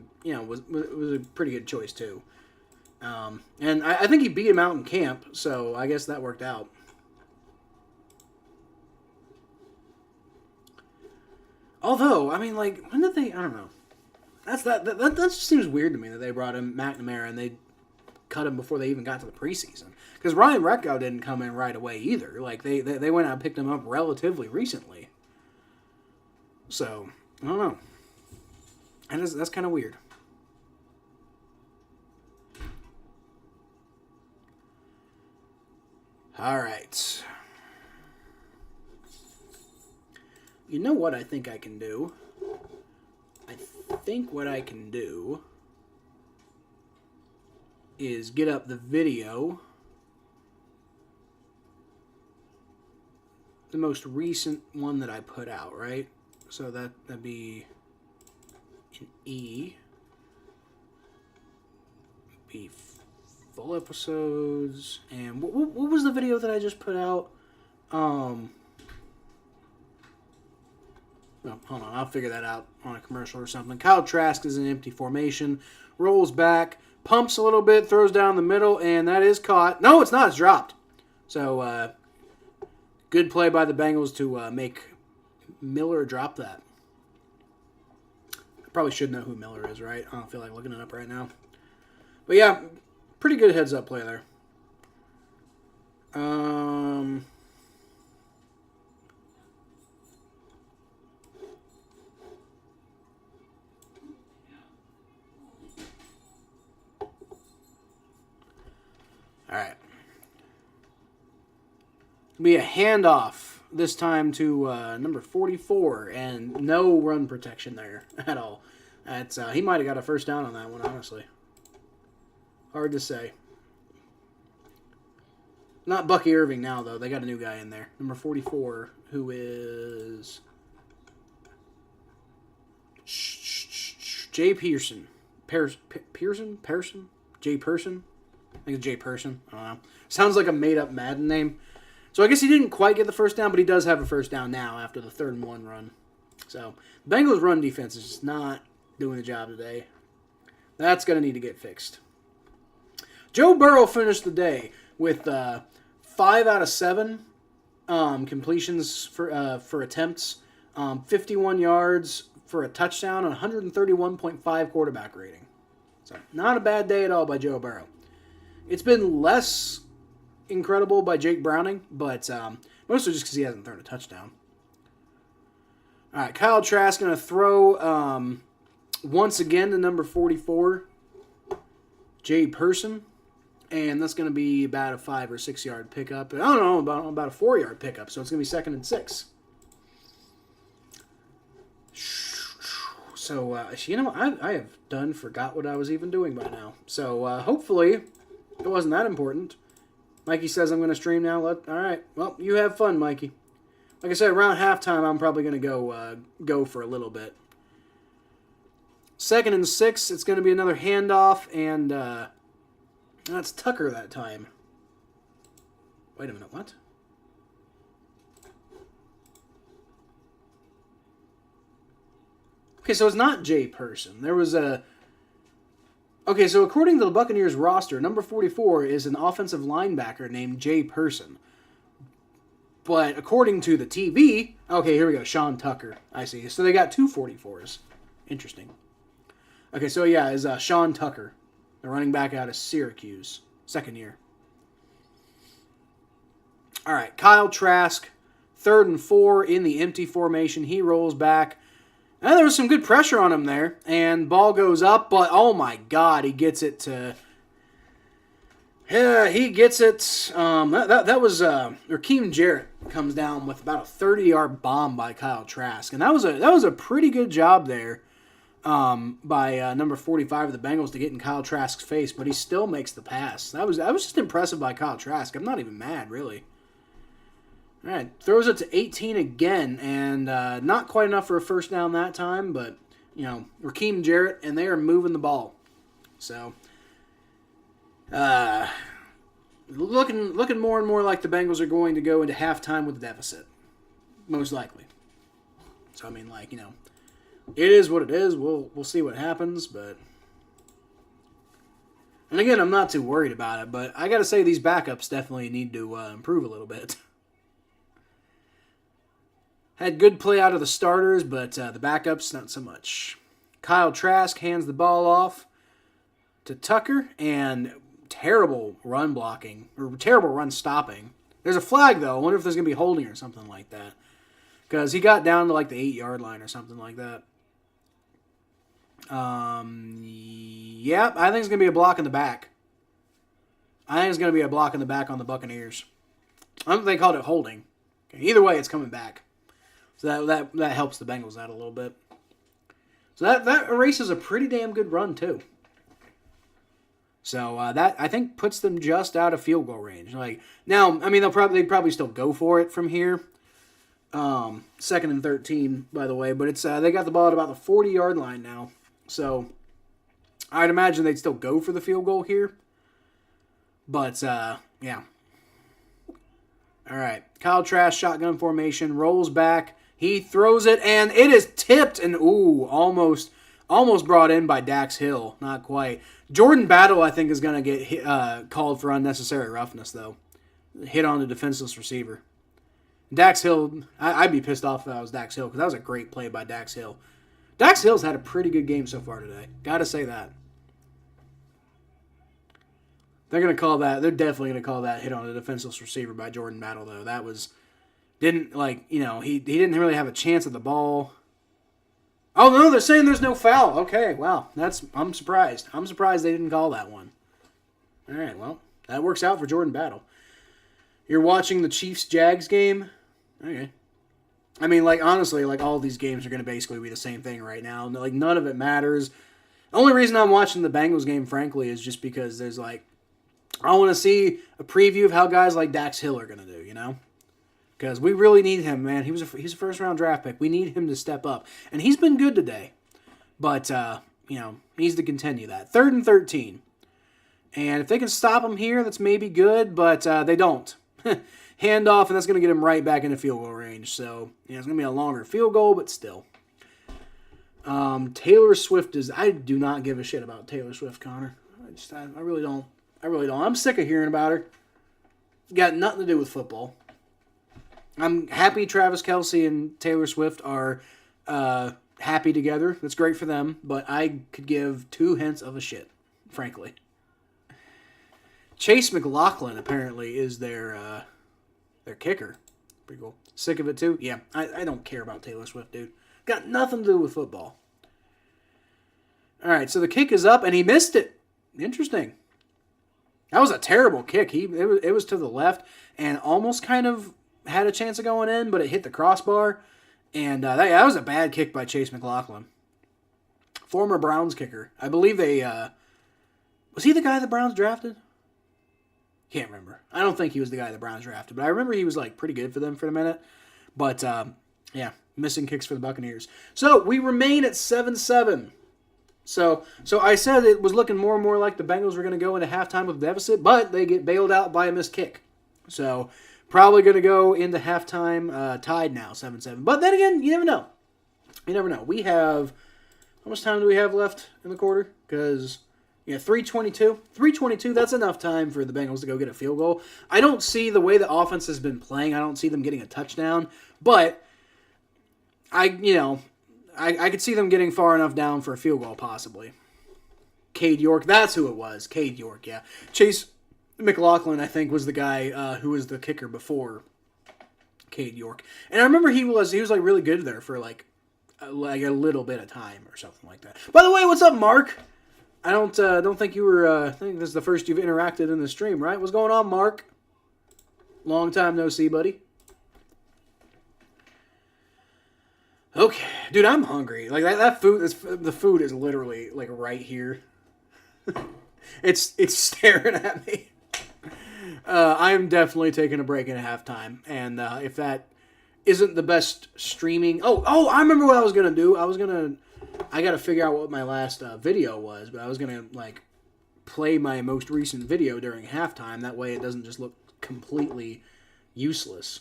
pretty good choice too. And I think he beat him out in camp, so I guess that worked out. Although, I mean, like, when did they? I don't know. That just seems weird to me that they brought in McNamara and they cut him before they even got to the preseason. Because Ryan Recco didn't come in right away either. Like they went out and picked him up relatively recently. So I don't know. And that's kind of weird. All right. You know what I think I can do? I think what I can do is get up the video, the most recent one that I put out, right? So that'd be an E. Be full episodes. And what was the video that I just put out? Oh, hold on, I'll figure that out on a commercial or something. Kyle Trask is in empty formation, rolls back, pumps a little bit, throws down the middle, and that is caught. No, it's not. It's dropped. So, good play by the Bengals to make Miller drop that. I probably should know who Miller is, right? I don't feel like looking it up right now. But yeah, pretty good heads-up play there. All right. Be a handoff this time to number 44, and no run protection there at all. That's he might have got a first down on that one, honestly. Hard to say. Not Bucky Irving now, though. They got a new guy in there. Number 44, who is Jay Pearson. Pearson? Jay Person? I think it's Jay Person. I don't know. Sounds like a made-up Madden name. So I guess he didn't quite get the first down, but he does have a first down now after the 3rd and 1 run. So the Bengals' run defense is just not doing the job today. That's going to need to get fixed. Joe Burrow finished the day with 5 out of 7 completions for attempts, 51 yards for a touchdown, and 131.5 quarterback rating. So not a bad day at all by Joe Burrow. It's been less incredible by Jake Browning, but mostly just because he hasn't thrown a touchdown. All right, Kyle Trask going to throw once again to number 44, Jay Person, and that's going to be about a 5 or 6 yard pickup. I don't know, about a 4 yard pickup, so it's going to be 2nd and 6. So, I have forgot what I was even doing by now. So, hopefully, it wasn't that important. Mikey says I'm going to stream now. All right. Well, you have fun, Mikey. Like I said, around halftime, I'm probably going to go for a little bit. 2nd and 6, it's going to be another handoff, and that's Tucker that time. Wait a minute, what? Okay, so it's not Jay Person. There was a... Okay, so according to the Buccaneers roster, number 44 is an offensive linebacker named Jay Person. But according to the TV... Okay, here we go. Sean Tucker. I see. So they got 2 44s. Interesting. Okay, so yeah, is Sean Tucker, the running back out of Syracuse, 2nd year. All right, Kyle Trask, 3rd and 4 in the empty formation. He rolls back. And there was some good pressure on him there, and ball goes up, but oh my God, he gets it to... Yeah, he gets it. That was Raheem Jarrett comes down with about a 30-yard bomb by Kyle Trask, and that was a pretty good job there by number 45 of the Bengals to get in Kyle Trask's face, but he still makes the pass. That was just impressive by Kyle Trask. I'm not even mad, really. All right, throws it to 18 again, and not quite enough for a first down that time, but, Raheem Jarrett, and they are moving the ball. So, looking more and more like the Bengals are going to go into halftime with a deficit, most likely. So, it is what it is. We'll see what happens, but... And again, I'm not too worried about it, but I got to say these backups definitely need to improve a little bit. Had good play out of the starters, but the backups, not so much. Kyle Trask hands the ball off to Tucker, and terrible run blocking, or terrible run stopping. There's a flag, though. I wonder if there's going to be holding or something like that. Because he got down to like the 8-yard line or something like that. Yep, I think it's going to be a block in the back. I think it's going to be a block in the back on the Buccaneers. I don't think they called it holding. Okay, either way, it's coming back. So that helps the Bengals out a little bit. So that erases a pretty damn good run, too. So that, I think, puts them just out of field goal range. Now, they'd probably still go for it from here. 2nd and 13, by the way. But it's they got the ball at about the 40-yard line now. So I'd imagine they'd still go for the field goal here. But, yeah. All right. Kyle Trask, shotgun formation, rolls back. He throws it, and it is tipped, and almost brought in by Dax Hill. Not quite. Jordan Battle, I think, is going to get called for unnecessary roughness, though. Hit on the defenseless receiver. Dax Hill, I'd be pissed off if I was Dax Hill, because that was a great play by Dax Hill. Dax Hill's had a pretty good game so far today. Got to say that. They're definitely going to call that hit on the defenseless receiver by Jordan Battle, though. That was... he didn't really have a chance at the ball. Oh, no, they're saying there's no foul. Okay, wow. I'm surprised. I'm surprised they didn't call that one. All right, well, that works out for Jordan Battle. You're watching the Chiefs-Jags game? Okay. I mean, like, honestly, like, all these games are going to basically be the same thing right now. Like, none of it matters. The only reason I'm watching the Bengals game, frankly, is just because there's, like, I want to see a preview of how guys like Dax Hill are going to do, you know? Because we really need him, man. He's a first-round draft pick. We need him to step up. And he's been good today. But, you know, needs to continue that. 3rd and 13. And if they can stop him here, that's maybe good, but they don't. Handoff, and that's going to get him right back into field goal range. So, yeah, it's going to be a longer field goal, but still. Taylor Swift is... I do not give a shit about Taylor Swift, Connor. I really don't. I'm sick of hearing about her. It's got nothing to do with football. I'm happy Travis Kelce and Taylor Swift are happy together. That's great for them, but I could give 2 hints of a shit, frankly. Chase McLaughlin apparently is their kicker. Pretty cool. Sick of it too? Yeah, I don't care about Taylor Swift, dude. Got nothing to do with football. All right, so the kick is up, and he missed it. Interesting. That was a terrible kick. It was to the left, and almost kind of had a chance of going in, but it hit the crossbar. And that was a bad kick by Chase McLaughlin. Former Browns kicker. I believe they... was he the guy the Browns drafted? Can't remember. I don't think he was the guy the Browns drafted, but I remember he was like pretty good for them for a minute. But, yeah, missing kicks for the Buccaneers. So, we remain at 7-7. So I said it was looking more and more like the Bengals were going to go into halftime with a deficit, but they get bailed out by a missed kick. So, probably going to go into halftime tied now, 7-7. But then again, you never know. You never know. We have... How much time do we have left in the quarter? Because, yeah, 3:22. 3:22, that's enough time for the Bengals to go get a field goal. I don't see the way the offense has been playing. I don't see them getting a touchdown. But, I could see them getting far enough down for a field goal, possibly. Cade York, that's who it was. Cade York, yeah. Chase McLaughlin, I think, was the guy who was the kicker before Cade York. And I remember he was like really good there for like a little bit of time or something like that. By the way, what's up, Mark? I don't think you were. I think this is the first you've interacted in the stream, right? What's going on, Mark? Long time no see, buddy. Okay, dude, I'm hungry. Like that food. The food is literally like right here. It's staring at me. I'm definitely taking a break at halftime, and if that isn't the best streaming... Oh, I remember what I was going to do. I got to figure out what my last video was, but I was going to, like, play my most recent video during halftime. That way it doesn't just look completely useless.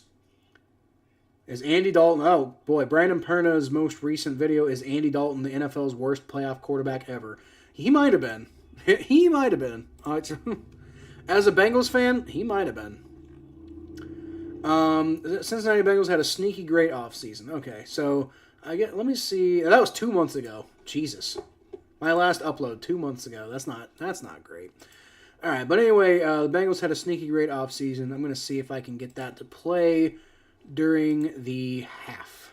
Is Andy Dalton... Oh, boy, Brandon Perna's most recent video is Andy Dalton, the NFL's worst playoff quarterback ever. He might have been. He might have been. As a Bengals fan, he might have been. Cincinnati Bengals had a sneaky great offseason. Okay, so let me see. That was 2 months ago. Jesus. My last upload 2 months ago. That's not great. All right, but anyway, the Bengals had a sneaky great offseason. I'm going to see if I can get that to play during the half.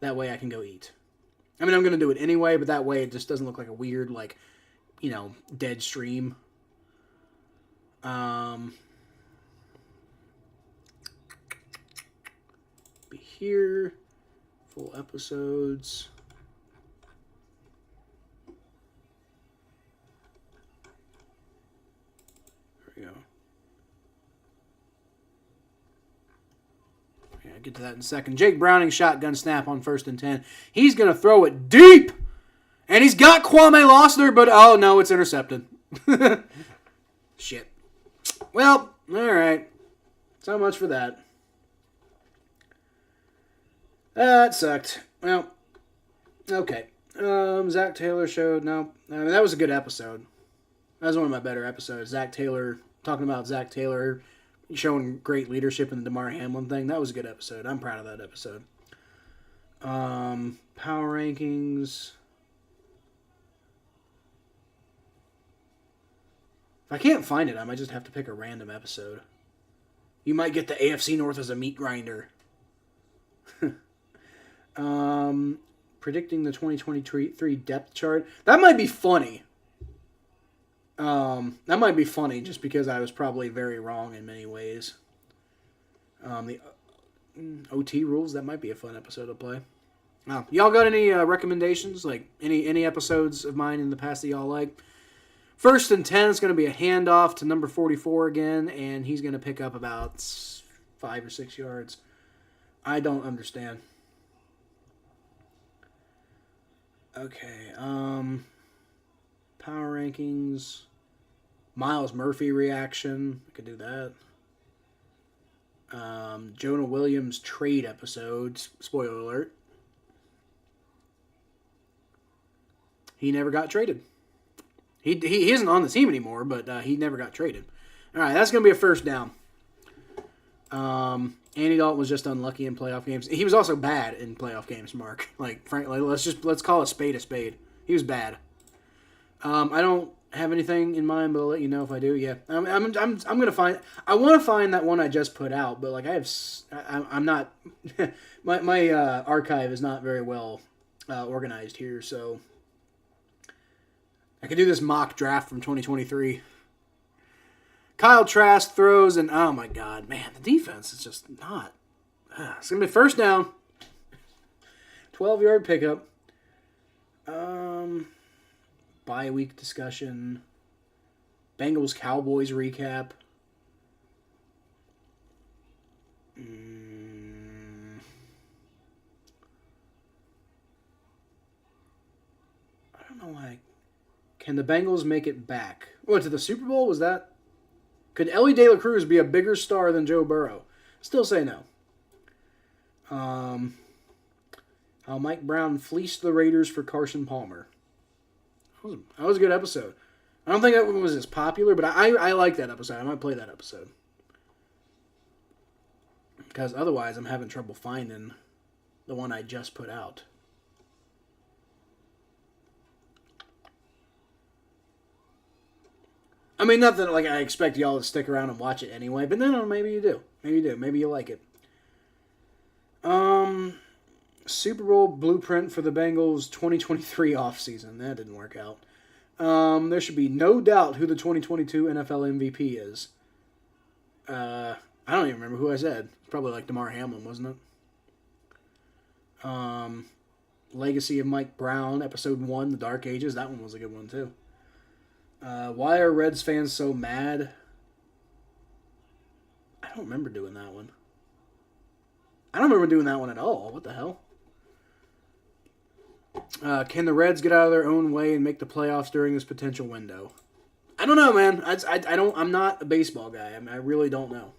That way I can go eat. I mean, I'm going to do it anyway, but that way it just doesn't look like a weird, like, dead stream. Be here. Full episodes. There we go. Okay, I'll get to that in a second. Jake Browning shotgun snap on 1st and 10. He's going to throw it deep. And he's got Kwame Losner, but oh no, it's intercepted. Shit. Well, alright. So much for that. That sucked. Well, okay. Zach Taylor showed... No. I mean, that was a good episode. That was one of my better episodes. Talking about Zach Taylor showing great leadership in the DeMar Hamlin thing. That was a good episode. I'm proud of that episode. Power rankings... If I can't find it, I might just have to pick a random episode. You might get the AFC North as a meat grinder. Predicting the 2023 depth chart. That might be funny. That might be funny just because I was probably very wrong in many ways. The OT rules, that might be a fun episode to play. Y'all got any recommendations? Like any episodes of mine in the past that y'all like? 1st and 10 is going to be a handoff to number 44 again, and he's going to pick up about 5 or 6 yards. I don't understand. Okay. Power rankings. Miles Murphy reaction. I could do that. Jonah Williams trade episodes. Spoiler alert. He never got traded. He isn't on the team anymore, but he never got traded. All right, that's going to be a first down. Andy Dalton was just unlucky in playoff games. He was also bad in playoff games, Mark. Like, frankly, let's call a spade a spade. He was bad. I don't have anything in mind, but I'll let you know if I do. Yeah, I'm gonna find. I want to find that one I just put out, but like I'm not. my archive is not very well organized here, so I could do this mock draft from 2023. Kyle Trask throws, and oh my god, man, the defense is just not. It's gonna be first down. 12-yard pickup. Bye week discussion. Bengals Cowboys recap. I don't know why. Can the Bengals make it back? What, to the Super Bowl? Was that? Could Ellie De La Cruz be a bigger star than Joe Burrow? Still say no. How Mike Brown fleeced the Raiders for Carson Palmer. That was a good episode. I don't think that one was as popular, but I like that episode. I might play that episode. Because otherwise I'm having trouble finding the one I just put out. I mean, not that like I expect y'all to stick around and watch it anyway, but no, maybe you do. Maybe you do. Maybe you like it. Super Bowl blueprint for the Bengals 2023 offseason. That didn't work out. There should be no doubt who the 2022 NFL MVP is. I don't even remember who I said. It's probably like DeMar Hamlin, wasn't it? Legacy of Mike Brown, Episode 1, The Dark Ages. That one was a good one, too. Why are Reds fans so mad? I don't remember doing that one. I don't remember doing that one at all. What the hell? Can the Reds get out of their own way and make the playoffs during this potential window? I don't know, man. I don't. I'm not a baseball guy. I really don't know.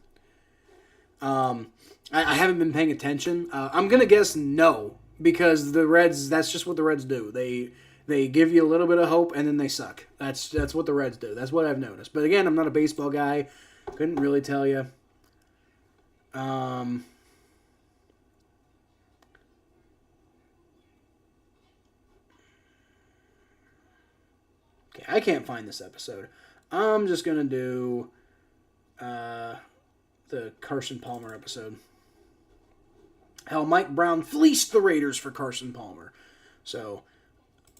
I haven't been paying attention. I'm gonna guess no, because the Reds. That's just what the Reds do. They give you a little bit of hope and then they suck. That's what the Reds do. That's what I've noticed. But again, I'm not a baseball guy. Couldn't really tell you. Okay, I can't find this episode. I'm just gonna do the Carson Palmer episode. How Mike Brown fleeced the Raiders for Carson Palmer. So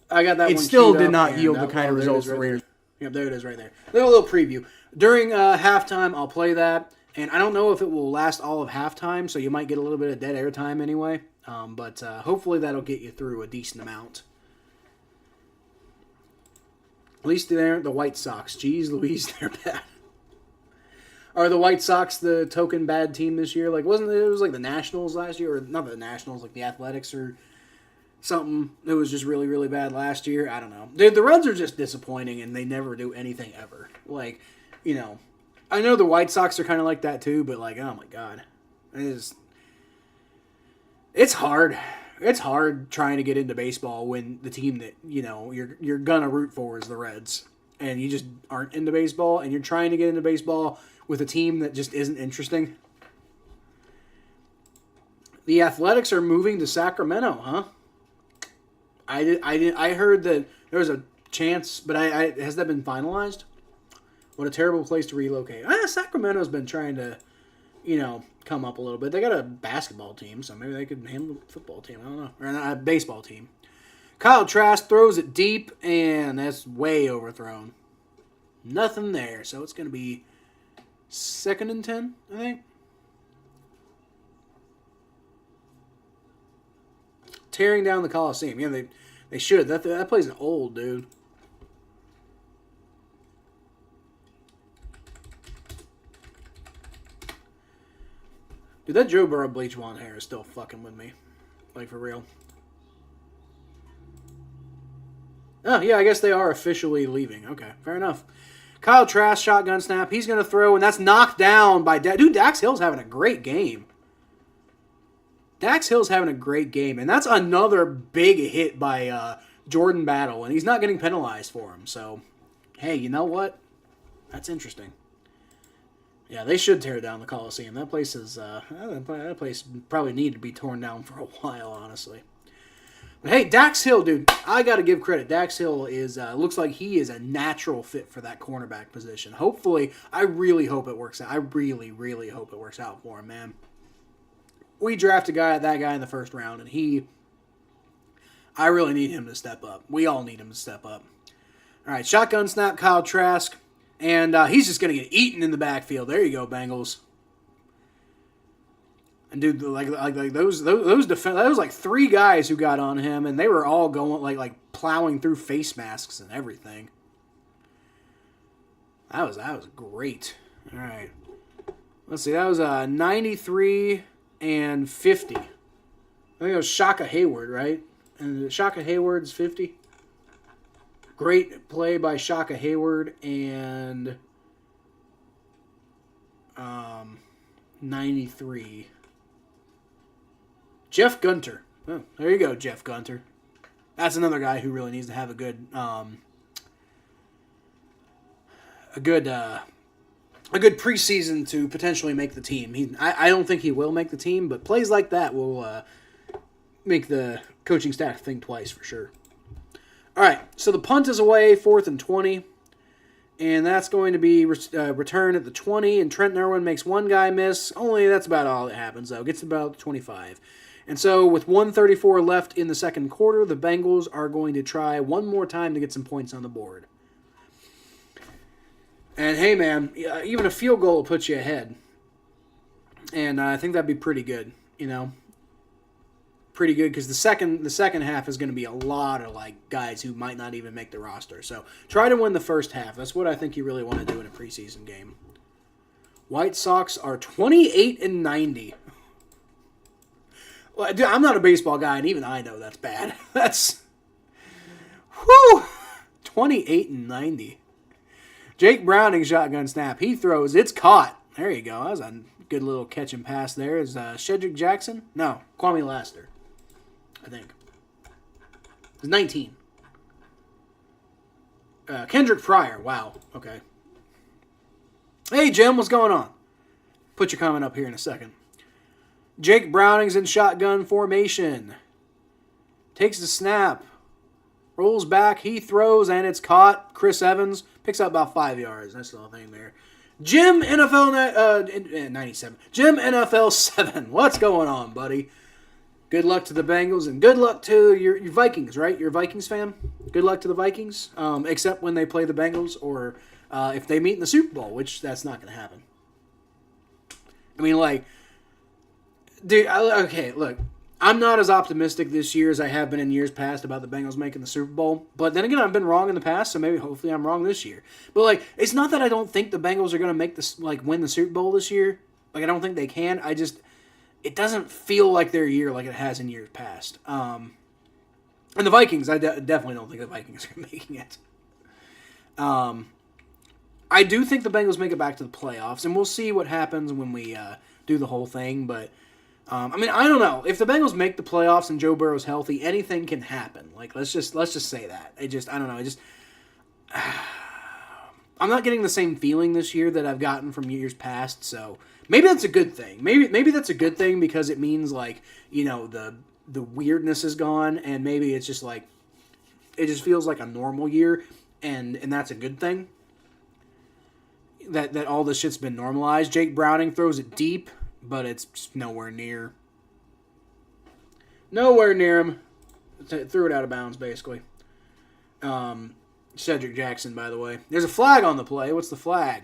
I got that. It one still did not yield the kind of results the Raiders. Yep, there it is right there. A little preview. During halftime, I'll play that. And I don't know if it will last all of halftime, so you might get a little bit of dead air time anyway. But hopefully that'll get you through a decent amount. At least they aren't the White Sox. Jeez Louise, they're bad. Are the White Sox the token bad team this year? Like, wasn't it was like the Nationals last year? Or not the Nationals, like the Athletics or something that was just really, really bad last year. I don't know. The Reds are just disappointing, and they never do anything ever. Like, you know, I know the White Sox are kind of like that too, but like, oh my god, it's hard. It's hard trying to get into baseball when the team that you know you're gonna root for is the Reds, and you just aren't into baseball, and you're trying to get into baseball with a team that just isn't interesting. The Athletics are moving to Sacramento, huh? I heard that there was a chance, but has that been finalized? What a terrible place to relocate. Sacramento's been trying to, come up a little bit. They got a basketball team, so maybe they could handle a football team. I don't know. Or a baseball team. Kyle Trask throws it deep, and that's way overthrown. Nothing there, so it's going to be 2nd and 10, I think. tearing down the Coliseum. Yeah, they should. That place is old, dude. Dude, that Joe Burrow bleach blonde hair is still fucking with me. Like, for real. Oh, yeah, I guess they are officially leaving. Okay, fair enough. Kyle Trask, shotgun snap. He's going to throw, and that's knocked down by... Dude, Dax Hill's having a great game. Dax Hill's having a great game, and that's another big hit by Jordan Battle, and he's not getting penalized for him. So, hey, you know what? That's interesting. Yeah, they should tear down the Coliseum. That place is that place probably needed to be torn down for a while, honestly. But hey, Dax Hill, dude, I got to give credit. Dax Hill is looks like he is a natural fit for that cornerback position. Hopefully, I really hope it works out. I really, really hope it works out for him, man. We drafted that guy in the first round, and I really need him to step up. We all need him to step up. All right, shotgun snap, Kyle Trask, and he's just going to get eaten in the backfield. There you go, Bengals. And dude, like those defense, that was like 3 guys who got on him, and they were all going like plowing through face masks and everything. That was great. All right, let's see. That was 93 and 50. I think it was Shaka Hayward, right? And Shaka Hayward's 50. Great play by Shaka Hayward and 93. Jeff Gunter. Oh, there you go, Jeff Gunter. That's another guy who really needs to have a good preseason to potentially make the team. I don't think he will make the team, but plays like that will make the coaching staff think twice for sure. All right, so the punt is away, 4th and 20, and that's going to be returned at the 20, and Trent Irwin makes one guy miss. Only that's about all that happens, though. Gets about 25. And so with 1:34 left in the second quarter, the Bengals are going to try one more time to get some points on the board. And hey, man, even a field goal will put you ahead. And I think that'd be pretty good, you know. Pretty good because the second half is going to be a lot of like guys who might not even make the roster. So try to win the first half. That's what I think you really want to do in a preseason game. White Sox are 28 and 90. Well, dude, I'm not a baseball guy, and even I know that's bad. That's 28 and 90. Jake Browning shotgun snap. He throws. It's caught. There you go. That was a good little catch and pass there. Is Shedrick Jackson? No, Kwame Lassiter. I think. He's 19. Kendrick Pryor. Wow. Okay. Hey, Jim, what's going on? Put your comment up here in a second. Jake Browning's in shotgun formation. Takes the snap. Rolls back. He throws, and it's caught. Chris Evans picks up about 5 yards. That's the whole thing there. Jim NFL 97. Jim NFL 7. What's going on, buddy? Good luck to the Bengals, and good luck to your Vikings, right? You're a Vikings fan? Good luck to the Vikings, except when they play the Bengals or if they meet in the Super Bowl, which that's not going to happen. I mean, like, dude, okay, look, I'm not as optimistic this year as I have been in years past about the Bengals making the Super Bowl. But then again, I've been wrong in the past, so hopefully I'm wrong this year. But, like, it's not that I don't think the Bengals are going to make this, like, win the Super Bowl this year. Like, I don't think they can. It doesn't feel like their year like it has in years past. And the Vikings, I definitely don't think the Vikings are making it. I do think the Bengals make it back to the playoffs, and we'll see what happens when we do the whole thing. But, I mean, I don't know. If the Bengals make the playoffs and Joe Burrow's healthy, anything can happen. Like, let's just say that. I don't know. I'm not getting the same feeling this year that I've gotten from years past, so maybe that's a good thing. Maybe that's a good thing because it means, like, you know, the weirdness is gone, and maybe it's just like it just feels like a normal year, and that's a good thing. That all this shit's been normalized. Jake Browning throws it deep, but it's just nowhere near him. Threw it out of bounds, basically. Cedric Jackson, by the way. There's a flag on the play. What's the flag?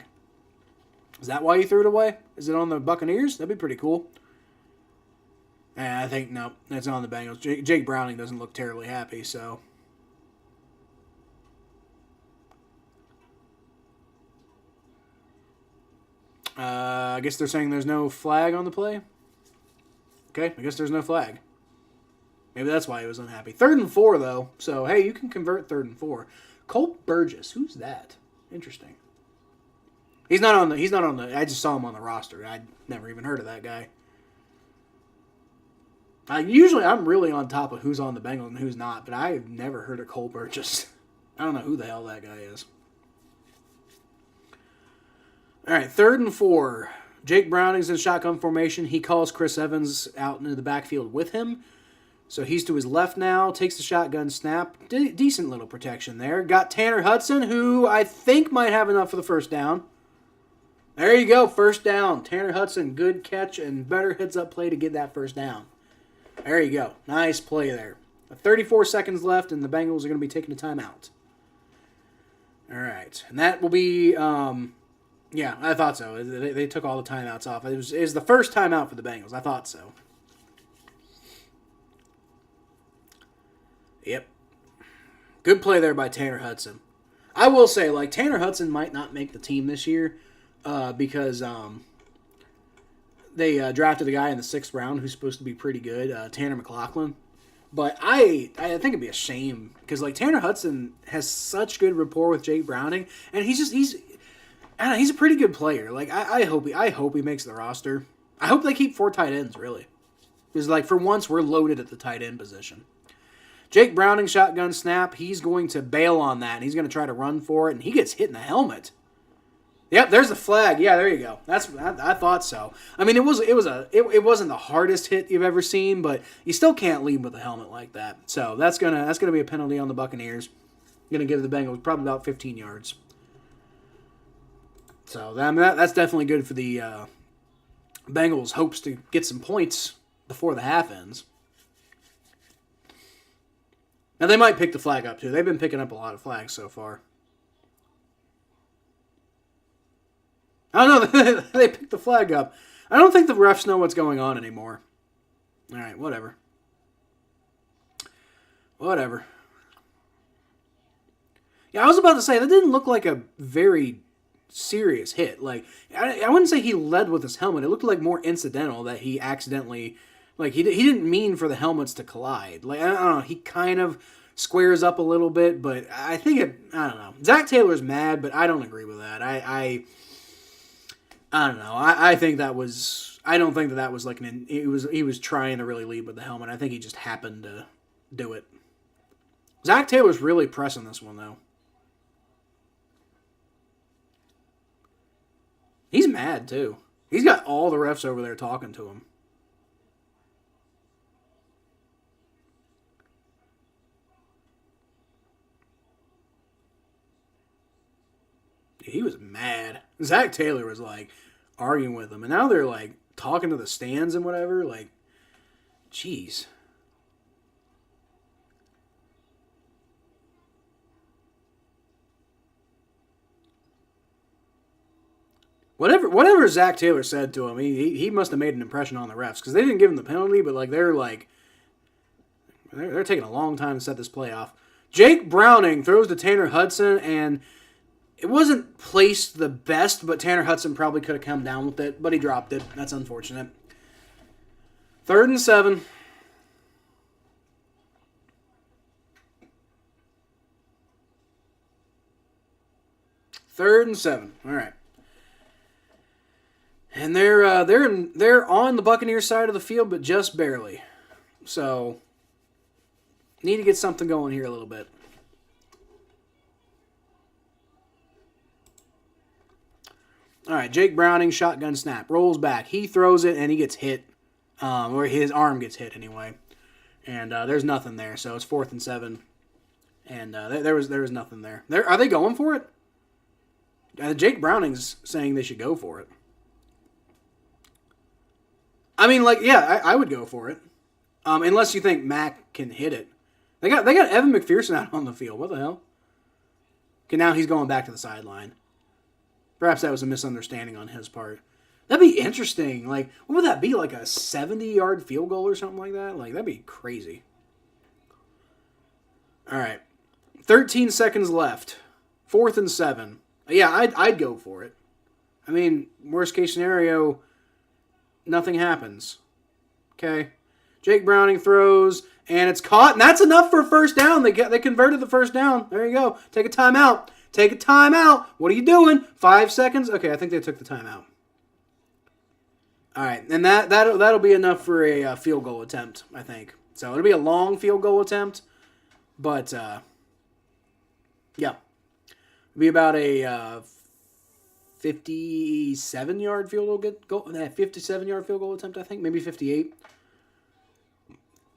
Is that why you threw it away? Is it on the Buccaneers? That'd be pretty cool. And I think, no, that's on the Bengals. Jake Browning doesn't look terribly happy, so. I guess they're saying there's no flag on the play. Okay, I guess there's no flag. Maybe that's why he was unhappy. 3rd and 4, though. So, hey, you can convert 3rd and 4. Colt Burgess, who's that? Interesting. He's not on the. I just saw him on the roster. I'd never even heard of that guy. Usually, I'm really on top of who's on the Bengals and who's not, but I've never heard of Colt Burgess. I don't know who the hell that guy is. All right, 3rd and 4. Jake Browning's in shotgun formation. He calls Chris Evans out into the backfield with him. So he's to his left now, takes the shotgun snap. Decent little protection there. Got Tanner Hudson, who I think might have enough for the first down. There you go, first down. Tanner Hudson, good catch and better heads-up play to get that first down. There you go. Nice play there. 34 seconds left, and the Bengals are going to be taking a timeout. All right. And that will be, yeah, I thought so. They took all the timeouts off. It was the first timeout for the Bengals. I thought so. Yep. Good play there by Tanner Hudson. I will say, like, Tanner Hudson might not make the team this year because they drafted a guy in the 6th round who's supposed to be pretty good, Tanner McLaughlin. But I think it'd be a shame because, like, Tanner Hudson has such good rapport with Jake Browning, and he's a pretty good player. Like, I hope he makes the roster. I hope they keep 4 tight ends, really. Because, like, for once, we're loaded at the tight end position. Jake Browning, shotgun snap. He's going to bail on that, and he's going to try to run for it, and he gets hit in the helmet. Yep, there's the flag. Yeah, there you go. I thought so. I mean, it wasn't the hardest hit you've ever seen, but you still can't lead with a helmet like that. So that's gonna be a penalty on the Buccaneers. Going to give the Bengals probably about 15 yards. So that's definitely good for the Bengals' hopes to get some points before the half ends. Now, they might pick the flag up, too. They've been picking up a lot of flags so far. I don't know. They picked the flag up. I don't think the refs know what's going on anymore. All right, whatever. Whatever. Yeah, I was about to say, that didn't look like a very serious hit. Like, I wouldn't say he led with his helmet. It looked like more incidental that he accidentally... Like, he didn't mean for the helmets to collide. Like, I don't know, he kind of squares up a little bit, but I think I don't know. Zach Taylor's mad, but I don't agree with that. I don't know. I think that was, I don't think that was like he was trying to really lead with the helmet. I think he just happened to do it. Zach Taylor's really pressing this one, though. He's mad, too. He's got all the refs over there talking to him. He was mad. Zach Taylor was, like, arguing with him. And now they're, like, talking to the stands and whatever. Like, jeez. Whatever Zach Taylor said to him, he must have made an impression on the refs. Because they didn't give him the penalty, but, like, they're taking a long time to set this play off. Jake Browning throws to Tanner Hudson, and... It wasn't placed the best, but Tanner Hudson probably could have come down with it, but he dropped it. That's unfortunate. 3rd and 7. Third and 7. All right. And they're on the Buccaneers side of the field, but just barely. So need to get something going here a little bit. All right, Jake Browning, shotgun snap. Rolls back. He throws it, and he gets hit. Or his arm gets hit, anyway. And there's nothing there, so it's 4th and 7. And there was nothing there. Are they going for it? Jake Browning's saying they should go for it. I mean, like, yeah, I would go for it. Unless you think Mack can hit it. They got Evan McPherson out on the field. What the hell? Okay, now he's going back to the sideline. Perhaps that was a misunderstanding on his part. That'd be interesting. Like, what would that be? Like a 70-yard field goal or something like that? Like, that'd be crazy. All right. 13 seconds left. 4th and 7. Yeah, I'd go for it. I mean, worst case scenario, nothing happens. Okay. Jake Browning throws, and it's caught, and that's enough for a first down. They converted the first down. There you go. Take a timeout. Take a timeout. What are you doing? 5 seconds? Okay, I think they took the timeout. All right, and that'll be enough for a field goal attempt, I think. So it'll be a long field goal attempt, but yeah, it'll be about a 57-yard field goal 57-yard field goal attempt, I think, maybe 58,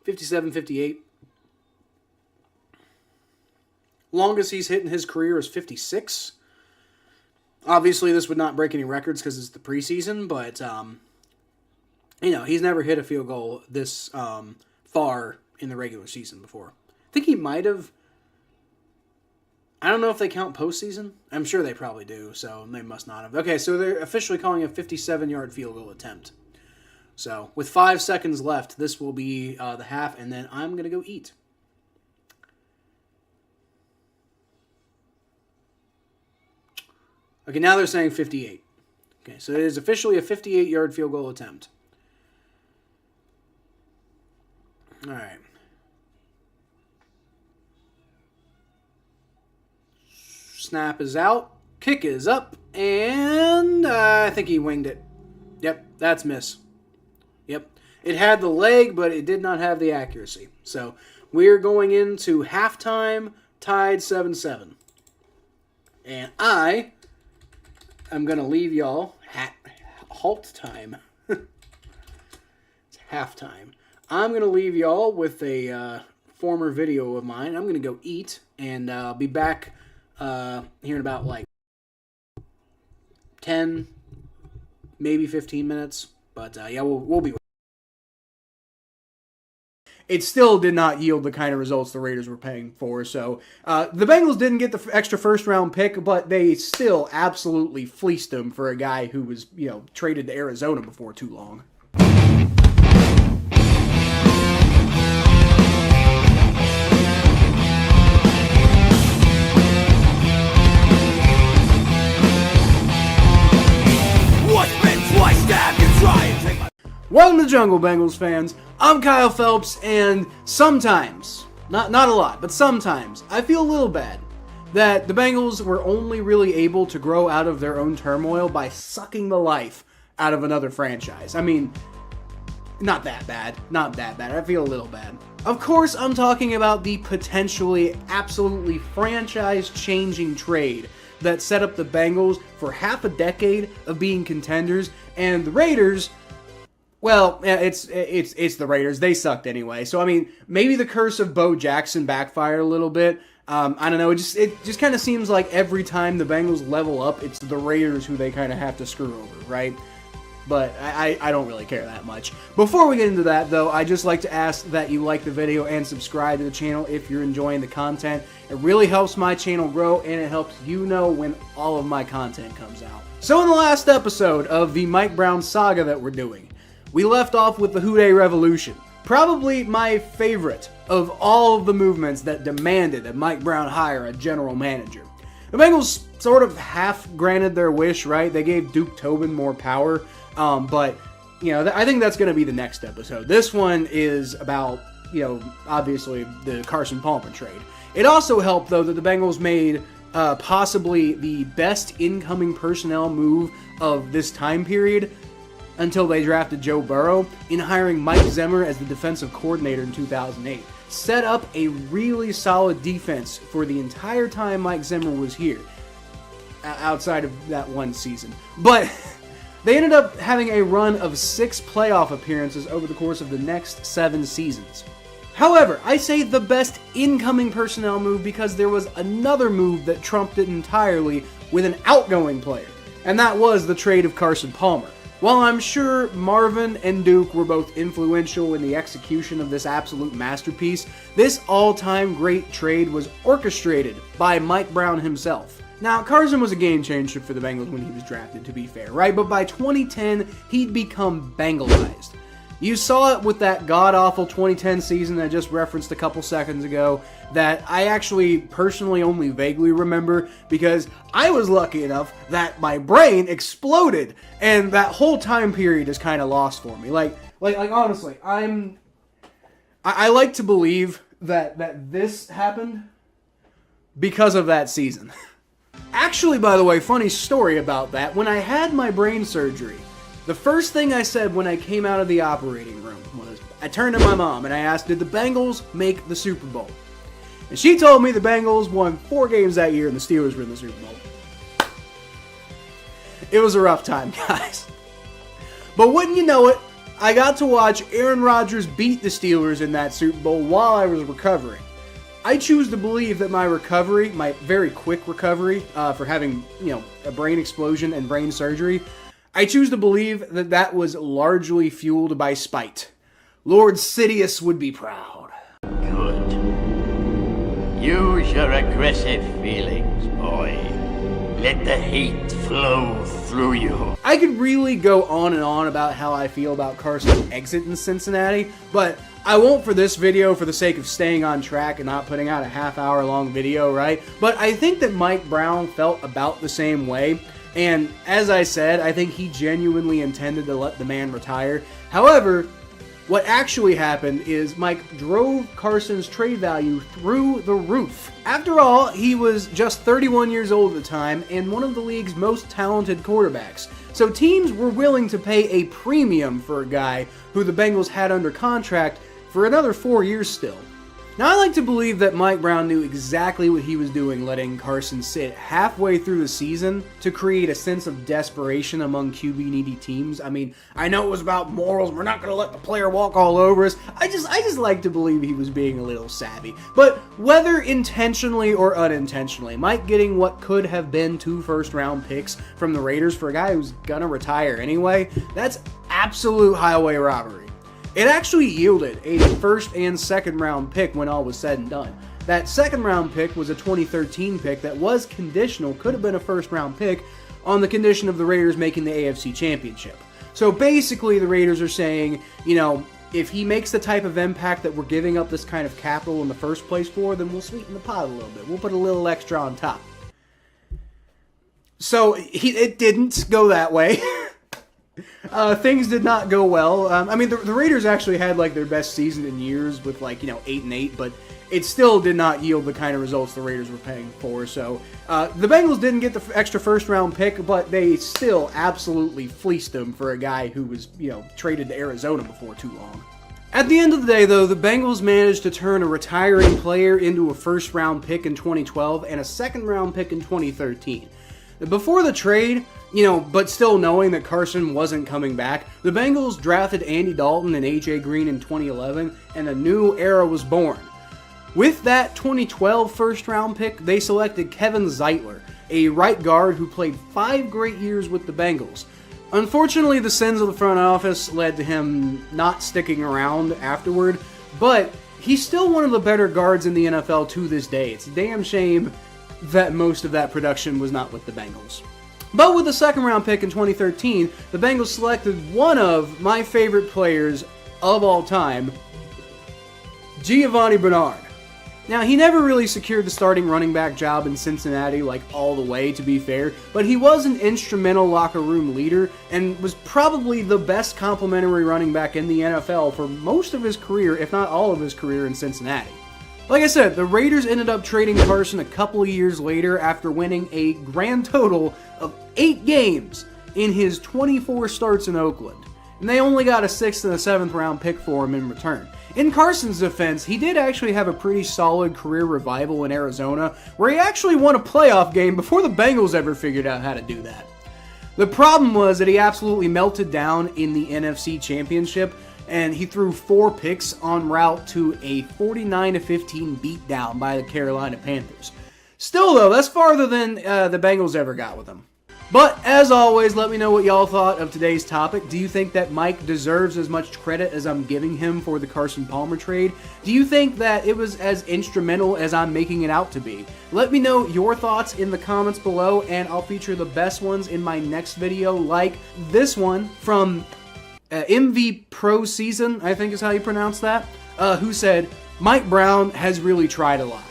57, 58. Longest he's hit in his career is 56. Obviously, this would not break any records because it's the preseason, but he's never hit a field goal this far in the regular season before. I think he might have. I don't know if they count postseason. I'm sure they probably do, so they must not have. Okay, so they're officially calling a 57-yard field goal attempt. So with 5 seconds left, this will be the half, and then I'm going to go eat. Okay, now they're saying 58. Okay, so it is officially a 58-yard field goal attempt. All right. Snap is out. Kick is up. And I think he winged it. Yep, that's miss. Yep. It had the leg, but it did not have the accuracy. So we're going into halftime, tied 7-7. And I'm going to leave y'all halt time. It's halftime. I'm going to leave y'all with a former video of mine. I'm going to go eat and be back here in about like 10, maybe 15 minutes. But yeah, we'll be. It still did not yield the kind of results the Raiders were paying for. So the Bengals didn't get the extra first-round pick, but they still absolutely fleeced him for a guy who was, traded to Arizona before too long. Welcome to the Jungle, Bengals fans. I'm Kyle Phelps, and sometimes, not a lot, but sometimes, I feel a little bad that the Bengals were only really able to grow out of their own turmoil by sucking the life out of another franchise. I mean, not that bad. I feel a little bad. Of course, I'm talking about the potentially, absolutely franchise-changing trade that set up the Bengals for half a decade of being contenders, and the Raiders. Well, it's the Raiders. They sucked anyway. So I mean, maybe the curse of Bo Jackson backfired a little bit. I don't know. It just kind of seems like every time the Bengals level up, it's the Raiders who they kind of have to screw over, right? But I don't really care that much. Before we get into that, though, I'd just like to ask that you like the video and subscribe to the channel if you're enjoying the content. It really helps my channel grow, and it helps you know when all of my content comes out. So in the last episode of the Mike Brown saga that we're doing, we left off with the Houday Revolution. Probably my favorite of all of the movements that demanded that Mike Brown hire a general manager. The Bengals sort of half granted their wish, right? They gave Duke Tobin more power, but I think that's going to be the next episode. This one is about, obviously the Carson Palmer trade. It also helped, though, that the Bengals made possibly the best incoming personnel move of this time period until they drafted Joe Burrow in hiring Mike Zimmer as the defensive coordinator in 2008. Set up a really solid defense for the entire time Mike Zimmer was here, outside of that one season. But they ended up having a run of 6 playoff appearances over the course of the next 7 seasons. However, I say the best incoming personnel move because there was another move that trumped it entirely with an outgoing player, and that was the trade of Carson Palmer. While I'm sure Marvin and Duke were both influential in the execution of this absolute masterpiece, this all-time great trade was orchestrated by Mike Brown himself. Now, Carson was a game changer for the Bengals when he was drafted, to be fair, right? But by 2010, he'd become Bengalized. You saw it with that god-awful 2010 season that I just referenced a couple seconds ago that I actually personally only vaguely remember because I was lucky enough that my brain exploded and that whole time period is kind of lost for me. Like honestly, I like to believe that this happened because of that season. Actually, by the way, funny story about that. When I had my brain surgery, the first thing I said when I came out of the operating room was, I turned to my mom and I asked, did the Bengals make the Super Bowl? And she told me the Bengals won 4 games that year and the Steelers were in the Super Bowl. It was a rough time, guys. But wouldn't you know it, I got to watch Aaron Rodgers beat the Steelers in that Super Bowl while I was recovering. I choose to believe that my recovery, my very quick recovery for having, a brain explosion and brain surgery, I choose to believe that that was largely fueled by spite. Lord Sidious would be proud. Good. Use your aggressive feelings, boy. Let the hate flow through you. I could really go on and on about how I feel about Carson's exit in Cincinnati, but I won't for this video for the sake of staying on track and not putting out a half-hour long video, right? But I think that Mike Brown felt about the same way. And as I said, I think he genuinely intended to let the man retire. However, what actually happened is Mike drove Carson's trade value through the roof. After all, he was just 31 years old at the time and one of the league's most talented quarterbacks. So teams were willing to pay a premium for a guy who the Bengals had under contract for another 4 years still. Now, I like to believe that Mike Brown knew exactly what he was doing letting Carson sit halfway through the season to create a sense of desperation among QB-needy teams. I mean, I know it was about morals. We're not going to let the player walk all over us. I just like to believe he was being a little savvy. But whether intentionally or unintentionally, Mike getting what could have been 2 first-round picks from the Raiders for a guy who's going to retire anyway, that's absolute highway robbery. It actually yielded a first and second round pick when all was said and done. That second round pick was a 2013 pick that was conditional, could have been a first round pick, on the condition of the Raiders making the AFC Championship. So basically the Raiders are saying, if he makes the type of impact that we're giving up this kind of capital in the first place for, then we'll sweeten the pot a little bit. We'll put a little extra on top. So it didn't go that way. Things did not go well. The Raiders actually had their best season in years with 8-8, but it still did not yield the kind of results the Raiders were paying for. So the Bengals didn't get the extra first round pick, but they still absolutely fleeced them for a guy who was traded to Arizona before too long. At the end of the day, though, the Bengals managed to turn a retiring player into a first round pick in 2012 and a second round pick in 2013. Before the trade, but still knowing that Carson wasn't coming back, the Bengals drafted Andy Dalton and A.J. Green in 2011, and a new era was born. With that 2012 first-round pick, they selected Kevin Zeitler, a right guard who played 5 great years with the Bengals. Unfortunately, the sins of the front office led to him not sticking around afterward, but he's still one of the better guards in the NFL to this day. It's a damn shame that most of that production was not with the Bengals. But with the second round pick in 2013, the Bengals selected one of my favorite players of all time, Giovanni Bernard. Now, he never really secured the starting running back job in Cincinnati, all the way, to be fair, but he was an instrumental locker room leader and was probably the best complimentary running back in the NFL for most of his career, if not all of his career in Cincinnati. Like I said, the Raiders ended up trading Carson a couple of years later after winning a grand total of 8 games in his 24 starts in Oakland. And they only got a 6th and a 7th round pick for him in return. In Carson's defense, he did actually have a pretty solid career revival in Arizona, where he actually won a playoff game before the Bengals ever figured out how to do that. The problem was that he absolutely melted down in the NFC Championship, and he threw 4 picks en route to a 49-15 beatdown by the Carolina Panthers. Still, though, that's farther than the Bengals ever got with him. But, as always, let me know what y'all thought of today's topic. Do you think that Mike deserves as much credit as I'm giving him for the Carson Palmer trade? Do you think that it was as instrumental as I'm making it out to be? Let me know your thoughts in the comments below, and I'll feature the best ones in my next video, like this one from MV Preseason, I think is how you pronounce that, who said, Mike Brown has really tried a lot.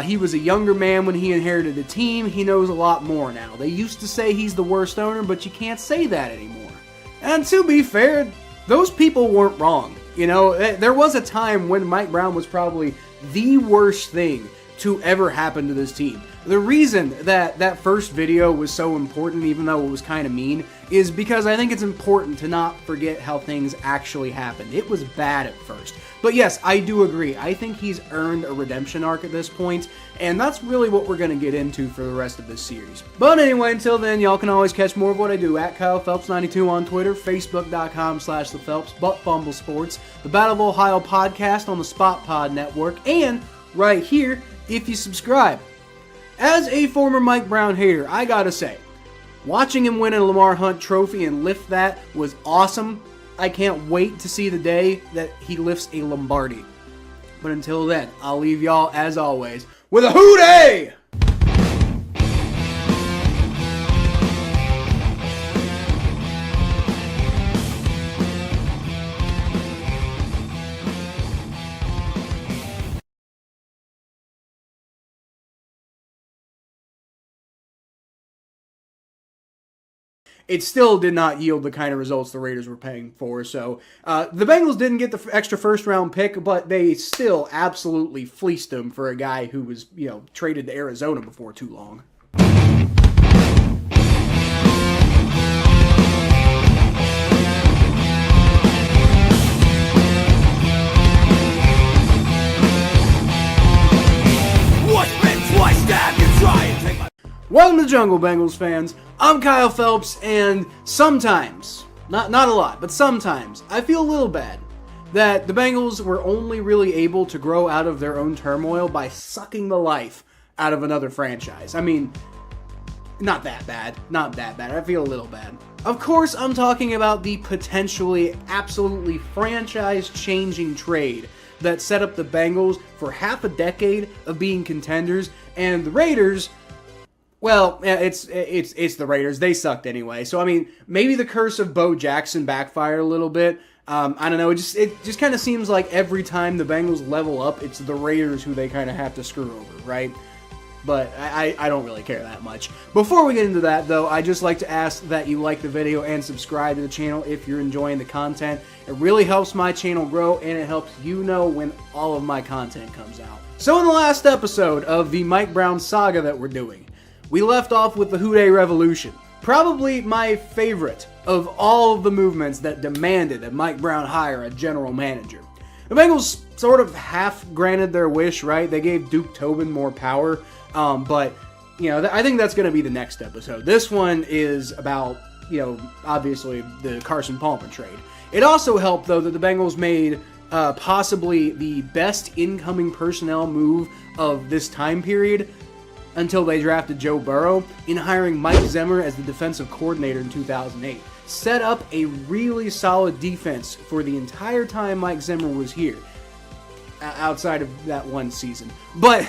He was a younger man when he inherited the team. He knows a lot more now. They used to say he's the worst owner, but you can't say that anymore. And to be fair, those people weren't wrong. You know, there was a time when Mike Brown was probably the worst thing to ever happen to this team. The reason that that first video was so important, even though it was kind of mean, is because I think it's important to not forget how things actually happened. It was bad at first. But yes, I do agree. I think he's earned a redemption arc at this point, and that's really what we're going to get into for the rest of this series. But anyway, until then, y'all can always catch more of what I do at Kyle Phelps92 on Twitter, Facebook.com/ThePhelps, Butt Fumble Sports, the Battle of Ohio podcast on the Spot Pod Network, and right here if you subscribe. As a former Mike Brown hater, I gotta say, watching him win a Lamar Hunt trophy and lift that was awesome. I can't wait to see the day that he lifts a Lombardi. But until then, I'll leave y'all, as always, with a hootie! It still did not yield the kind of results the Raiders were paying for. So the Bengals didn't get the extra first-round pick, but they still absolutely fleeced him for a guy who was, traded to Arizona before too long. Welcome to the Jungle, Bengals fans. I'm Kyle Phelps, and sometimes, not a lot, but sometimes, I feel a little bad that the Bengals were only really able to grow out of their own turmoil by sucking the life out of another franchise. I mean, not that bad. I feel a little bad. Of course, I'm talking about the potentially, absolutely franchise-changing trade that set up the Bengals for half a decade of being contenders, and the Raiders... Well, it's the Raiders. They sucked anyway. So, I mean, maybe the curse of Bo Jackson backfired a little bit. I don't know. It just kind of seems like every time the Bengals level up, it's the Raiders who they kind of have to screw over, right? But I don't really care that much. Before we get into that, though, I'd just like to ask that you like the video and subscribe to the channel if you're enjoying the content. It really helps my channel grow, and it helps you know when all of my content comes out. So in the last episode of the Mike Brown saga that we're doing, we left off with the Houday Revolution, probably my favorite of all of the movements that demanded that Mike Brown hire a general manager. The Bengals sort of half granted their wish, right? They gave Duke Tobin more power, but I think that's going to be the next episode. This one is about, obviously the Carson Palmer trade. It also helped, though, that the Bengals made possibly the best incoming personnel move of this time period, until they drafted Joe Burrow, in hiring Mike Zimmer as the defensive coordinator in 2008. Set up a really solid defense for the entire time Mike Zimmer was here, outside of that one season. But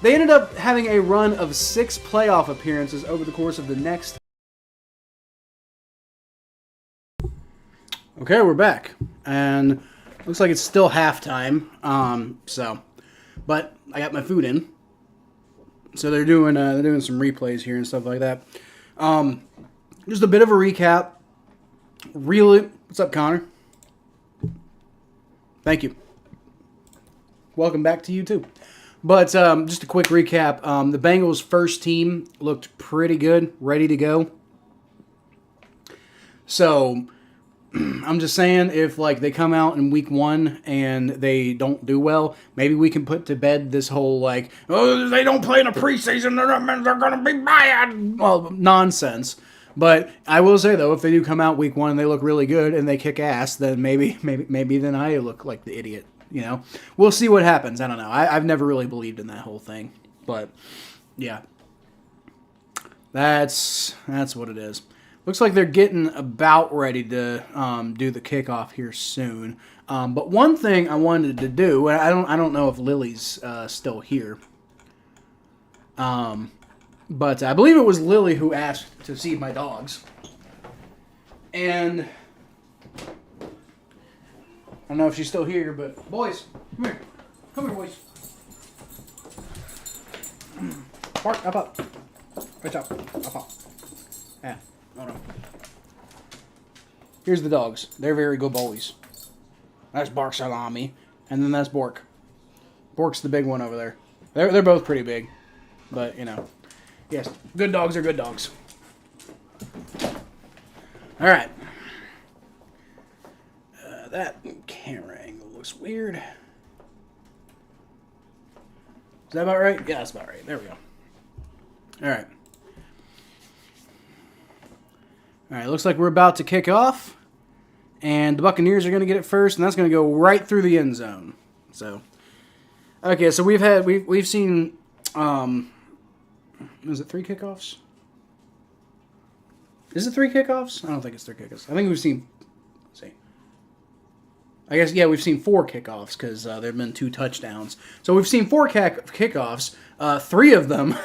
they ended up having a run of 6 playoff appearances over the course of the next... Okay, we're back. And looks like it's still halftime. But I got my food in. So they're doing some replays here and stuff like that. Just a bit of a recap. Really, what's up, Connor? Thank you. Welcome back to you too. But just a quick recap. The Bengals' first team looked pretty good, ready to go. So I'm just saying, if they come out in week 1 and they don't do well, maybe we can put to bed this whole they don't play in a preseason, they're gonna be bad. Well, nonsense. But I will say though, if they do come out week 1 and they look really good and they kick ass, then maybe then I look like the idiot. We'll see what happens. I don't know. I've never really believed in that whole thing, but yeah. That's what it is. Looks like they're getting about ready to do the kickoff here soon. But one thing I wanted to do, and I don't know if Lily's still here. But I believe it was Lily who asked to see my dogs. And I don't know if she's still here, but boys, come here. Come here, boys. Bark, up. Good job. Up. Yeah, hold on. Here's the dogs. They're very good boys. That's Bark Salami, and then that's Bork. Bork's the big one over there. They're both pretty big, but you know, yes, good dogs are good dogs. All right. That camera angle looks weird. Is that about right? Yeah, that's about right. There we go. All right. All right, looks like we're about to kick off. And the Buccaneers are going to get it first, and that's going to go right through the end zone. So, okay, so we've seen, is it 3 kickoffs? Is it 3 kickoffs? I don't think it's 3 kickoffs. I think we've seen, let's see. I guess, yeah, we've seen 4 kickoffs because there have been 2 touchdowns. So we've seen 4 kickoffs. 3 of them,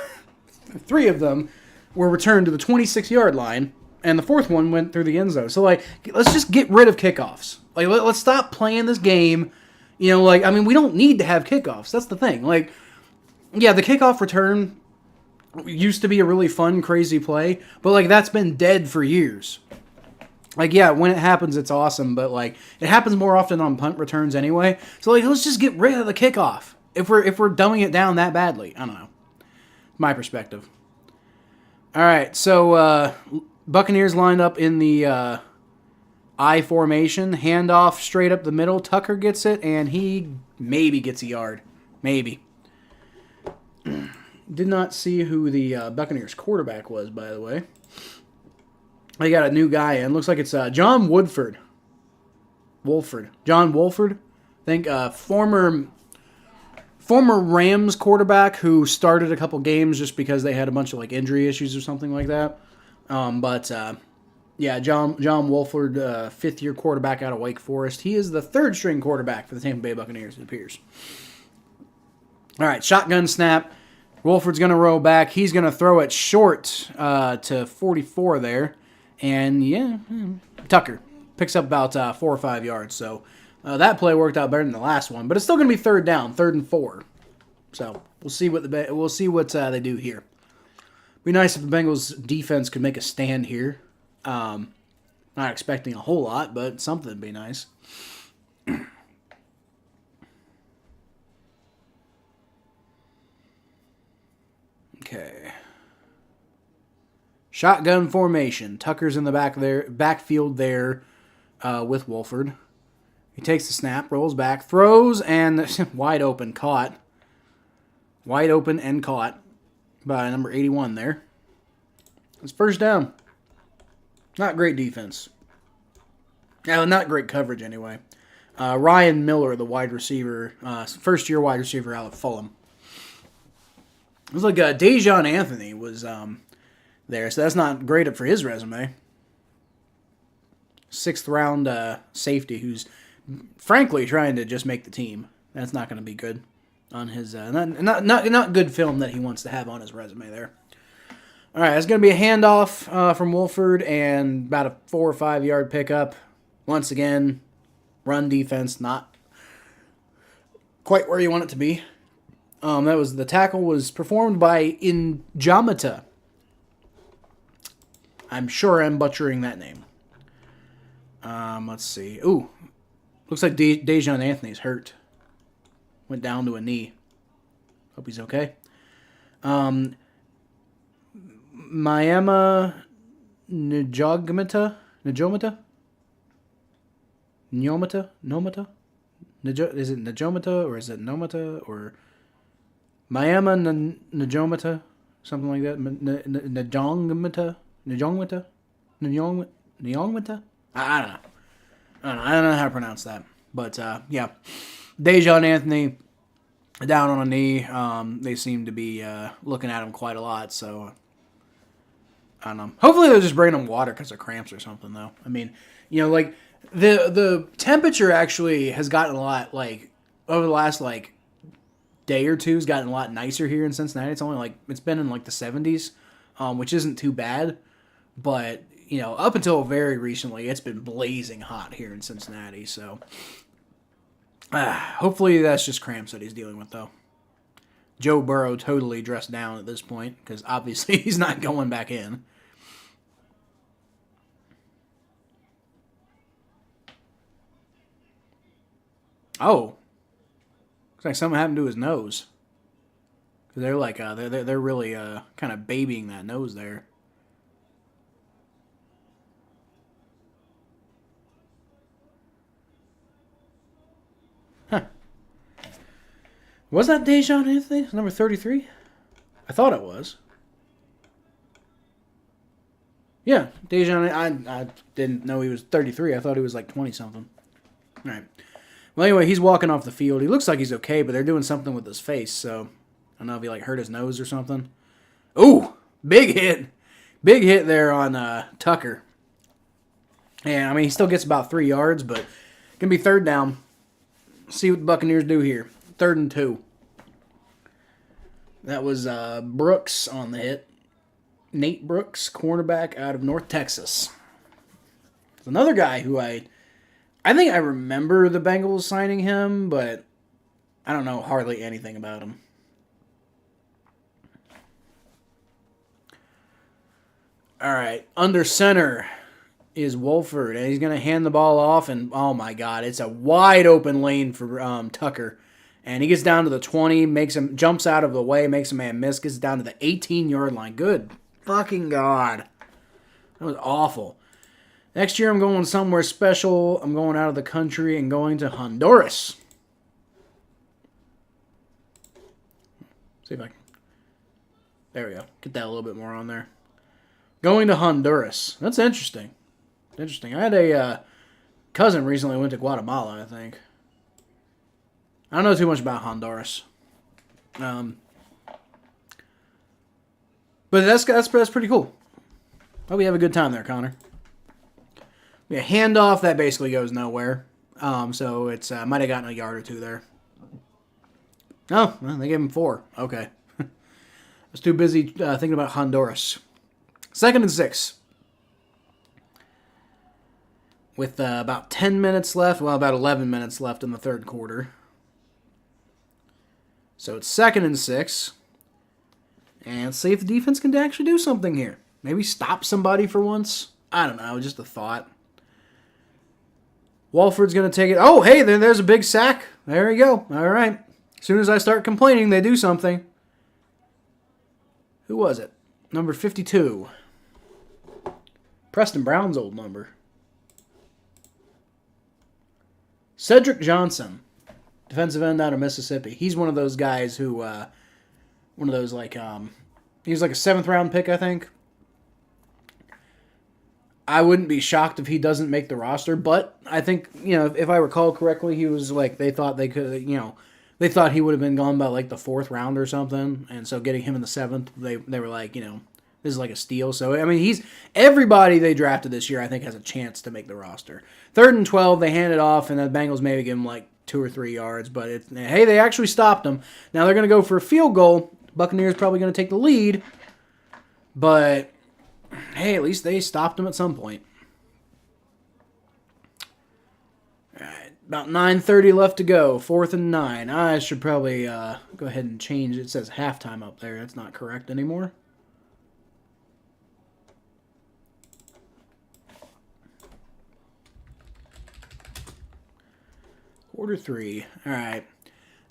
3 of them were returned to the 26-yard line. And the 4th one went through the end zone. So, like, let's just get rid of kickoffs. Like, let's stop playing this game. You know, like, I mean, we don't need to have kickoffs. That's the thing. Like, yeah, the kickoff return used to be a really fun, crazy play. But, like, that's been dead for years. Like, yeah, when it happens, it's awesome. But, like, it happens more often on punt returns anyway. So, like, let's just get rid of the kickoff. If we're dumbing it down that badly. I don't know. My perspective. All right, so, Buccaneers lined up in the I formation. Handoff straight up the middle. Tucker gets it, and he maybe gets a yard. Maybe. Did not see who the Buccaneers quarterback was, by the way. They got a new guy in. Looks like it's John Woodford. John Wolford. I think former Rams quarterback who started a couple games just because they had a bunch of like injury issues or something like that. Yeah, John Wolford, 5th-year quarterback out of Wake Forest. He is the 3rd-string quarterback for the Tampa Bay Buccaneers, it appears. All right, shotgun snap. Wolford's going to roll back. He's going to throw it short to 44 there. And, yeah, Tucker picks up about 4 or 5 yards. So that play worked out better than the last one. But it's still going to be 3rd down, 3rd and 4. So we'll see what they do here. Be nice if the Bengals defense could make a stand here. Not expecting a whole lot, but something would be nice. Okay. Shotgun formation. Tucker's in the backfield there with Wolford. He takes the snap, rolls back, throws, and wide open, caught. Wide open and caught by number 81 there. It's 1st down. Not great defense. Not great coverage anyway. Ryan Miller, the wide receiver, 1st-year wide receiver out of Fulham. It was like Dejon Anthony was there, so that's not great for his resume. 6th-round safety who's frankly trying to just make the team. That's not going to be good on his not good film that he wants to have on his resume there. All right, it's going to be a handoff from Wolford and about a 4 or 5 yard pickup. Once again, run defense not quite where you want it to be. The tackle was performed by Njamata. I'm sure I'm butchering that name. Let's see. Ooh, looks like Dejon Anthony's hurt. Went down to a knee. Hope he's okay. Mayama Njomata? Is it Njomata or is it Nomata or Mayama Njomata? Something like that. Njongmata? I don't know. I don't know how to pronounce that. But, yeah. Dejon Anthony down on a knee. They seem to be looking at him quite a lot, so I don't know. Hopefully they're just bringing them water because of cramps or something, though. I mean, like the temperature actually has gotten a lot, like, over the last, like, day or two has gotten a lot nicer here in Cincinnati. It's only, like, it's been in, like, the 70s, which isn't too bad. But, up until very recently, it's been blazing hot here in Cincinnati. So, hopefully that's just cramps that he's dealing with, though. Joe Burrow totally dressed down at this point because obviously he's not going back in. Oh, looks like something happened to his nose. They're like they're really kind of babying that nose there. Huh. Was that Dejon Anthony, number 33? I thought it was. Yeah, Dejon. I didn't know he was 33. I thought he was like 20-something. All right. Well, anyway, he's walking off the field. He looks like he's okay, but they're doing something with his face, so I don't know if he, like, hurt his nose or something. Ooh, big hit. Big hit there on Tucker. And, I mean, he still gets about 3 yards, but going to be third down. See what the Buccaneers do here. 3rd and 2. That was Brooks on the hit. Nate Brooks, cornerback out of North Texas. It's another guy who I think I remember the Bengals signing him, but I don't know hardly anything about him. All right, under center is Wolford, and he's going to hand the ball off, and oh my God, it's a wide open lane for Tucker. And he gets down to the 20, jumps out of the way, makes a man miss, gets down to the 18-yard line. Good fucking God. That was awful. Next year I'm going somewhere special. I'm going out of the country and going to Honduras. See if I can. There we go. Get that a little bit more on there. Going to Honduras. That's interesting. Interesting. I had a cousin recently went to Guatemala, I think. I don't know too much about Honduras. But that's pretty cool. Hope you have a good time there, Connor. Yeah, handoff, that basically goes nowhere. So it's might have gotten a yard or two there. Oh, well, they gave him 4. Okay. I was too busy thinking about Honduras. 2nd and 6. With about 10 minutes left. Well, about 11 minutes left in the third quarter. So it's 2nd and 6. And see if the defense can actually do something here. Maybe stop somebody for once. I don't know, just a thought. Walford's going to take it. Oh, hey, there's a big sack. There you go. All right. As soon as I start complaining, they do something. Who was it? Number 52. Preston Brown's old number. Cedric Johnson, defensive end out of Mississippi. He's one of those guys who, he was like a 7th round pick, I think. I wouldn't be shocked if he doesn't make the roster, but I think, if I recall correctly, he was like, they thought they could, they thought he would have been gone by like the 4th round or something, and so getting him in the 7th, they were like, this is like a steal. So, I mean, everybody they drafted this year, I think, has a chance to make the roster. 3rd and 12, they hand it off, and the Bengals maybe give him like 2 or 3 yards, but hey, they actually stopped them. Now they're going to go for a field goal. Buccaneers probably going to take the lead, but hey, at least they stopped them at some point. All right, about 9:30 left to go. 4th and 9. I should probably go ahead and change. It says halftime up there. That's not correct anymore. Quarter 3. All right.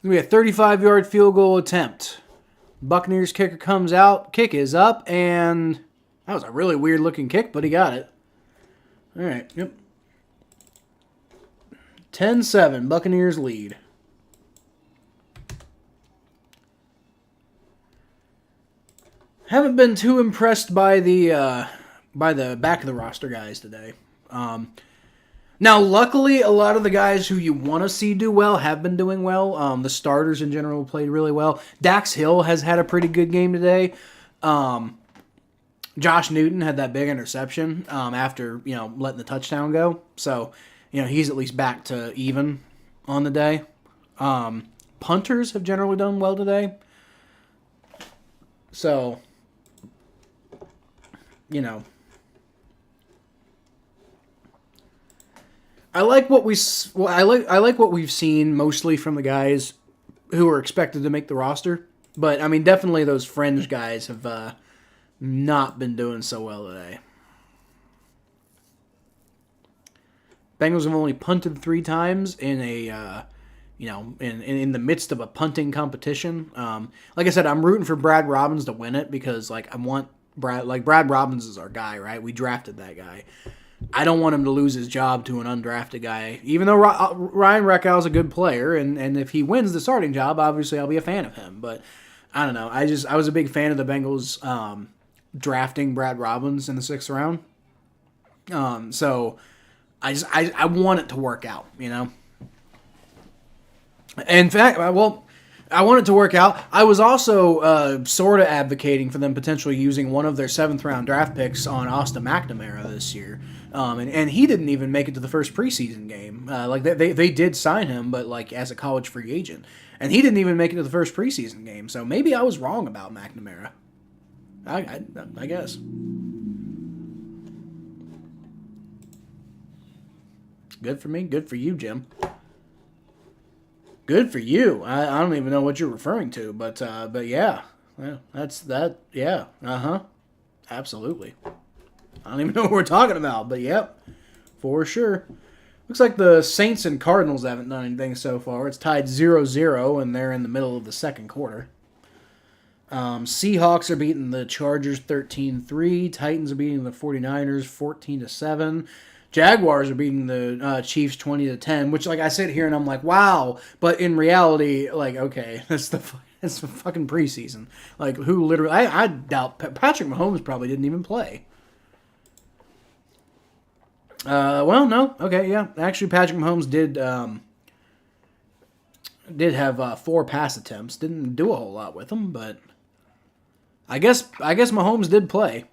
We have a 35-yard field goal attempt. Buccaneers kicker comes out. Kick is up, and that was a really weird-looking kick, but he got it. All right, yep. 10-7, Buccaneers lead. Haven't been too impressed by the back of the roster guys today. Now, luckily, a lot of the guys who you want to see do well have been doing well. The starters in general played really well. Dax Hill has had a pretty good game today. Josh Newton had that big interception after, letting the touchdown go. So, he's at least back to even on the day. Punters have generally done well today. So, I like what I like what we've seen mostly from the guys who are expected to make the roster. But I mean, definitely those fringe guys have not been doing so well today. Bengals have only punted 3 times in a in the midst of a punting competition. Like I said, I'm rooting for Brad Robbins to win it because I want Brad Robbins is our guy, right? We drafted that guy. I don't want him to lose his job to an undrafted guy, even though Ryan Reckow is a good player, and if he wins the starting job, obviously I'll be a fan of him. But I don't know. I was a big fan of the Bengals drafting Brad Robbins in the 6th round. So I want it to work out, In fact, I want it to work out. I was also sort of advocating for them potentially using one of their 7th round draft picks on Austin McNamara this year. And he didn't even make it to the first preseason game. They did sign him, but as a college free agent. And he didn't even make it to the first preseason game. So maybe I was wrong about McNamara. I guess. Good for me. Good for you, Jim. Good for you. I don't even know what you're referring to, but yeah. That's that. Yeah. Absolutely. I don't even know what we're talking about, but yep. For sure. Looks like the Saints and Cardinals haven't done anything so far. It's tied 0-0, and they're in the middle of the second quarter. Seahawks are beating the Chargers 13-3. Titans are beating the 49ers 14-7. Jaguars are beating the Chiefs 20-10, which I sit here and I'm like, wow. But in reality, okay, that's the fucking preseason. Who literally? I doubt Patrick Mahomes probably didn't even play. Well, no. Okay, yeah. Actually, Patrick Mahomes did have 4 pass attempts. Didn't do a whole lot with them, but I guess Mahomes did play.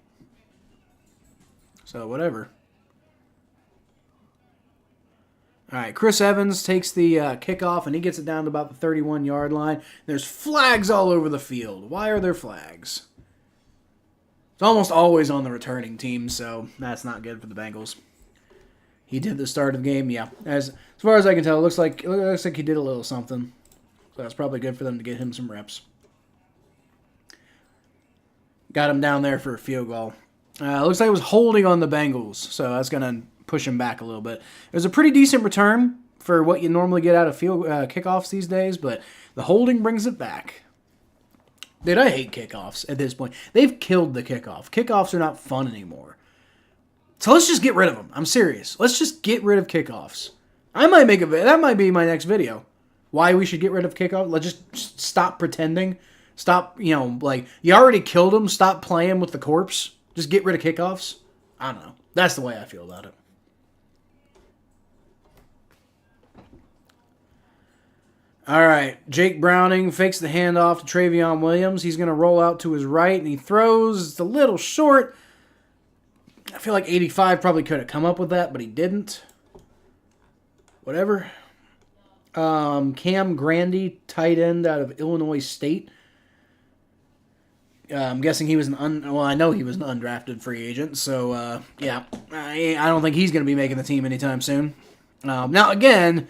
So whatever. All right, Chris Evans takes the kickoff, and he gets it down to about the 31-yard line. There's flags all over the field. Why are there flags? It's almost always on the returning team, so that's not good for the Bengals. He did the start of the game, yeah. As far as I can tell, it looks like he did a little something. So that's probably good for them to get him some reps. Got him down there for a field goal. Looks like it was holding on the Bengals, so that's going to push him back a little bit. It was a pretty decent return for what you normally get out of kickoffs these days, but the holding brings it back. Dude, I hate kickoffs at this point. They've killed the kickoff. Kickoffs are not fun anymore. So let's just get rid of them. I'm serious. Let's just get rid of kickoffs. I might make that might be my next video. Why we should get rid of kickoff? Let's just stop pretending. Stop, you already killed them. Stop playing with the corpse. Just get rid of kickoffs. I don't know. That's the way I feel about it. All right, Jake Browning fakes the handoff to Travion Williams. He's going to roll out to his right, and he throws. It's a little short. I feel like 85 probably could have come up with that, but he didn't. Whatever. Cam Grandy, tight end out of Illinois State. I'm guessing he was I know he was an undrafted free agent, so, yeah. I don't think he's going to be making the team anytime soon. Now, again,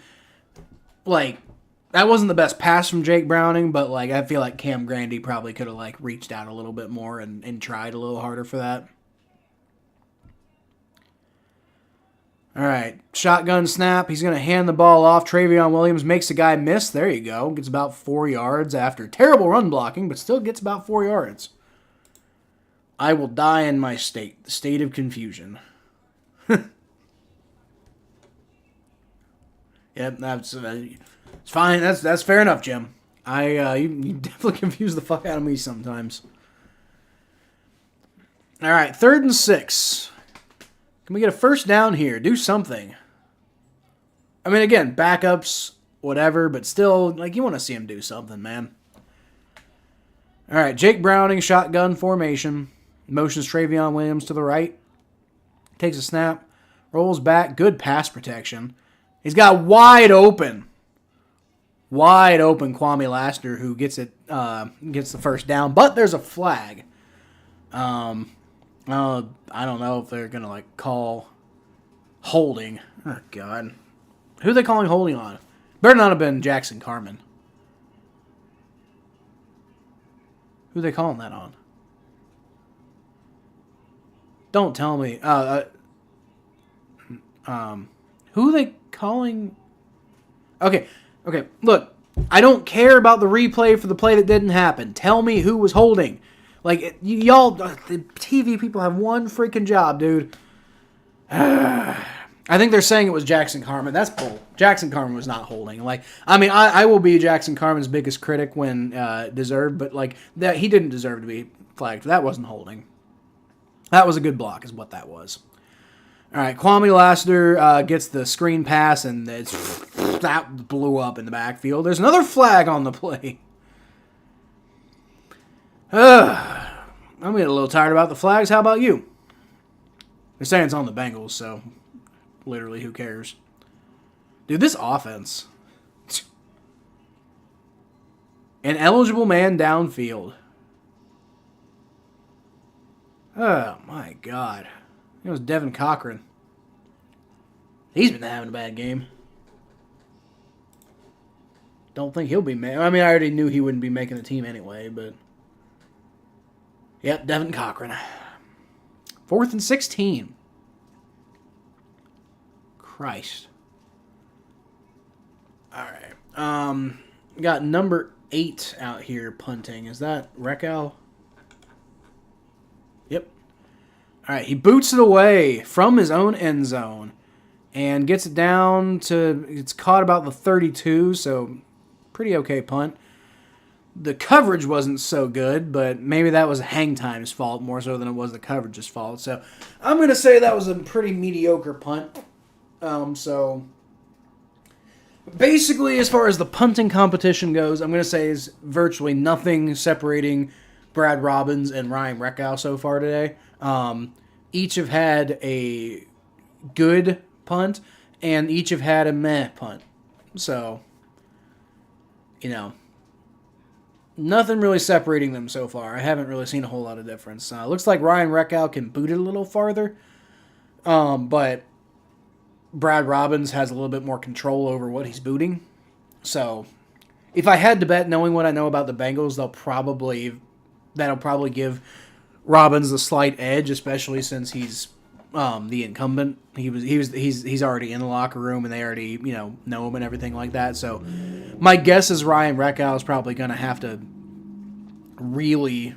that wasn't the best pass from Jake Browning, but, I feel like Cam Grandy probably could have, reached out a little bit more and tried a little harder for that. All right, shotgun snap. He's going to hand the ball off. Travion Williams makes the guy miss. There you go. Gets about 4 yards after terrible run blocking, but still gets about 4 yards. I will die in my state, the state of confusion. Yep, that's it's fine. That's fair enough, Jim. You definitely confuse the fuck out of me sometimes. All right, 3rd and 6. Can we get a first down here? Do something. I mean, again, backups, whatever, but still, you want to see him do something, man. All right, Jake Browning, shotgun formation. Motions Travion Williams to the right. Takes a snap. Rolls back. Good pass protection. He's got wide open Kwame Lassiter, who gets the first down. But there's a flag. I don't know if they're going to call holding. Oh, God. Who are they calling holding on? Better not have been Jackson Carman. Who are they calling that on? Don't tell me. Who are they calling? Okay. Look, I don't care about the replay for the play that didn't happen. Tell me who was holding. Y'all, the TV people have one freaking job, dude. I think they're saying it was Jackson Carman. That's bull. Jackson Carman was not holding. I will be Jackson Carman's biggest critic when deserved, but that he didn't deserve to be flagged. That wasn't holding. That was a good block, is what that was. All right, Kwame Lassiter gets the screen pass, and that blew up in the backfield. There's another flag on the play. I'm getting a little tired about the flags. How about you? They're saying it's on the Bengals, so literally, who cares? Dude, this offense. An eligible man downfield. Oh, my God. It was Devin Cochran. He's been having a bad game. Don't think he'll be I already knew he wouldn't be making the team anyway, but... Yep, Devin Cochran. 4th and 16. Christ. Alright. Got number 8 out here punting. Is that Reccal? Yep. Alright, he boots it away from his own end zone and gets it down to, it's caught about the 32, so pretty okay punt. The coverage wasn't so good, but maybe that was hang time's fault more so than it was the coverage's fault. So I'm going to say that was a pretty mediocre punt. So basically, as far as the punting competition goes, I'm going to say is virtually nothing separating Brad Robbins and Ryan Reckow so far today. Each have had a good punt, and each have had a meh punt. So, nothing really separating them so far. I haven't really seen a whole lot of difference. Looks like Ryan Reckow can boot it a little farther, but Brad Robbins has a little bit more control over what he's booting. So, if I had to bet, knowing what I know about the Bengals, that'll probably give Robbins the slight edge, especially since he's the incumbent. He's already in the locker room, and they already know him and everything like that. So my guess is Ryan Reckow is probably going to have to really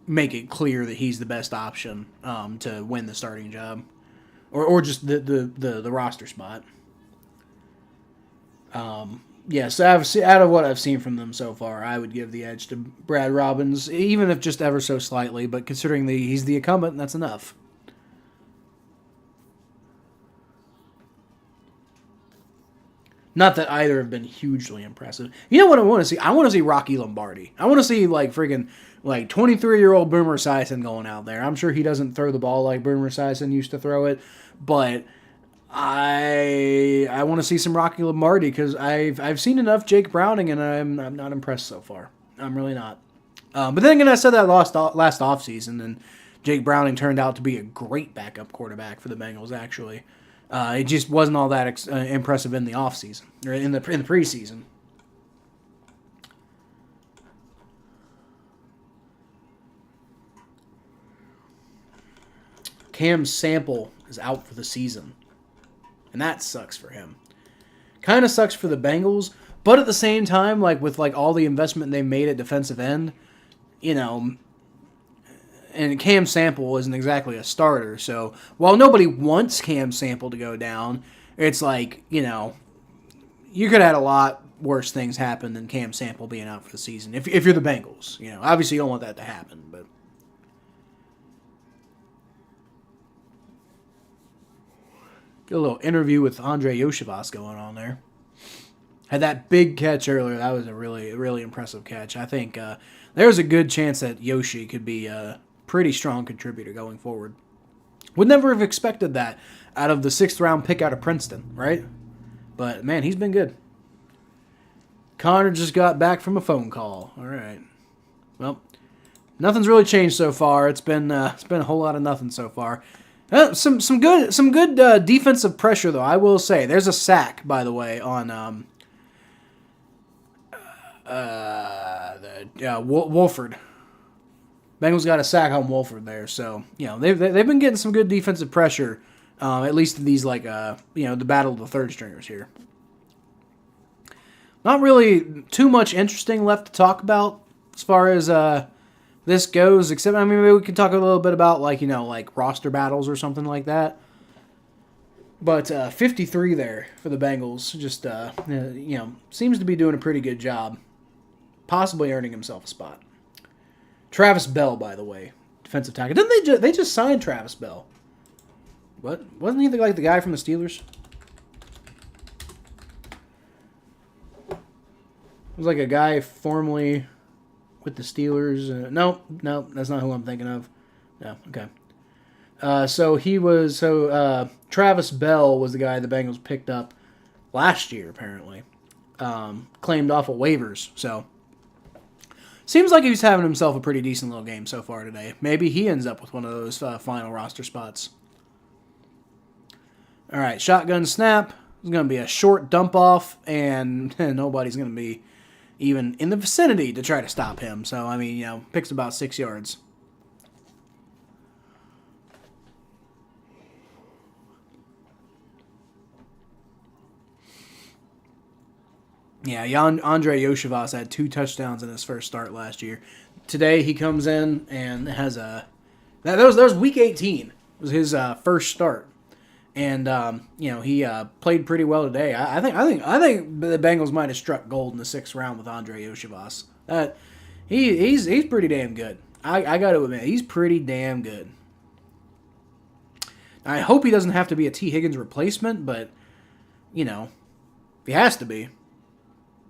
make it clear that he's the best option to win the starting job, or just the roster spot. Yes, out of what I've seen from them so far, I would give the edge to Brad Robbins, even if just ever so slightly. But considering he's the incumbent, that's enough. Not that either have been hugely impressive. You know what I want to see? I want to see Rocky Lombardi. I want to see freaking 23-year-old Boomer Esiason going out there. I'm sure he doesn't throw the ball like Boomer Esiason used to throw it, but I want to see some Rocky Lombardi because I've seen enough Jake Browning, and I'm not impressed so far. I'm really not. But then again, I said that last offseason, and Jake Browning turned out to be a great backup quarterback for the Bengals, actually. It just wasn't all that impressive in the offseason, or in the preseason. Cam Sample is out for the season, and that sucks for him. Kind of sucks for the Bengals, but at the same time, with all the investment they made at defensive end, and Cam Sample isn't exactly a starter, so while nobody wants Cam Sample to go down, it's you could have had a lot worse things happen than Cam Sample being out for the season. If you're the Bengals, obviously you don't want that to happen, but get a little interview with Andre Yoshivas going on there. Had that big catch earlier. That was a really, really impressive catch. I think there's a good chance that Yoshi could be pretty strong contributor going forward. Would never have expected that out of the 6th round pick out of Princeton, right? But, man, he's been good. Connor just got back from a phone call. All right. Well, nothing's really changed so far. It's been a whole lot of nothing so far. Some good defensive pressure, though, I will say. There's a sack, by the way, on Wolford. Bengals got a sack on Wolford there, so they've been getting some good defensive pressure, at least in these the battle of the third stringers here. Not really too much interesting left to talk about as far as this goes, except maybe we could talk a little bit about like roster battles or something like that. But 53 there for the Bengals, just seems to be doing a pretty good job, possibly earning himself a spot. Travis Bell, by the way, defensive tackle. Didn't they just signed Travis Bell? What? Wasn't he the guy from the Steelers? It was like a guy formerly with the Steelers. No, that's not who I'm thinking of. No, okay. Travis Bell was the guy the Bengals picked up last year, apparently. Claimed off of waivers, so... Seems like he's having himself a pretty decent little game so far today. Maybe he ends up with one of those final roster spots. All right, shotgun snap. It's going to be a short dump off, and nobody's going to be even in the vicinity to try to stop him. So, picks about 6 yards. Yeah, Andre Yoshivas had 2 touchdowns in his first start last year. Today he comes in and has that was week 18. It was his first start, and he played pretty well today. I think the Bengals might have struck gold in the 6th round with Andre Yoshivas. He's pretty damn good. I got to admit, he's pretty damn good. I hope he doesn't have to be a T. Higgins replacement, but he has to be.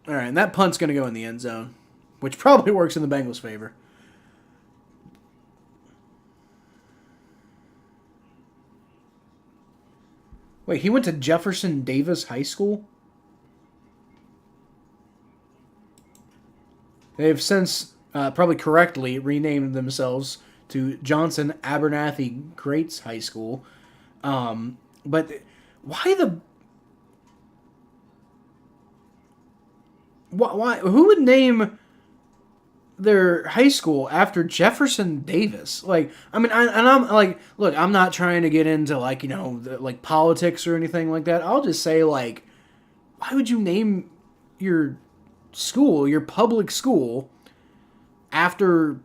All right, and that punt's going to go in the end zone, which probably works in the Bengals' favor. Wait, he went to Jefferson Davis High School? They've since, probably correctly, renamed themselves to Johnson Abernathy Greats High School. But why the... Why? Who would name their high school after Jefferson Davis? Look, I'm not trying to get into politics or anything like that. I'll just say why would you name your school, your public school, after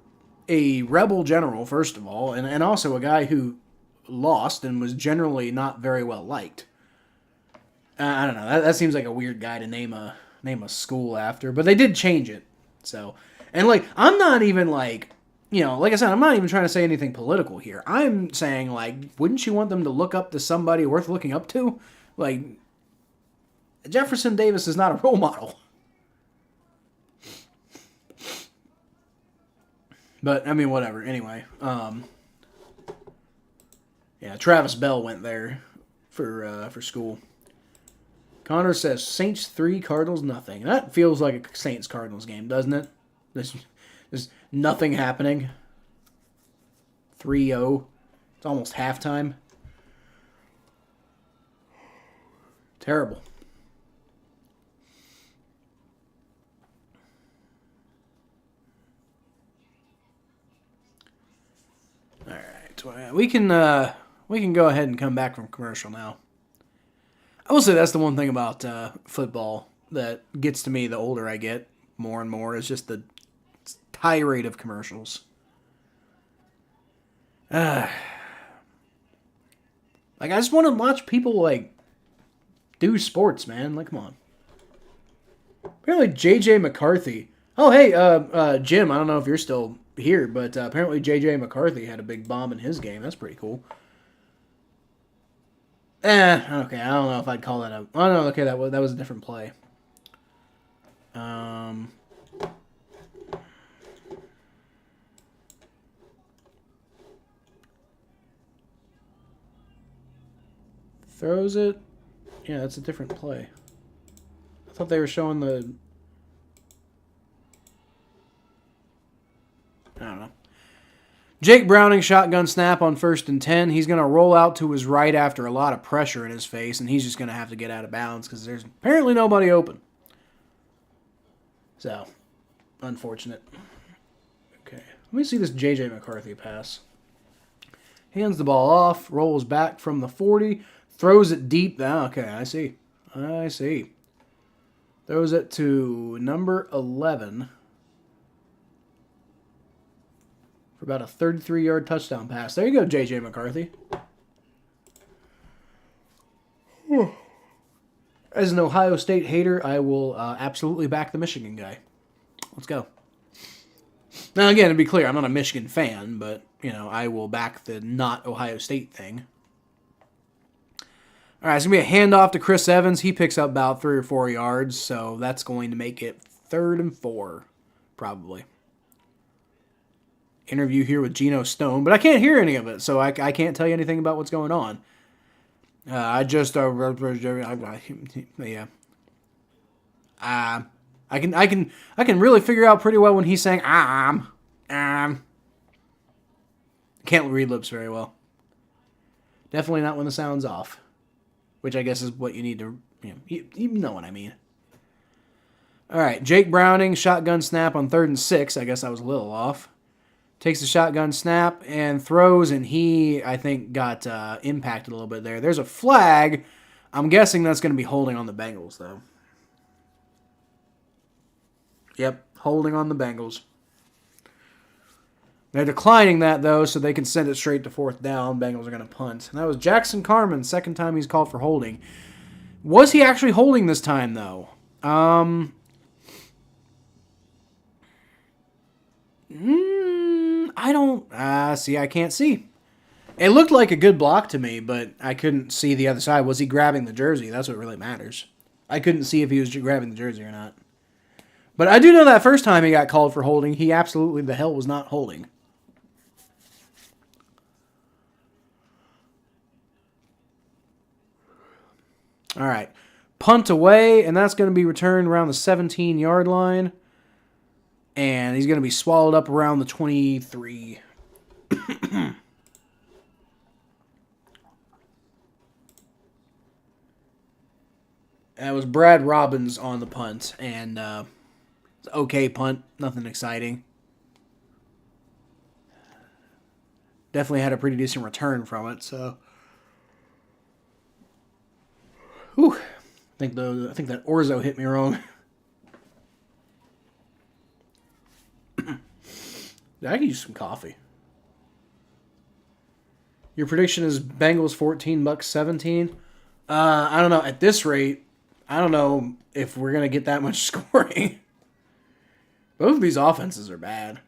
a rebel general, first of all, and also a guy who lost and was generally not very well liked? I don't know. That seems like a weird guy to name a school after, but they did change it. So, and I'm not even like I said, I'm not even trying to say anything political here. I'm saying wouldn't you want them to look up to somebody worth looking up to? Jefferson Davis is not a role model. But whatever. Anyway, Travis Bell went there for school. Connor says Saints 3, Cardinals nothing. That feels like a Saints-Cardinals game, doesn't it? There's nothing happening. 3-0. It's almost halftime. Terrible. All right. We can go ahead and come back from commercial now. I will say that's the one thing about football that gets to me the older I get more and more is just the tirade of commercials. I just want to watch people do sports, man. Come on. Apparently J.J. McCarthy. Oh, hey, Jim, I don't know if you're still here, but apparently J.J. McCarthy had a big bomb in his game. That's pretty cool. Okay, I don't know if I'd call that a... Oh, no, okay, that was a different play. Throws it. Yeah, that's a different play. I thought they were showing the... I don't know. Jake Browning, shotgun snap on 1st and 10. He's going to roll out to his right after a lot of pressure in his face, and he's just going to have to get out of bounds because there's apparently nobody open. So, unfortunate. Okay, let me see this J.J. McCarthy pass. Hands the ball off, rolls back from the 40, throws it deep. Okay, I see. Throws it to number 11 for about a 33-yard touchdown pass. There you go, J.J. McCarthy. As an Ohio State hater, I will absolutely back the Michigan guy. Let's go. Now, again, to be clear, I'm not a Michigan fan, but, I will back the not Ohio State thing. All right, it's going to be a handoff to Chris Evans. He picks up about 3 or 4 yards, so that's going to make it 3rd and 4, probably. Interview here with Geno Stone, but I can't hear any of it, so I can't tell you anything about what's going on. I can really figure out pretty well when he's saying can't read lips very well. Definitely not when the sound's off, which I guess is what you need to, you know what I mean. All right, Jake Browning, shotgun snap on 3rd and 6. I guess I was a little off. Takes the shotgun snap and throws, and he, I think, got impacted a little bit there. There's a flag. I'm guessing that's going to be holding on the Bengals, though. Yep, holding on the Bengals. They're declining that, though, so they can send it straight to 4th down. Bengals are going to punt. And that was Jackson Carman, second time he's called for holding. Was he actually holding this time, though? I don't... see, I can't see. It looked like a good block to me, but I couldn't see the other side. Was he grabbing the jersey? That's what really matters. I couldn't see if he was grabbing the jersey or not. But I do know that first time he got called for holding, he absolutely the hell was not holding. All right. Punt away, and that's going to be returned around the 17-yard line. And he's going to be swallowed up around the 23. That was Brad Robbins on the punt, and it's an okay punt, nothing exciting. Definitely had a pretty decent return from it, so. Whew. I think that orzo hit me wrong. I could use some coffee. Your prediction is Bengals 14, Bucks 17. I don't know. At this rate, I don't know if we're going to get that much scoring. Both of these offenses are bad.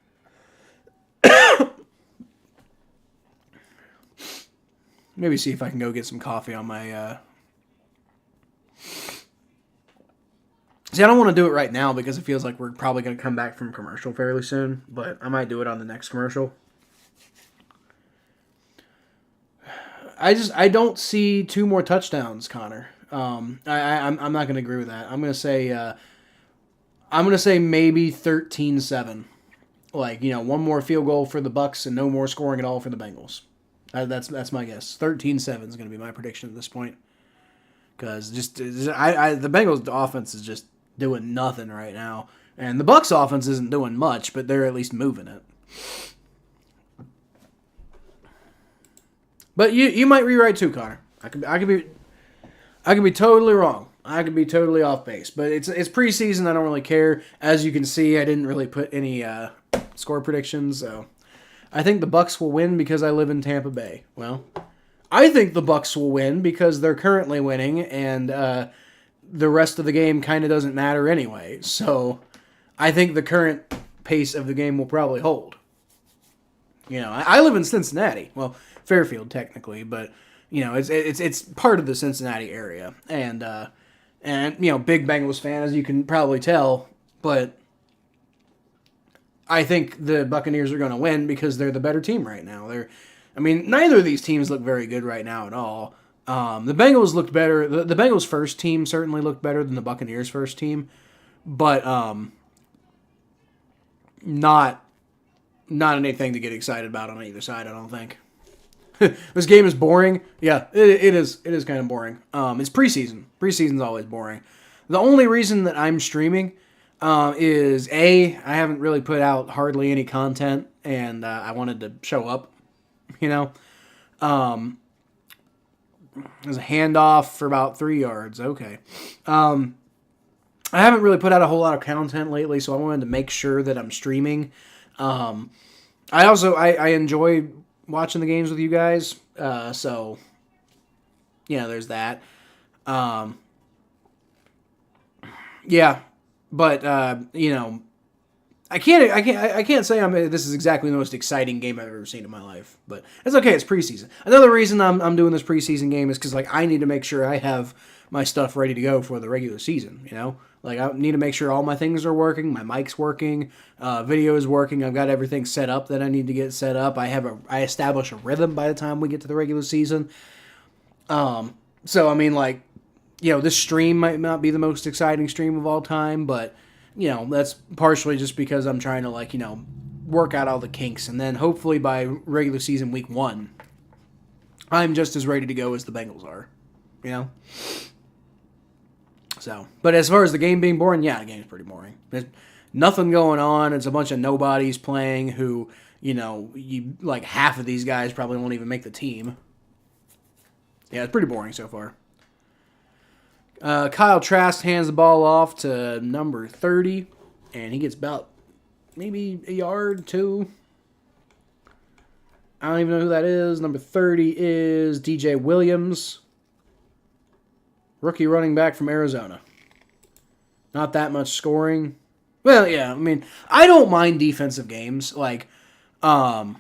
Maybe see if I can go get some coffee on my... See, I don't want to do it right now because it feels like we're probably going to come back from commercial fairly soon, but I might do it on the next commercial. I don't see 2 more touchdowns, Connor. I'm not going to agree with that. I'm going to say maybe 13-7. Like, 1 more field goal for the Bucks and no more scoring at all for the Bengals. That's my guess. 13-7 is going to be my prediction at this point. Because the Bengals offense is just doing nothing right now. And the Bucks offense isn't doing much, but they're at least moving it. But you might rewrite too, Connor. I could be totally wrong. I could be totally off base. But it's preseason. I don't really care. As you can see, I didn't really put any score predictions. So I think the Bucks will win because I live in Tampa Bay. Well, I think the Bucks will win because they're currently winning, and the rest of the game kind of doesn't matter anyway. So I think the current pace of the game will probably hold. I live in Cincinnati. Well, Fairfield technically, but it's part of the Cincinnati area, and big Bengals fan, as you can probably tell. But I think the Buccaneers are going to win because they're the better team right now. Neither of these teams look very good right now at all. The Bengals looked better. The Bengals' first team certainly looked better than the Buccaneers' first team, but not anything to get excited about on either side, I don't think. This game is boring. Yeah, it is. It is kind of boring. It's preseason. Preseason's always boring. The only reason that I'm streaming is I haven't really put out hardly any content, and I wanted to show up. There's a handoff for about 3 yards. Okay. I haven't really put out a whole lot of content lately, so I wanted to make sure that I'm streaming. I enjoy watching the games with you guys, so there's that. Yeah, but I can't say this is exactly the most exciting game I've ever seen in my life, but it's okay. It's preseason. Another reason I'm doing this preseason game is because I need to make sure I have my stuff ready to go for the regular season. I need to make sure all my things are working, my mic's working, video is working. I've got everything set up that I need to get set up. I establish a rhythm by the time we get to the regular season. This stream might not be the most exciting stream of all time, but that's partially just because I'm trying to work out all the kinks, and then hopefully by regular season week 1, I'm just as ready to go as the Bengals are. So, but as far as the game being boring, yeah, the game's pretty boring. There's nothing going on. It's a bunch of nobodies playing who, half of these guys probably won't even make the team. Yeah, it's pretty boring so far. Kyle Trask hands the ball off to number 30, and he gets about maybe a yard, 2. I don't even know who that is. Number 30 is DJ Williams. Rookie running back from Arizona. Not that much scoring. Well, yeah, I don't mind defensive games. I don't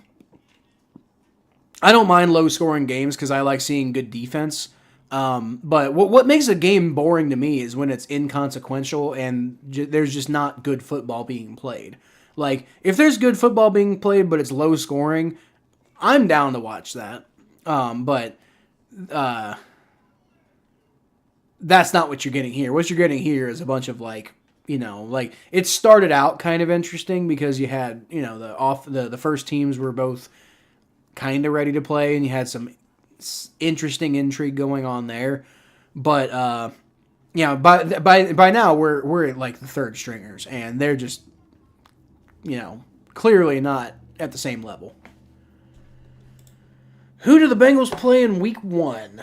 mind low-scoring games because I like seeing good defense. But what makes a game boring to me is when it's inconsequential and there's just not good football being played. If there's good football being played but it's low-scoring, I'm down to watch that. That's not what you're getting here. What you're getting here is a bunch of it started out kind of interesting because you had, the first teams were both kind of ready to play and you had some interesting intrigue going on there. But by now we're at the third stringers and they're just clearly not at the same level. Who do the Bengals play in week 1?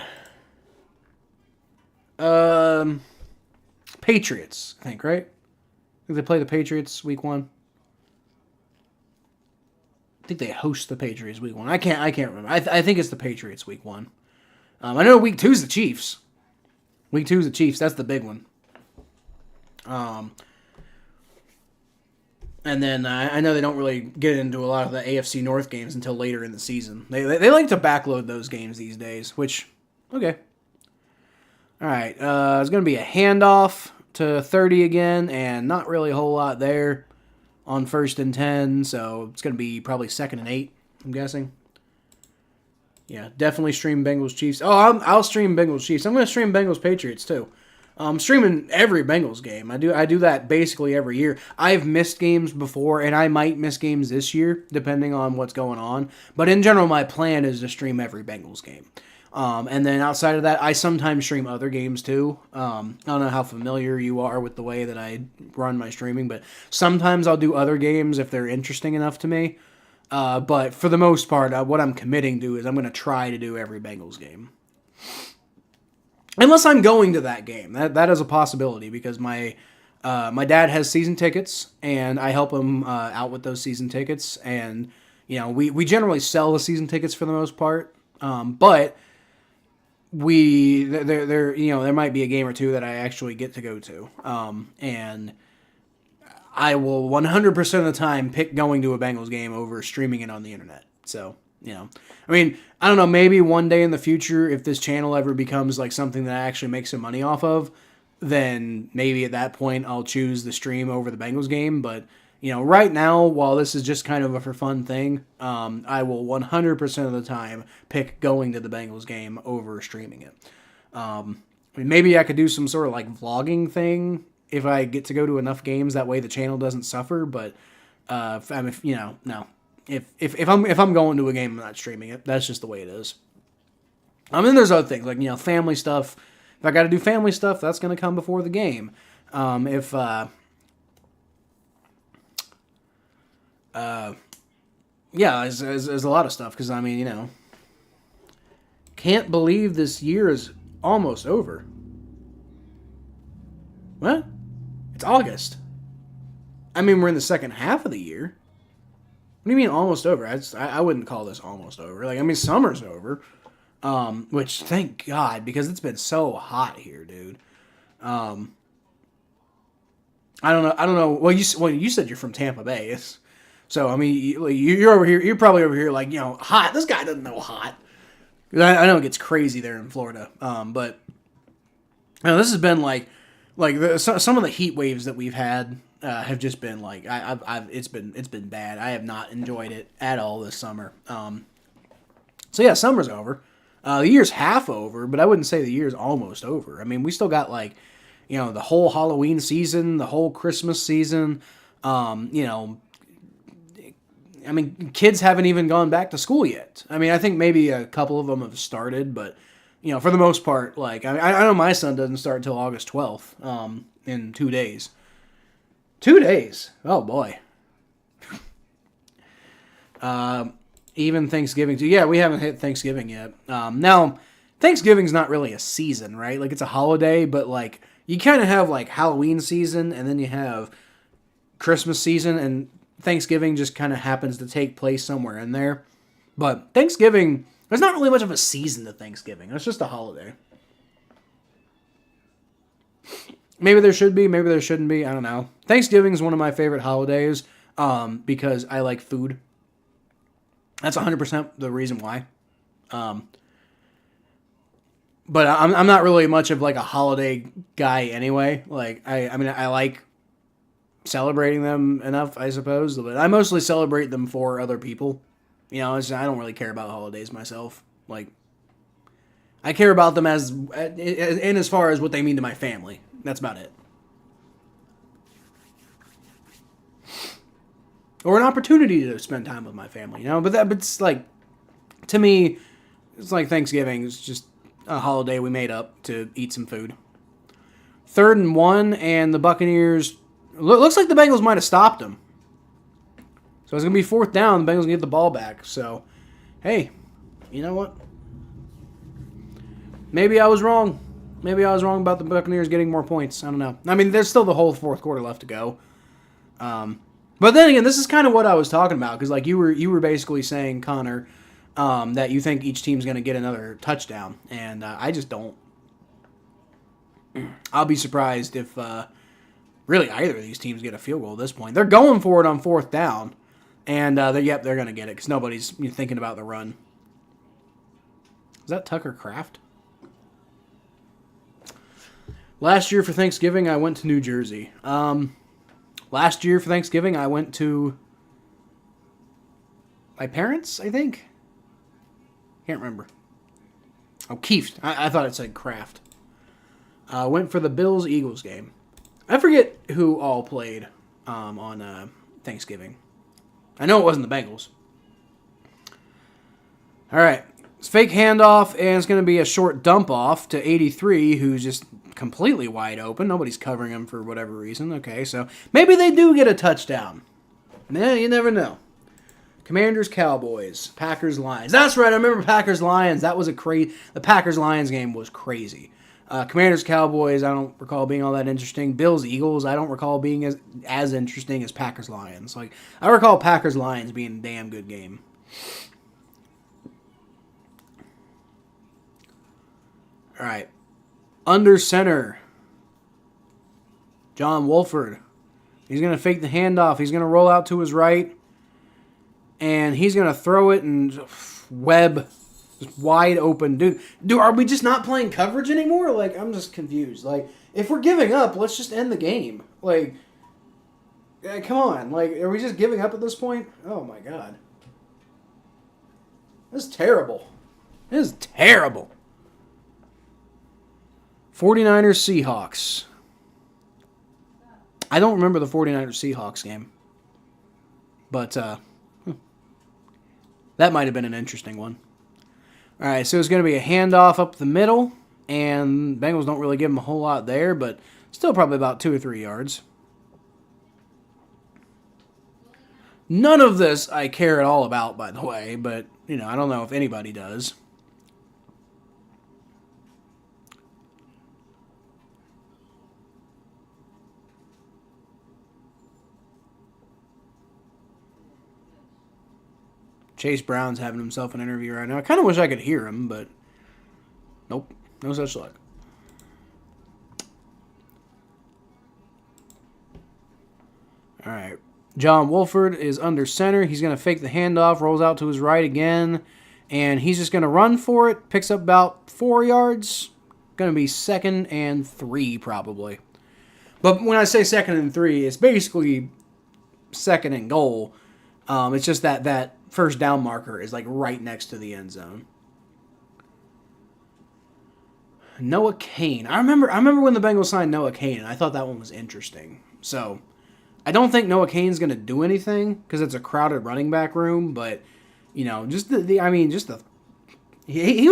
Patriots, I think, right? I think they play the Patriots week 1. I think they host the Patriots week 1. I can't remember. I think it's the Patriots week 1. I know week 2 is the Chiefs. Week 2 is the Chiefs. That's the big one. And then I know they don't really get into a lot of the AFC North games until later in the season. They like to backload those games these days, which, okay. All right, it's going to be a handoff to 30 again, and not really a whole lot there on 1st and 10, so it's going to be probably 2nd and 8, I'm guessing. Yeah, definitely stream Bengals Chiefs. Oh, I'll stream Bengals Chiefs. I'm going to stream Bengals Patriots too. I'm streaming every Bengals game. I do that basically every year. I've missed games before, and I might miss games this year, depending on what's going on. But in general, my plan is to stream every Bengals game. And then outside of that, I sometimes stream other games too. I don't know how familiar you are with the way that I run my streaming, but sometimes I'll do other games if they're interesting enough to me. But for the most part, what I'm committing to is I'm going to try to do every Bengals game. Unless I'm going to that game. That is a possibility because my dad has season tickets, and I help him out with those season tickets. And, we generally sell the season tickets for the most part. But there might be a game or two that I actually get to go to. And I will 100% of the time pick going to a Bengals game over streaming it on the internet. So, I don't know, maybe one day in the future, if this channel ever becomes something that I actually make some money off of, then maybe at that point I'll choose the stream over the Bengals game. But, Right now, while this is just kind of a for fun thing, I will 100% of the time pick going to the Bengals game over streaming it. Maybe I could do some sort of like vlogging thing if I get to go to enough games. That way the channel doesn't suffer. But no. If I'm going to a game, I'm not streaming it. That's just the way it is. Then there's other things like family stuff. If I got to do family stuff, that's going to come before the game. There's a lot of stuff because can't believe this year is almost over. What? It's August. We're in the second half of the year. What do you mean almost over? I wouldn't call this almost over. Summer's over. Which thank God, because it's been so hot here, dude. I don't know. Well, you said you're from Tampa Bay. So you're over here. You're probably over here like hot. This guy doesn't know hot. I know it gets crazy there in Florida. But this has been some of the heat waves that we've had have just been it's been bad. I have not enjoyed it at all this summer. So yeah, summer's over. The year's half over, but I wouldn't say the year's almost over. We still got the whole Halloween season, the whole Christmas season. Kids haven't even gone back to school yet. I think maybe a couple of them have started, but for the most part, I know my son doesn't start until August 12th, in 2 days. 2 days. Oh boy. Even Thanksgiving too. Yeah, we haven't hit Thanksgiving yet. Now, Thanksgiving's not really a season, right? It's a holiday, but you kind of have Halloween season, and then you have Christmas season, and Thanksgiving just kind of happens to take place somewhere in there. But Thanksgiving, there's not really much of a season to Thanksgiving. It's just a holiday. Maybe there should be, maybe there shouldn't be. I don't know. Thanksgiving is one of my favorite holidays because I like food. That's 100% the reason why. But I'm not really much of a holiday guy anyway. I like celebrating them enough, I suppose. But I mostly celebrate them for other people. I don't really care about holidays myself. I care about them as far as what they mean to my family. That's about it. Or an opportunity to spend time with my family, But it's to me, it's Thanksgiving. It's just a holiday we made up to eat some food. 3rd and 1, and the Buccaneers. Looks like the Bengals might have stopped them. So it's going to be 4th down. The Bengals can get the ball back. So, hey, you know what? Maybe I was wrong. Maybe I was wrong about the Buccaneers getting more points. I don't know. There's still the whole 4th quarter left to go. But then again, this is kind of what I was talking about. Because you were basically saying, Connor, that you think each team's going to get another touchdown. And I just don't. I'll be surprised if really either of these teams get a field goal at this point. They're going for it on 4th down. And they're going to get it because nobody's thinking about the run. Is that Tucker Kraft? Last year for Thanksgiving, I went to New Jersey. Last year for Thanksgiving, I went to my parents, I think. Can't remember. Oh, Kieft. I thought it said Kraft. Went for the Bills-Eagles game. I forget who all played on Thanksgiving. I know it wasn't the Bengals. All right. It's fake handoff, and it's going to be a short dump off to 83, who's just completely wide open. Nobody's covering him for whatever reason. Okay, so maybe they do get a touchdown. Yeah, you never know. Commanders, Cowboys, Packers, Lions. That's right, I remember Packers, Lions. That was the Packers, Lions game was crazy. Commanders, Cowboys, I don't recall being all that interesting. Bills, Eagles, I don't recall being as interesting as Packers, Lions. I recall Packers, Lions being a damn good game. All right. Under center, John Wolford. He's going to fake the handoff. He's going to roll out to his right. And he's going to throw it and Webb just wide open. Dude, are we just not playing coverage anymore? I'm just confused. If we're giving up, let's just end the game. Come on. Like, are we just giving up at this point? Oh, my God. This is terrible. This is terrible. 49ers Seahawks. I don't remember the 49ers Seahawks game. But that might have been an interesting one. All right, so it's going to be a handoff up the middle. And Bengals don't really give them a whole lot there, but still probably about 2 or 3 yards. None of this I care at all about, by the way, but, I don't know if anybody does. Chase Brown's having himself an interview right now. I kind of wish I could hear him, but nope, no such luck. All right. John Wolford is under center. He's going to fake the handoff, rolls out to his right again, and he's just going to run for it. Picks up about 4 yards. Going to be 2nd and 3 probably. But when I say 2nd and 3, it's basically 2nd and goal. It's just that first down marker is like right next to the end zone. Noah Cain. I remember when the Bengals signed Noah Cain, and I thought that one was interesting. So I don't think Noah Cain's going to do anything because it's a crowded running back room. But he was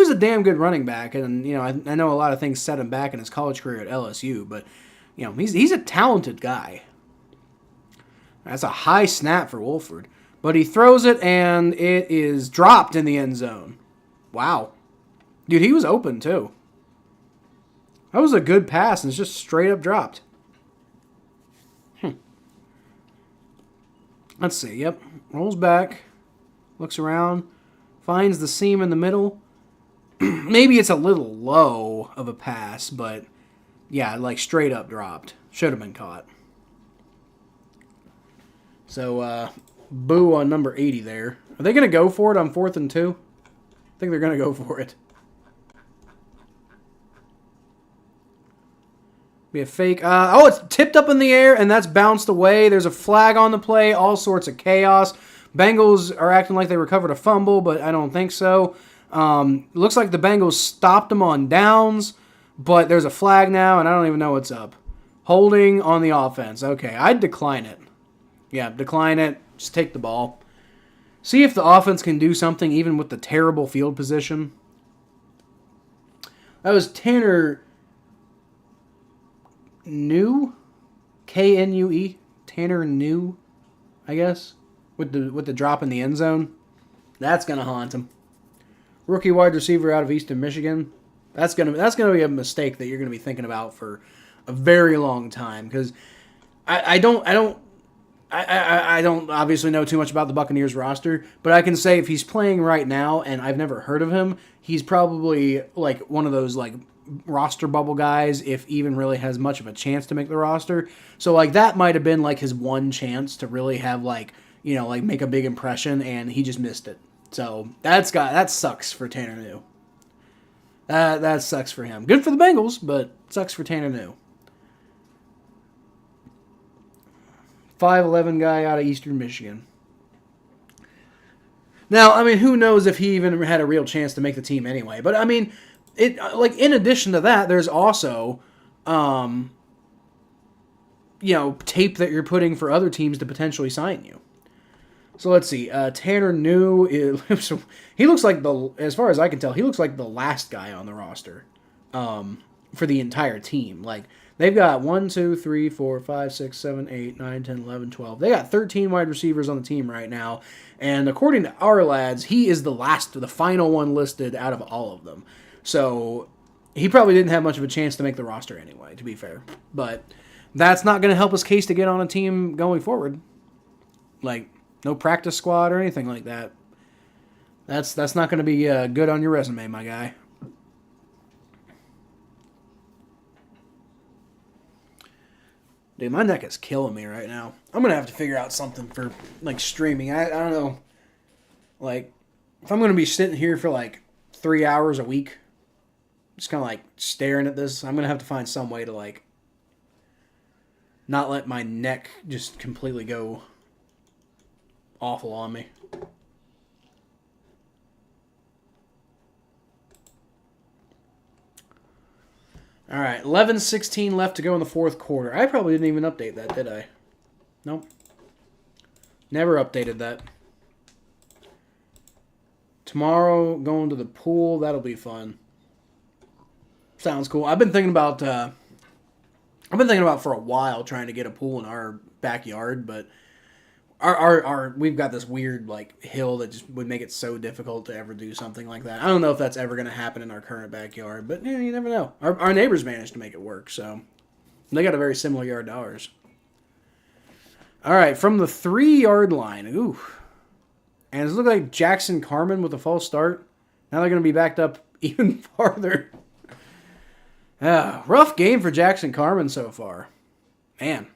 a damn good running back, and I know a lot of things set him back in his college career at LSU. But he's a talented guy. That's a high snap for Wolford. But he throws it, and it is dropped in the end zone. Wow. Dude, he was open, too. That was a good pass, and it's just straight up dropped. Let's see. Yep. Rolls back. Looks around. Finds the seam in the middle. Maybe it's a little low of a pass, but yeah, like straight up dropped. Should have been caught. So, boo on number 80 there. Are they going to go for it on 4th and 2? I think they're going to go for it. Be a fake. It's tipped up in the air, and that's bounced away. There's a flag on the play. All sorts of chaos. Bengals are acting like they recovered a fumble, but I don't think so. Looks like the Bengals stopped them on downs, but there's a flag now, and I don't even know what's up. Holding on the offense. Okay, I'd decline it. Yeah, decline it. Just take the ball. See if the offense can do something even with the terrible field position. That was Tanner New, Knue, Tanner New, I guess, with the drop in the end zone. That's gonna haunt him. Rookie wide receiver out of Eastern Michigan. That's gonna be a mistake that you're gonna be thinking about for a very long time because I don't obviously know too much about the Buccaneers roster, but I can say if he's playing right now and I've never heard of him, he's probably like one of those like roster bubble guys, if even really has much of a chance to make the roster. So like that might have been like his one chance to really have like make a big impression, and he just missed it. So that sucks for Tanner New. That sucks for him. Good for the Bengals, but sucks for Tanner New. 5'11" guy out of Eastern Michigan. Now, I mean, who knows if he even had a real chance to make the team anyway. But, I mean, in addition to that, there's also, tape that you're putting for other teams to potentially sign you. So let's see. Tanner New, he looks like as far as I can tell, he looks like the last guy on the roster for the entire team. Like, they've got 1, 2, 3, 4, 5, 6, 7, 8, 9, 10, 11, 12. They got 13 wide receivers on the team right now. And according to our lads, he is the final one listed out of all of them. So he probably didn't have much of a chance to make the roster anyway, to be fair. But that's not going to help his case to get on a team going forward. Like, no practice squad or anything like that. That's not going to be good on your resume, my guy. Dude, my neck is killing me right now. I'm going to have to figure out something for, like, streaming. I don't know. Like, if I'm going to be sitting here for, like, 3 hours a week, just kind of, like, staring at this, I'm going to have to find some way to, like, not let my neck just completely go awful on me. All right, 11:16 left to go in the fourth quarter. I probably didn't even update that, did I? Nope. Never updated that. Tomorrow, going to the pool. That'll be fun. Sounds cool. I've been thinking about for a while trying to get a pool in our backyard, but our we've got this weird like hill that just would make it so difficult to ever do something like that. I don't know if that's ever going to happen in our current backyard, but you never know. Our neighbors managed to make it work, so they got a very similar yard to ours. All right, from the 3-yard line. Ooh. And it looks like Jackson Carman with a false start. Now they're going to be backed up even farther. Rough game for Jackson Carman so far. Man.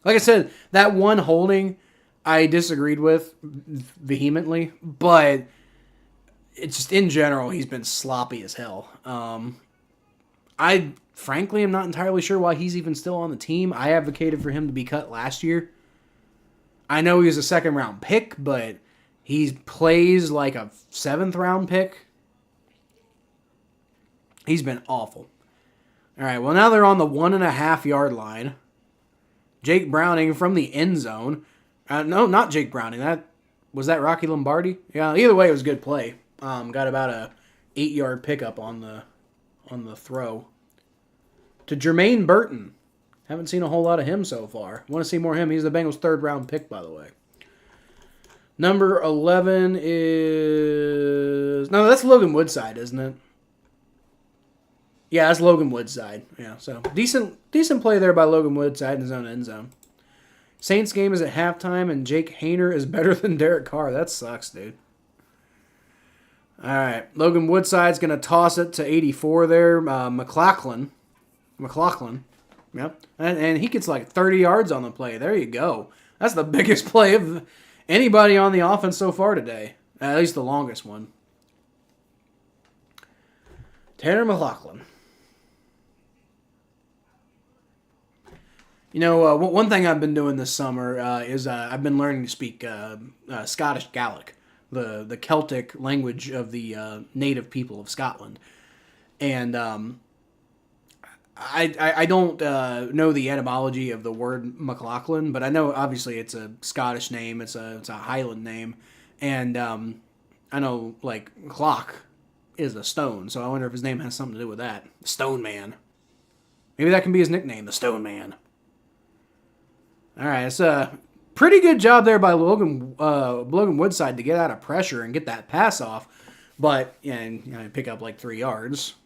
Like I said, that one holding I disagreed with vehemently, but it's just in general, he's been sloppy as hell. I frankly am not entirely sure why he's even still on the team. I advocated for him to be cut last year. I know he was a second-round pick, but he plays like a 7th-round pick. He's been awful. All right, well, now they're on the 1.5-yard line. Jake Browning from the end zone. No, not Jake Browning. Was that Rocky Lombardi? Yeah, either way, it was a good play. Got about a 8-yard pickup on the throw. To Jermaine Burton. Haven't seen a whole lot of him so far. Want to see more of him. He's the Bengals' 3rd-round pick, by the way. Number 11 is... No, that's Logan Woodside, isn't it? Yeah, that's Logan Woodside. Yeah, so decent play there by Logan Woodside in his own end zone. Saints game is at halftime, and Jake Hayner is better than Derek Carr. That sucks, dude. All right, Logan Woodside's going to toss it to 84 there. McLaughlin. Yep. And he gets like 30 yards on the play. There you go. That's the biggest play of anybody on the offense so far today. At least the longest one. Tanner McLaughlin. You know, one thing I've been doing this summer is I've been learning to speak Scottish Gaelic, the Celtic language of the native people of Scotland. And I don't know the etymology of the word McLaughlin, but I know obviously it's a Scottish name, it's a Highland name, and I know like clock is a stone, so I wonder if his name has something to do with that. Stone Man. Maybe that can be his nickname, the Stone Man. All right, it's a pretty good job there by Logan Woodside to get out of pressure and get that pass off, but pick up like 3 yards,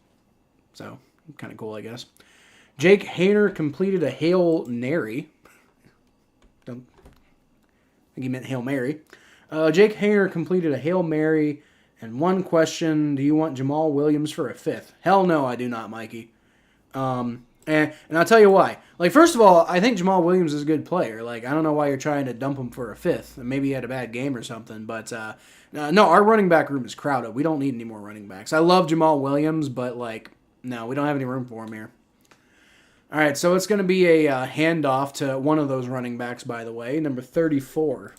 so kind of cool, I guess. Jake Hayner completed a Hail Mary. Don't think he meant Hail Mary. Jake Hayner completed a Hail Mary, and one question: do you want Jamal Williams for a 5th? Hell no, I do not, Mikey. And I'll tell you why. Like, first of all, I think Jamal Williams is a good player. Like, I don't know why you're trying to dump him for a 5th. Maybe he had a bad game or something. But, no, our running back room is crowded. We don't need any more running backs. I love Jamal Williams, but, like, no, we don't have any room for him here. All right, so it's going to be a handoff to one of those running backs, by the way, number 34.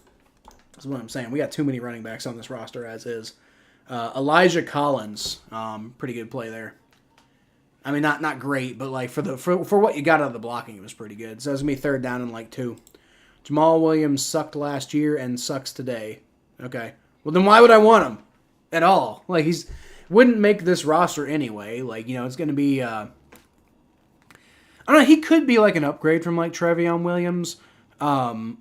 That's what I'm saying. We got too many running backs on this roster as is. Elijah Collins, pretty good play there. I mean, not great, but like for what you got out of the blocking, it was pretty good. So it's gonna be 3rd down and like 2. Jamal Williams sucked last year and sucks today. Okay, well then why would I want him at all? Like wouldn't make this roster anyway. Like it's gonna be. I don't know. He could be like an upgrade from like Trevion Williams, but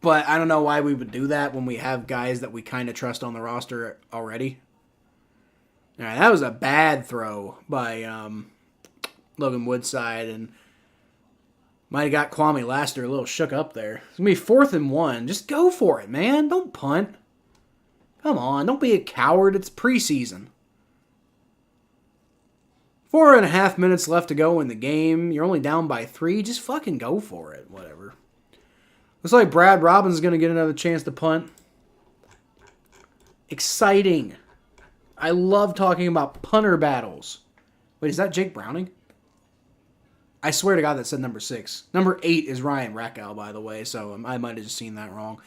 I don't know why we would do that when we have guys that we kind of trust on the roster already. All right, that was a bad throw by Logan Woodside, and might have got Kwame Lassiter a little shook up there. It's going to be 4th and 1. Just go for it, man. Don't punt. Come on, don't be a coward. It's preseason. 4.5 minutes left to go in the game. You're only down by 3. Just fucking go for it. Whatever. Looks like Brad Robbins is going to get another chance to punt. Exciting. I love talking about punter battles. Wait, is that Jake Browning? I swear to God that said number 6. Number 8 is Ryan Reckow, by the way, so I might have just seen that wrong.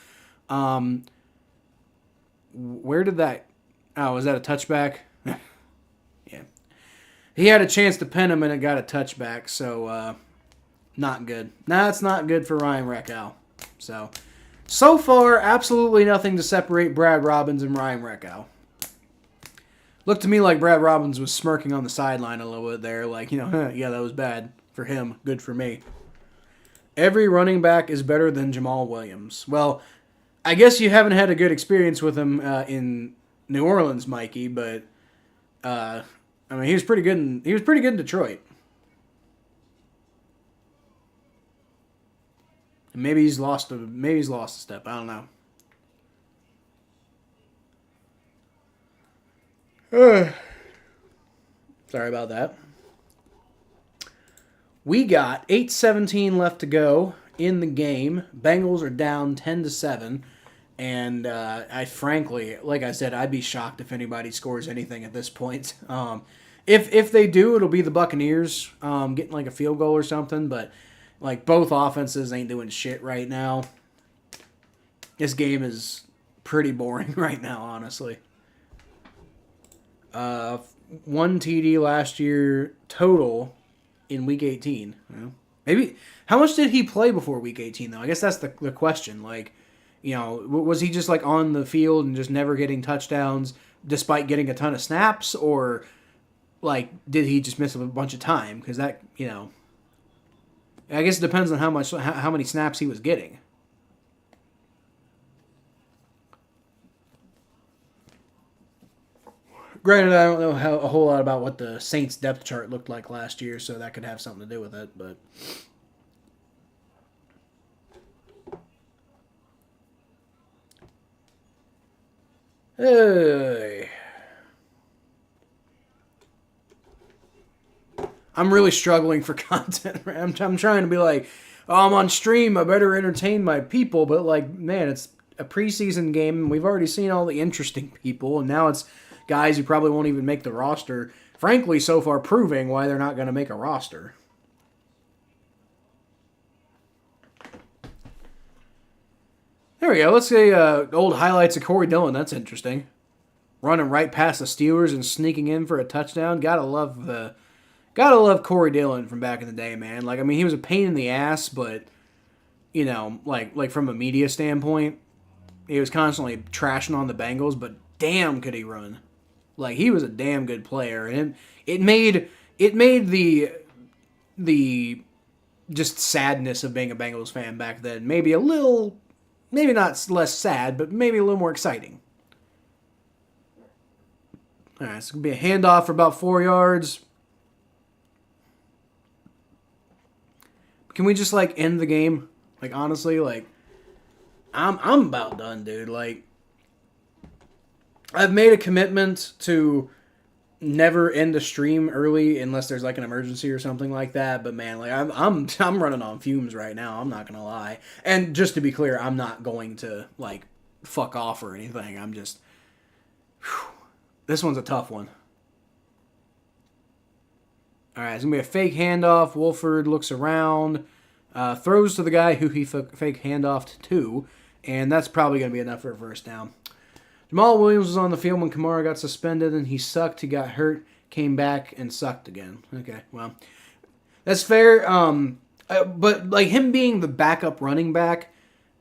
Where did that... Oh, was that a touchback? Yeah. He had a chance to pin him and it got a touchback, so not good. That's not good for Ryan Reckow. So far, absolutely nothing to separate Brad Robbins and Ryan Reckow. Looked to me like Brad Robbins was smirking on the sideline a little bit there, like, yeah, that was bad for him, good for me. Every running back is better than Jamal Williams. Well, I guess you haven't had a good experience with him in New Orleans, Mikey, but I mean, he was pretty good in Detroit. Maybe he's lost a step. I don't know. Sorry about that. We got 8:17 left to go in the game. Bengals are down 10-7, and I frankly, like I said, I'd be shocked if anybody scores anything at this point. If they do, it'll be the Buccaneers getting like a field goal or something. But like both offenses ain't doing shit right now. This game is pretty boring right now, honestly. 1 TD last year total in Week 18. Maybe how much did he play before Week 18 though? I guess that's the question. Like, was he just like on the field and just never getting touchdowns despite getting a ton of snaps, or like did he just miss a bunch of time? Because that I guess it depends on how many snaps he was getting. Granted, I don't know a whole lot about what the Saints depth chart looked like last year, so that could have something to do with it. But hey, I'm really struggling for content. I'm trying to be like, oh, I'm on stream, I better entertain my people. But like, man, it's a preseason game, and we've already seen all the interesting people, and now it's guys who probably won't even make the roster, frankly, so far proving why they're not going to make a roster. There we go. Let's say old highlights of Corey Dillon. That's interesting. Running right past the Steelers and sneaking in for a touchdown. Gotta love Corey Dillon from back in the day, man. Like, I mean, he was a pain in the ass, but like from a media standpoint, he was constantly trashing on the Bengals, but damn could he run. Like, he was a damn good player, and it made the just sadness of being a Bengals fan back then maybe not less sad, but maybe a little more exciting. All right, it's gonna be a handoff for about 4 yards. Can we just like end the game? Like, honestly, like I'm about done, dude. Like, I've made a commitment to never end a stream early unless there's like an emergency or something like that. But man, like I'm running on fumes right now. I'm not gonna lie. And just to be clear, I'm not going to like fuck off or anything. I'm just, this one's a tough one. All right, it's gonna be a fake handoff. Wolford looks around, throws to the guy who he fake handoffed to, and that's probably gonna be enough for a first down. Jamal Williams was on the field when Kamara got suspended, and he sucked. He got hurt, came back, and sucked again. Okay, well, that's fair. But like him being the backup running back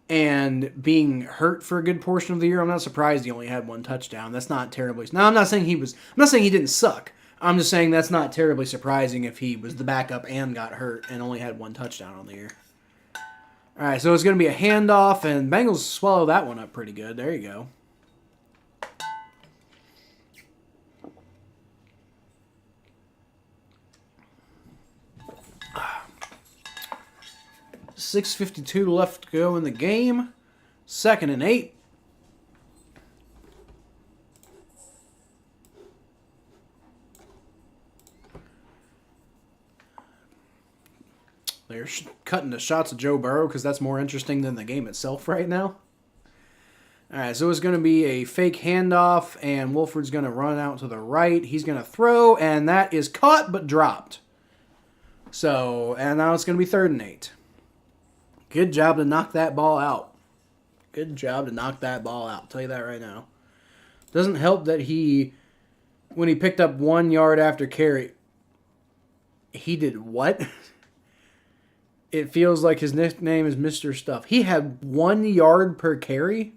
and being hurt for a good portion of the year, I'm not surprised he only had 1 touchdown. That's not terribly. Now, I'm not saying he didn't suck. I'm just saying that's not terribly surprising if he was the backup and got hurt and only had 1 touchdown on the year. All right, so it's going to be a handoff, and Bengals swallow that one up pretty good. There you go. 6:52 left to go in the game. 2nd and 8. They're cutting the shots of Joe Burrow because that's more interesting than the game itself right now. All right, so it's going to be a fake handoff, and Wolford's going to run out to the right. He's going to throw, and that is caught but dropped. So, and now it's going to be 3rd and 8. Good job to knock that ball out. Good job to knock that ball out. I'll tell you that right now. Doesn't help that when he picked up 1 yard after carry, he did what? It feels like his nickname is Mr. Stuff. He had 1 yard per carry?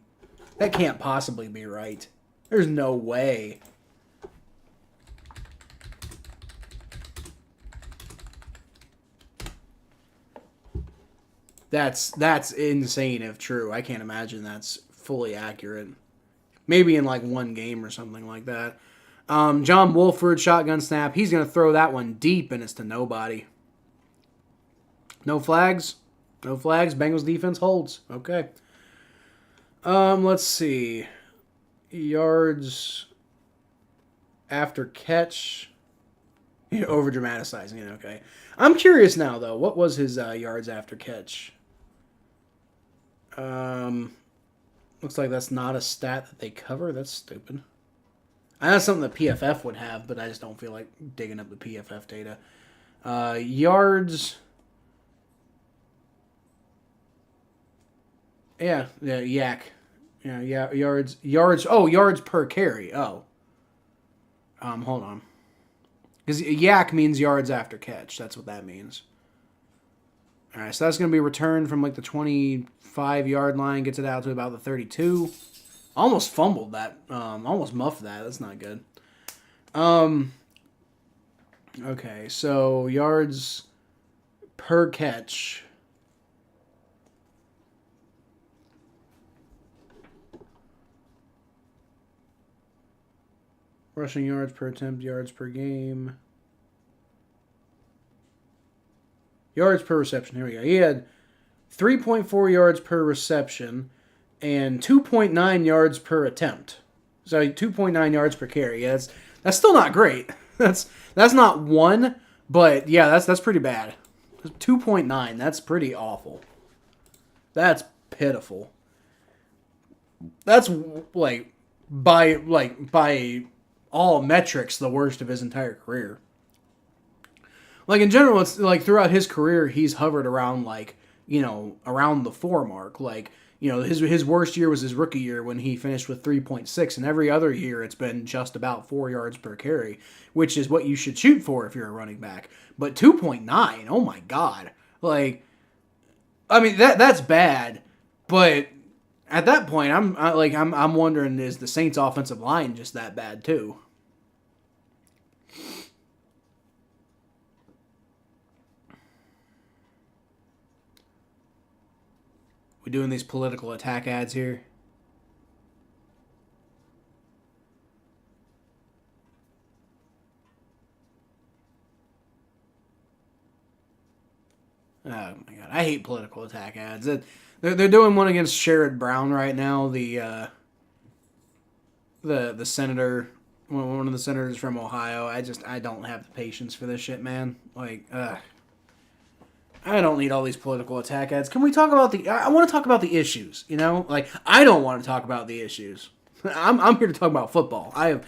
That can't possibly be right. There's no way. That's insane if true. I can't imagine that's fully accurate. Maybe in like 1 game or something like that. John Wolford, shotgun snap. He's going to throw that one deep, and it's to nobody. No flags. No flags. Bengals defense holds. Okay. Let's see. Yards after catch. Over dramatizing it. Okay. I'm curious now, though. What was his yards after catch? Looks like that's not a stat that they cover. That's stupid. I know that's something that PFF would have, but I just don't feel like digging up the PFF data. Yards. Yeah, yak. Yeah, yards. Oh, yards per carry. Oh. Hold on. Because yak means yards after catch. That's what that means. All right, so that's going to be returned from like the 25-yard line, gets it out to about the 32. Almost fumbled that. Almost muffed that. That's not good. Okay, so yards per catch. Rushing yards per attempt, yards per game. Yards per reception. Here we go. He had 3.4 yards per reception and 2.9 yards per attempt. So 2.9 yards per carry. Yeah, that's still not great. That's not 1, but yeah, that's pretty bad. 2.9. That's pretty awful. That's pitiful. That's like by all metrics the worst of his entire career. Like in general, it's like throughout his career, he's hovered around around the 4 mark. Like, his worst year was his rookie year when he finished with 3.6, and every other year it's been just about 4 yards per carry, which is what you should shoot for if you're a running back. But 2.9, oh my god. Like, I mean that's bad, but at that point I'm wondering, is the Saints offensive line just that bad too? We doing these political attack ads here? Oh my god, I hate political attack ads. They're doing one against Sherrod Brown right now, the senator, one of the senators from Ohio. I don't have the patience for this shit, man. Like, I don't need all these political attack ads. Can we talk about I want to talk about the issues, Like, I don't want to talk about the issues. I'm here to talk about football. I have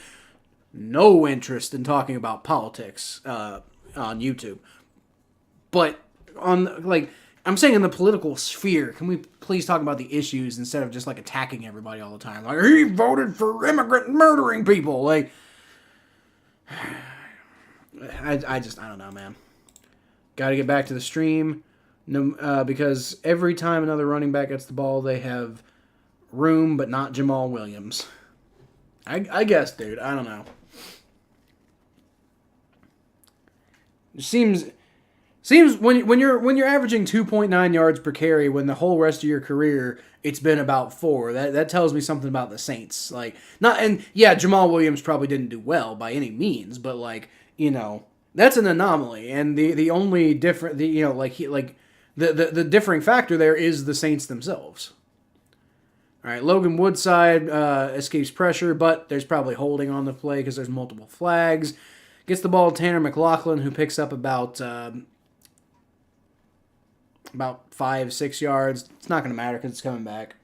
no interest in talking about politics on YouTube. But I'm saying in the political sphere, can we please talk about the issues instead of just attacking everybody all the time? Like, he voted for immigrant murdering people. Like, I don't know, man. Got to get back to the stream, because every time another running back gets the ball, they have room, but not Jamal Williams. I guess, dude. I don't know. It seems when you're averaging 2.9 yards per carry, when the whole rest of your career it's been about 4, that tells me something about the Saints. Jamal Williams probably didn't do well by any means, but that's an anomaly, and the only different the differing factor there is the Saints themselves. All right, Logan Woodside escapes pressure, but there's probably holding on the play because there's multiple flags. Gets the ball to Tanner McLaughlin, who picks up about 5-6 yards. It's not going to matter because it's coming back.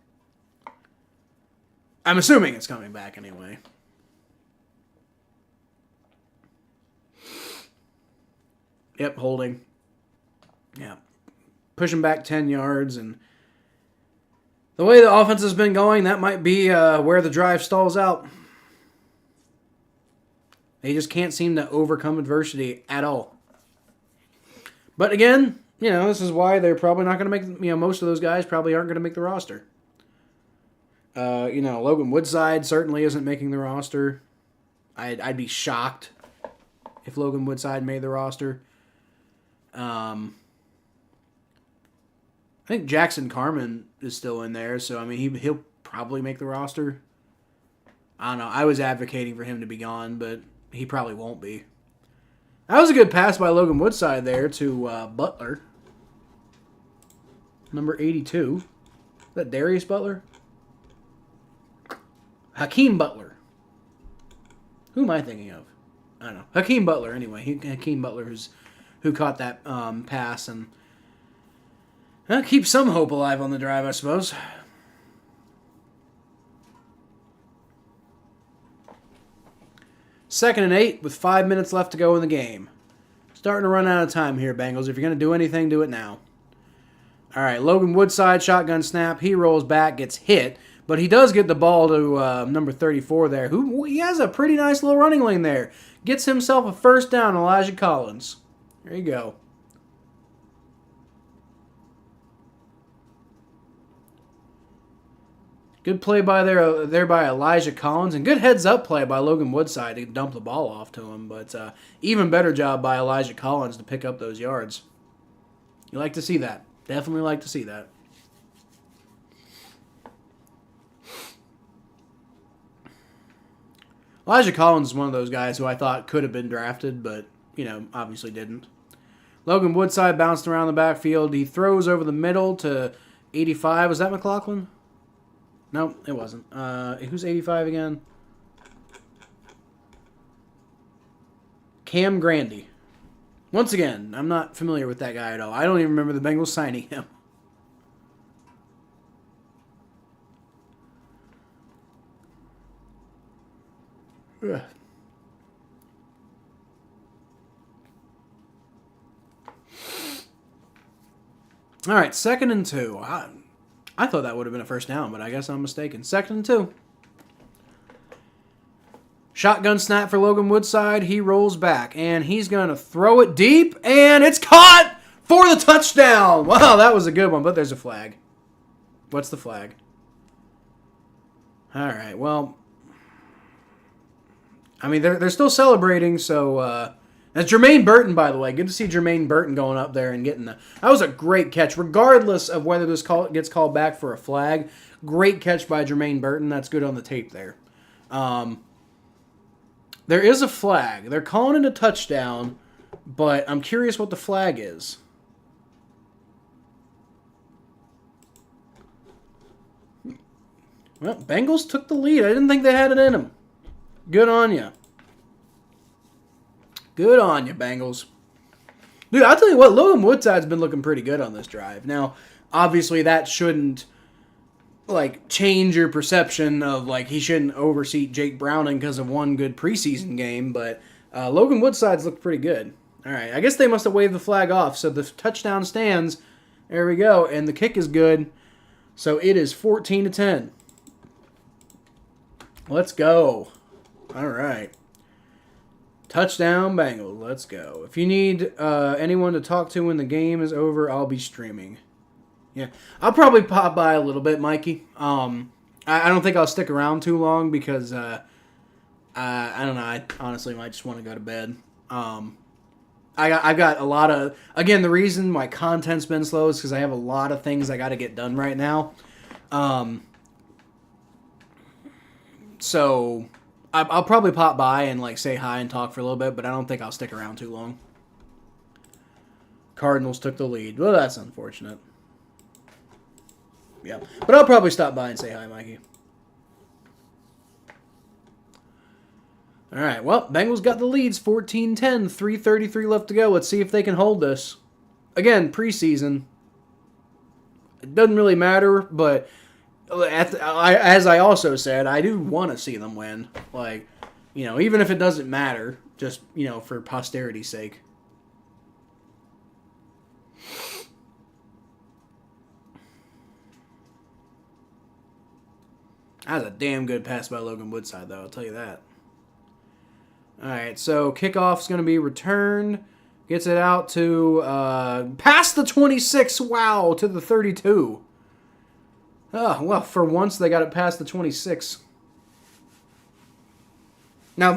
I'm assuming it's coming back anyway. Yep, holding. Yeah. Pushing back 10 yards, and the way the offense has been going, that might be where the drive stalls out. They just can't seem to overcome adversity at all. But again, this is why they're probably not going to make, most of those guys probably aren't going to make the roster. Logan Woodside certainly isn't making the roster. I'd be shocked if Logan Woodside made the roster. I think Jackson Carman is still in there, so he'll probably make the roster. I don't know. I was advocating for him to be gone, but he probably won't be. That was a good pass by Logan Woodside there to Butler. Number 82. Is that Darius Butler? Hakeem Butler. Who am I thinking of? I don't know. Hakeem Butler, anyway. Hakeem Butler who caught that pass and keep some hope alive on the drive, I suppose. Second and 8 with 5 minutes left to go in the game. Starting to run out of time here, Bengals. If you're going to do anything, do it now. All right, Logan Woodside, shotgun snap. He rolls back, gets hit, but he does get the ball to number 34 there, who he has a pretty nice little running lane there. Gets himself a first down, Elijah Collins. There you go. Good play by there by Elijah Collins, and good heads-up play by Logan Woodside to dump the ball off to him. But even better job by Elijah Collins to pick up those yards. You like to see that. Definitely like to see that. Elijah Collins is one of those guys who I thought could have been drafted, but, obviously didn't. Logan Woodside bounced around the backfield. He throws over the middle to 85. Was that McLaughlin? No, it wasn't. Who's 85 again? Cam Grandy. Once again, I'm not familiar with that guy at all. I don't even remember the Bengals signing him. Ugh. All right, 2nd and 2. I thought that would have been a first down, but I guess I'm mistaken. 2nd and 2. Shotgun snap for Logan Woodside. He rolls back, and he's going to throw it deep, and it's caught for the touchdown. Wow, that was a good one, but there's a flag. What's the flag? All right, well, they're still celebrating, so that's Jermaine Burton, by the way. Good to see Jermaine Burton going up there and getting that was a great catch, regardless of whether this gets called back for a flag. Great catch by Jermaine Burton. That's good on the tape there. There is a flag. They're calling it a touchdown, but I'm curious what the flag is. Well, Bengals took the lead. I didn't think they had it in them. Good on you. Good on you, Bengals. Dude, I'll tell you what, Logan Woodside's been looking pretty good on this drive. Now, obviously that shouldn't, change your perception of, he shouldn't overseat Jake Browning because of one good preseason game, but Logan Woodside's looked pretty good. All right, I guess they must have waved the flag off, so the touchdown stands. There we go, and the kick is good. So it is 14-10. Let's go. All right. Touchdown, Bengals. Let's go. If you need anyone to talk to when the game is over, I'll be streaming. Yeah, I'll probably pop by a little bit, Mikey. I don't think I'll stick around too long because I don't know. I honestly might just want to go to bed. I've got a lot of... Again, the reason my content's been slow is because I have a lot of things I got to get done right now. So I'll probably pop by and say hi and talk for a little bit, but I don't think I'll stick around too long. Cardinals took the lead. Well, that's unfortunate. Yeah, but I'll probably stop by and say hi, Mikey. All right, well, Bengals got the leads, 14-10, 3:33 left to go. Let's see if they can hold this. Again, preseason. It doesn't really matter, but as I also said, I do want to see them win. Even if it doesn't matter, just, for posterity's sake. That was a damn good pass by Logan Woodside, though, I'll tell you that. All right, so kickoff's going to be returned. Gets it out to past the 26. Wow, to the 32. Oh, well, for once they got it past the 26. Now,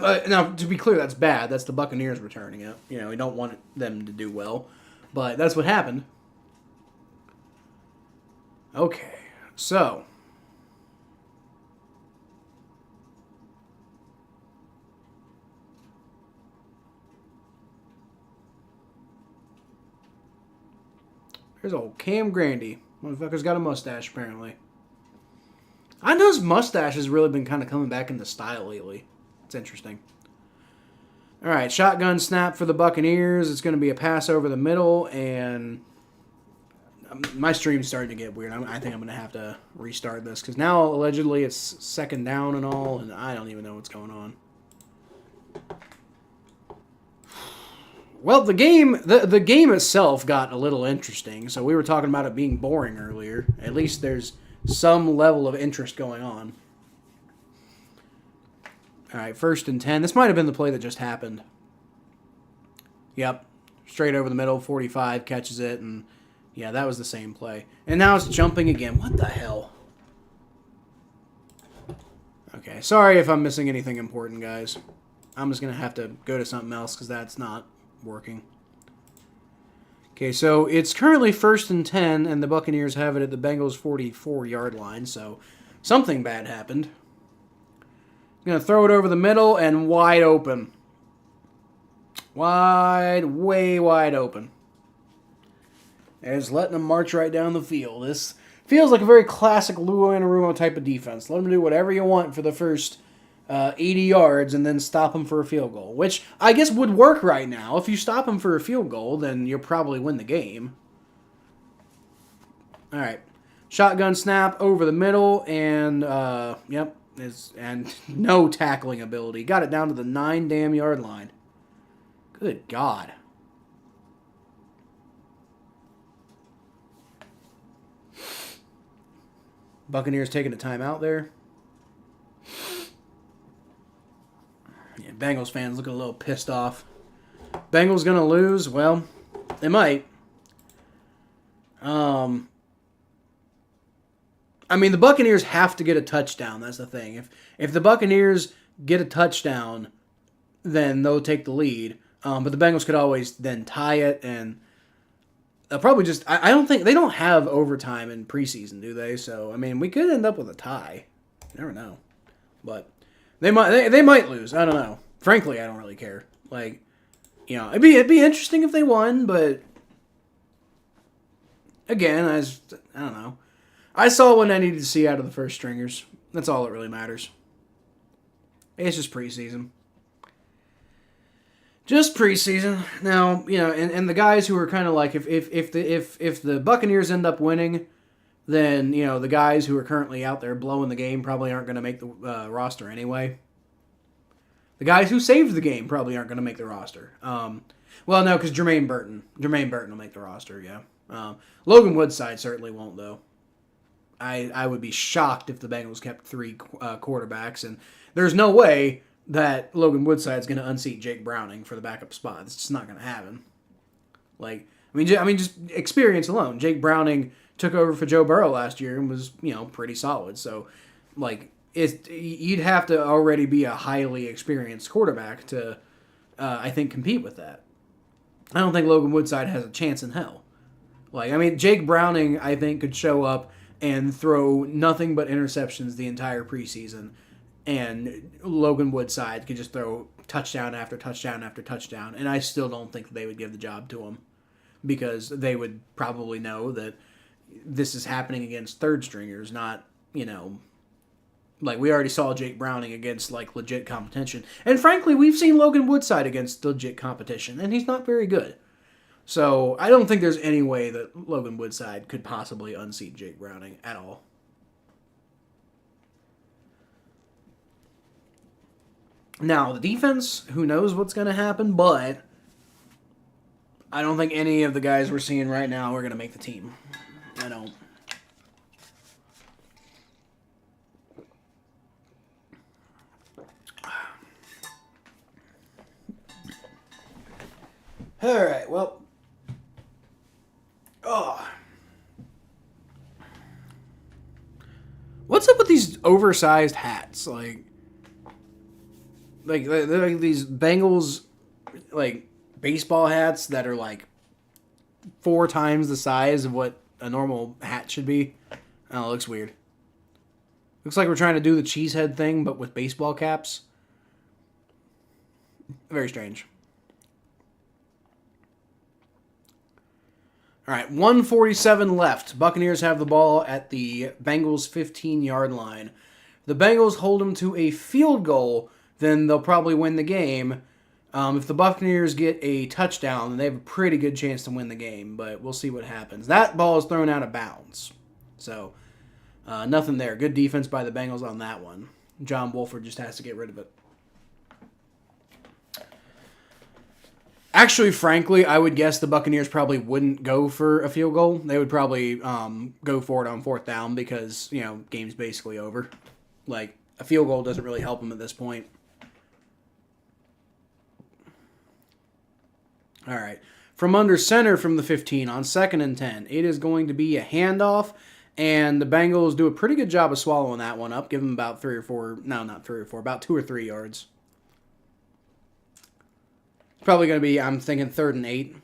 to be clear, that's bad. That's the Buccaneers returning it. You know, we don't want them to do well, but that's what happened. Okay, so here's old Cam Grandy. Motherfucker's got a mustache, apparently. I know his mustache has really been kind of coming back into style lately. It's interesting. All right, shotgun snap for the Buccaneers. It's going to be a pass over the middle, and my stream's starting to get weird. I think I'm going to have to restart this because now allegedly it's second down and all, and I don't even know what's going on. Well, the game itself got a little interesting. So we were talking about it being boring earlier. At least there's some level of interest going on. All right, 1st and 10. This might have been the play that just happened. Yep, straight over the middle, 45, catches it, and yeah, that was the same play. And now it's jumping again. What the hell? Okay, sorry if I'm missing anything important, guys. I'm just going to have to go to something else because that's not working. Okay, so it's currently 1st and 10, and the Buccaneers have it at the Bengals' 44-yard line, so something bad happened. Going to throw it over the middle and wide open. Way wide open. And just letting them march right down the field. This feels like a very classic Lou Anarumo type of defense. Let them do whatever you want for the first 80 yards and then stop them for a field goal, which I guess would work right now. If you stop them for a field goal, then you'll probably win the game. All right. Shotgun snap over the middle, and, yep. And no tackling ability. Got it down to the 9 damn yard line. Good God. Buccaneers taking a timeout there. Yeah, Bengals fans looking a little pissed off. Bengals gonna lose? Well, they might. I mean, the Buccaneers have to get a touchdown. That's the thing. If the Buccaneers get a touchdown, then they'll take the lead. But the Bengals could always then tie it, and they'll probably just... I don't think... They don't have overtime in preseason, do they? So, I mean, we could end up with a tie. You never know. But they might lose. I don't know. Frankly, I don't really care. Like, you know, it'd be interesting if they won, but... Again, I don't know. I saw what I needed to see out of the first stringers. That's all that really matters. It's just preseason. Just preseason. Now, you know, and the guys who are kind of like, if the Buccaneers end up winning, then, you know, the guys who are currently out there blowing the game probably aren't going to make the roster anyway. The guys who saved the game probably aren't going to make the roster. Well, no, because Jermaine Burton will make the roster, yeah. Logan Woodside certainly won't, though. I would be shocked if the Bengals kept 3 quarterbacks, and there's no way that Logan Woodside's going to unseat Jake Browning for the backup spot. It's just not going to happen. Like, I mean, just experience alone. Jake Browning took over for Joe Burrow last year and was, you know, pretty solid. So, like, you'd have to already be a highly experienced quarterback to, I think, compete with that. I don't think Logan Woodside has a chance in hell. Like, I mean, Jake Browning, I think, could show up and throw nothing but interceptions the entire preseason, and Logan Woodside could just throw touchdown after touchdown after touchdown, and I still don't think they would give the job to him, because they would probably know that this is happening against third stringers, not, you know, like we already saw Jake Browning against, like, legit competition. And frankly, we've seen Logan Woodside against legit competition, and he's not very good. So, I don't think there's any way that Logan Woodside could possibly unseat Jake Browning at all. Now, the defense, who knows what's going to happen, but I don't think any of the guys we're seeing right now are going to make the team. I don't. All right, well. Oh. What's up with these oversized hats? Like they're like these Bengals, like, baseball hats that are, like, 4 times the size of what a normal hat should be. Oh, it looks weird. Looks like we're trying to do the cheesehead thing, but with baseball caps. Very strange. All right, 1:47 left. Buccaneers have the ball at the Bengals' 15-yard line. The Bengals hold them to a field goal, then they'll probably win the game. If the Buccaneers get a touchdown, then they have a pretty good chance to win the game, but we'll see what happens. That ball is thrown out of bounds. So, nothing there. Good defense by the Bengals on that one. John Wolford just has to get rid of it. Actually, frankly, I would guess the Buccaneers probably wouldn't go for a field goal. They would probably go for it on 4th down because, game's basically over. Like, a field goal doesn't really help them at this point. All right. From under center from the 15 on 2nd and 10, it is going to be a handoff, and the Bengals do a pretty good job of swallowing that one up, give them about 3 or 4, no, not 3 or 4, about 2 or 3 yards. It's probably going to be, I'm thinking 3rd and 8.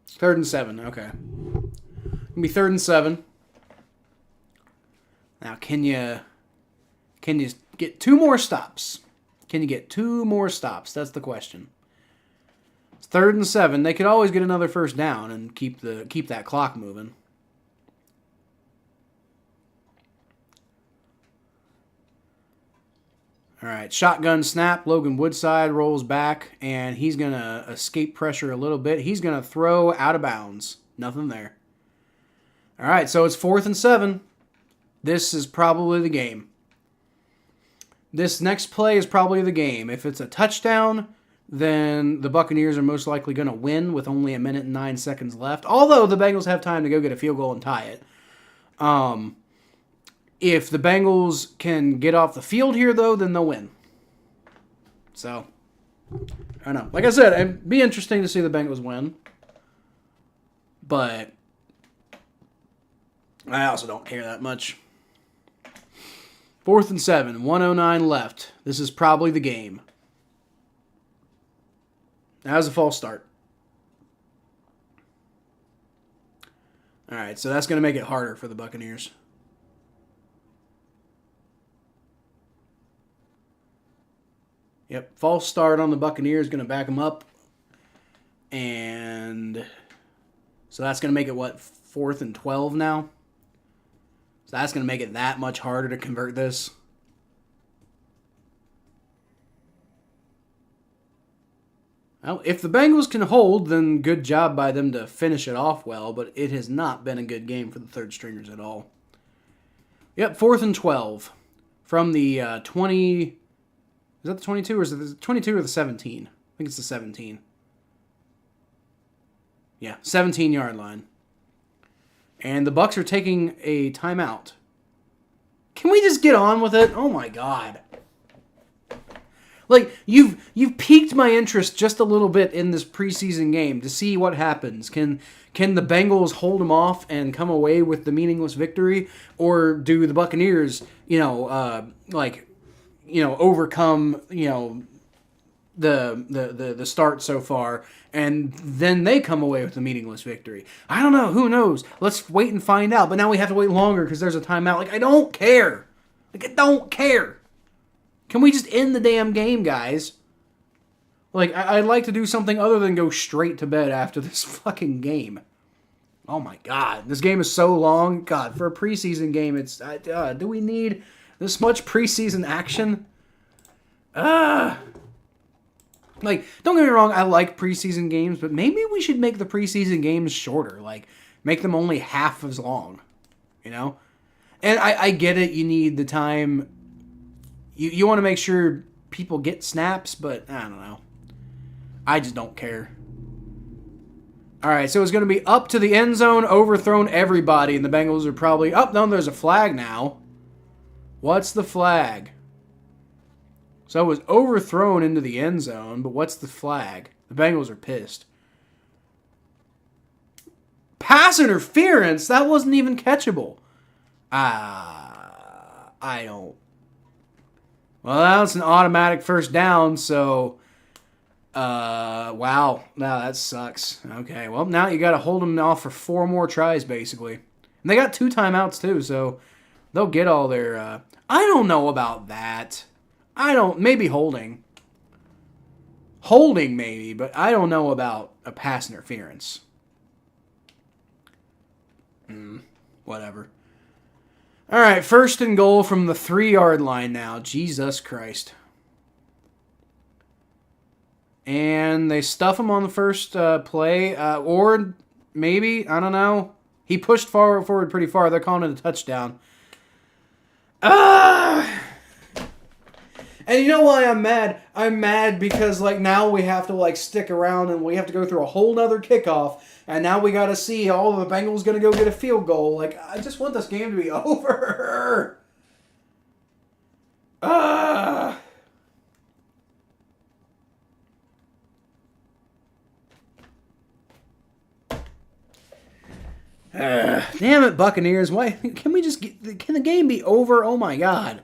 3rd and 7, okay. It's going to be 3rd and 7. Now, can you get 2 more stops? Can you get 2 more stops? That's the question. It's 3rd and 7. They could always get another 1st down and keep that clock moving. All right, shotgun snap. Logan Woodside rolls back, and he's going to escape pressure a little bit. He's going to throw out of bounds. Nothing there. All right, so it's 4th and 7. This is probably the game. This next play is probably the game. If it's a touchdown, then the Buccaneers are most likely going to win with only 1 minute and 9 seconds left. Although the Bengals have time to go get a field goal and tie it. If the Bengals can get off the field here, though, then they'll win. So, I don't know. Like I said, it'd be interesting to see the Bengals win. But I also don't care that much. 4th and 7, 1:09 left. This is probably the game. That was a false start. All right, so that's going to make it harder for the Buccaneers. Yep, false start on the Buccaneers, going to back them up. And so that's going to make it, 4th and 12 now? So that's going to make it that much harder to convert this. Well, if the Bengals can hold, then good job by them to finish it off well, but it has not been a good game for the third stringers at all. Yep, 4th and 12 from the 20... Is that the 22 or is it the 22 or the 17? I think it's the 17. Yeah, 17-yard line. And the Bucs are taking a timeout. Can we just get on with it? Oh my God. Like, you've piqued my interest just a little bit in this preseason game to see what happens. Can the Bengals hold them off and come away with the meaningless victory? Or do the Buccaneers, overcome, the start so far, and then they come away with the meaningless victory? I don't know. Who knows? Let's wait and find out. But now we have to wait longer because there's a timeout. Like, I don't care. I don't care. Can we just end the damn game, guys? Like, I'd like to do something other than go straight to bed after this fucking game. Oh my God. This game is so long. God, for a preseason game, it's... do we need this much preseason action? Like, don't get me wrong, I like preseason games, but maybe we should make the preseason games shorter. Like, make them only half as long. You know? And I get it, you need the time. You want to make sure people get snaps, but I don't know. I just don't care. All right, so it's going to be up to the end zone, overthrown everybody, and the Bengals are probably... Oh, no, there's a flag now. What's the flag? So it was overthrown into the end zone, but what's the flag? The Bengals are pissed. Pass interference? That wasn't even catchable. I don't. Well, that's an automatic first down, so... wow. Now that sucks. Okay, well, now you got to hold them off for 4 more tries, basically. And they got 2 timeouts, too, so they'll get all their... I don't know about that. Maybe holding. Holding, maybe, but I don't know about a pass interference. Whatever. All right, 1st and goal from the 3-yard line now. Jesus Christ. And they stuff him on the first play. Or maybe, I don't know. He pushed forward pretty far. They're calling it a touchdown. And you know why I'm mad? I'm mad because, like, now we have to, like, stick around and we have to go through a whole nother kickoff. And now we got to see all the Bengals going to go get a field goal. Like, I just want this game to be over. Damn it, Buccaneers. Why can we just can the game be over? Oh my god.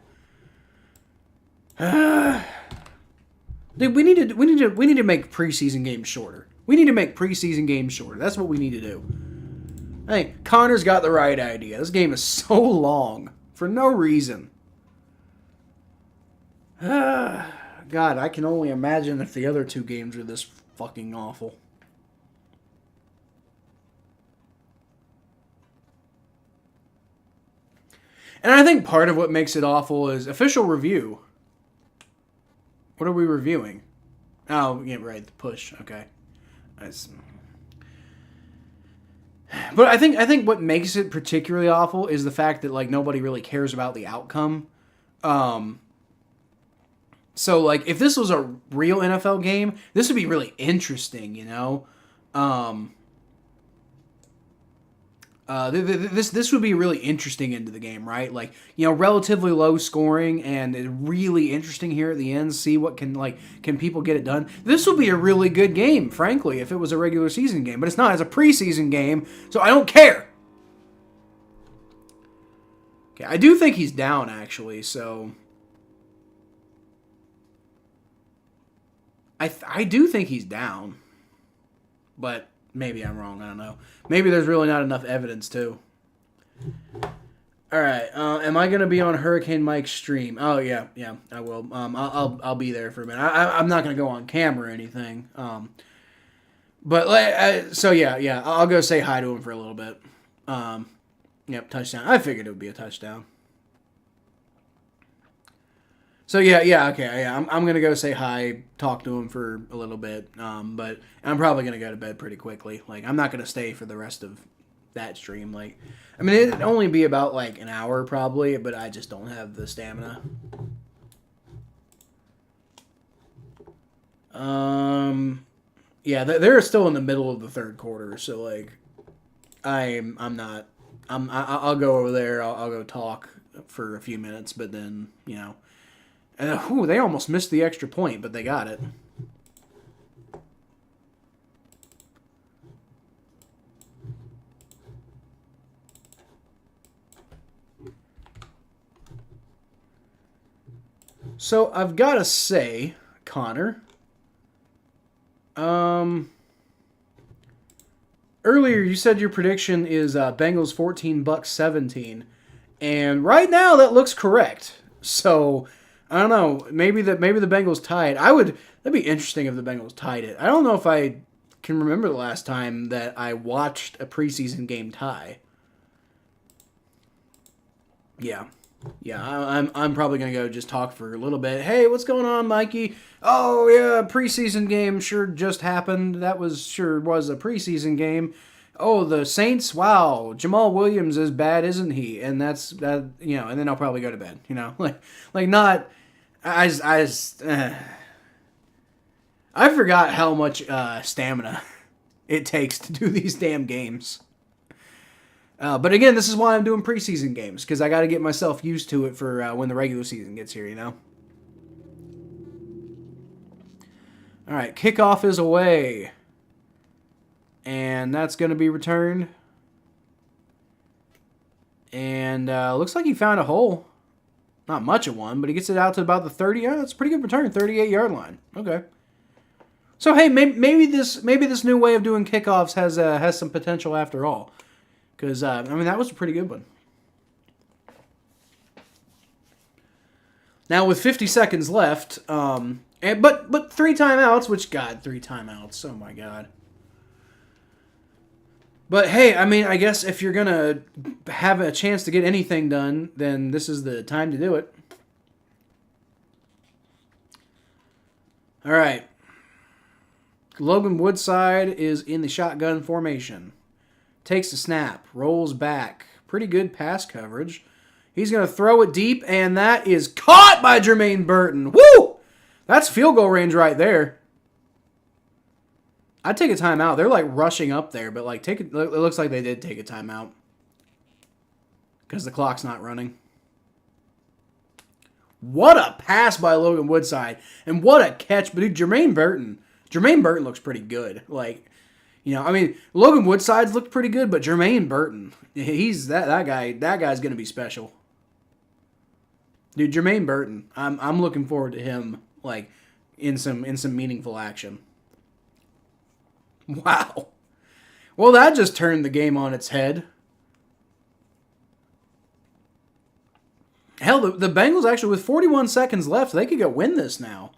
Dude, we need to make preseason games shorter. We need to make preseason games shorter. That's what we need to do. Hey, Connor's got the right idea. This game is so long for no reason. God, I can only imagine if the other 2 games are this fucking awful. And I think part of what makes it awful is official review. What are we reviewing? Oh, yeah, right, the push. Okay. But I think what makes it particularly awful is the fact that, like, nobody really cares about the outcome. So, like, if this was a real NFL game, this would be really interesting, you know? This would be really interesting into the game, right? Like, you know, relatively low scoring and really interesting here at the end. See what can people get it done? This would be a really good game, frankly, if it was a regular season game. But it's not. It's a preseason game, so I don't care. Okay, I do think he's down, actually, so... I do think he's down. But... maybe I'm wrong. I don't know. Maybe there's really not enough evidence, too. All right. Am I going to be on Hurricane Mike's stream? Oh, yeah. Yeah, I will. I'll be there for a minute. I'm not going to go on camera or anything. But, so, yeah. I'll go say hi to him for a little bit. Yep, touchdown. I figured it would be a touchdown. So yeah, okay, yeah, I'm gonna go say hi, talk to him for a little bit, but I'm probably gonna go to bed pretty quickly. Like, I'm not gonna stay for the rest of that stream. Like, I mean, it'd only be about like an hour probably, but I just don't have the stamina. Yeah, they're still in the middle of the 3rd quarter, so like, I'll go over there, I'll go talk for a few minutes, but then, you know. They almost missed the extra point, but they got it. So, I've got to say, Connor, earlier you said your prediction is Bengals 14, Bucks 17, and right now that looks correct. So... I don't know. Maybe the Bengals tied. That'd be interesting if the Bengals tied it. I don't know if I can remember the last time that I watched a preseason game tie. Yeah. I'm probably gonna go just talk for a little bit. Hey, what's going on, Mikey? Oh yeah, preseason game sure just happened. That was a preseason game. Oh, the Saints, wow, Jamal Williams is bad, isn't he? And that's that, you know, and then I'll probably go to bed, you know, like not, I forgot how much stamina it takes to do these damn games. But again, this is why I'm doing preseason games, because I got to get myself used to it for when the regular season gets here, you know? All right, kickoff is away. And that's going to be returned. And looks like he found a hole. Not much of one, but he gets it out to about the 30. Yeah, that's a pretty good return. 38-yard line. Okay. So hey, maybe this new way of doing kickoffs has some potential after all. Because I mean, that was a pretty good one. Now with 50 seconds left, but 3 timeouts. Which, God, 3 timeouts. Oh my God. But hey, I mean, I guess if you're going to have a chance to get anything done, then this is the time to do it. All right. Logan Woodside is in the shotgun formation. Takes the snap, rolls back. Pretty good pass coverage. He's going to throw it deep, and that is caught by Jermaine Burton. Woo! That's field goal range right there. I'd take a timeout. They're like rushing up there, but like it looks like they did take a timeout because the clock's not running. What a pass by Logan Woodside, and what a catch! But dude, Jermaine Burton looks pretty good. Like, you know, I mean, Logan Woodside's looked pretty good, but Jermaine Burton, he's that guy. That guy's gonna be special. Dude, Jermaine Burton, I'm looking forward to him like in some meaningful action. Wow. Well, that just turned the game on its head. Hell, the Bengals actually, with 41 seconds left, they could go win this now.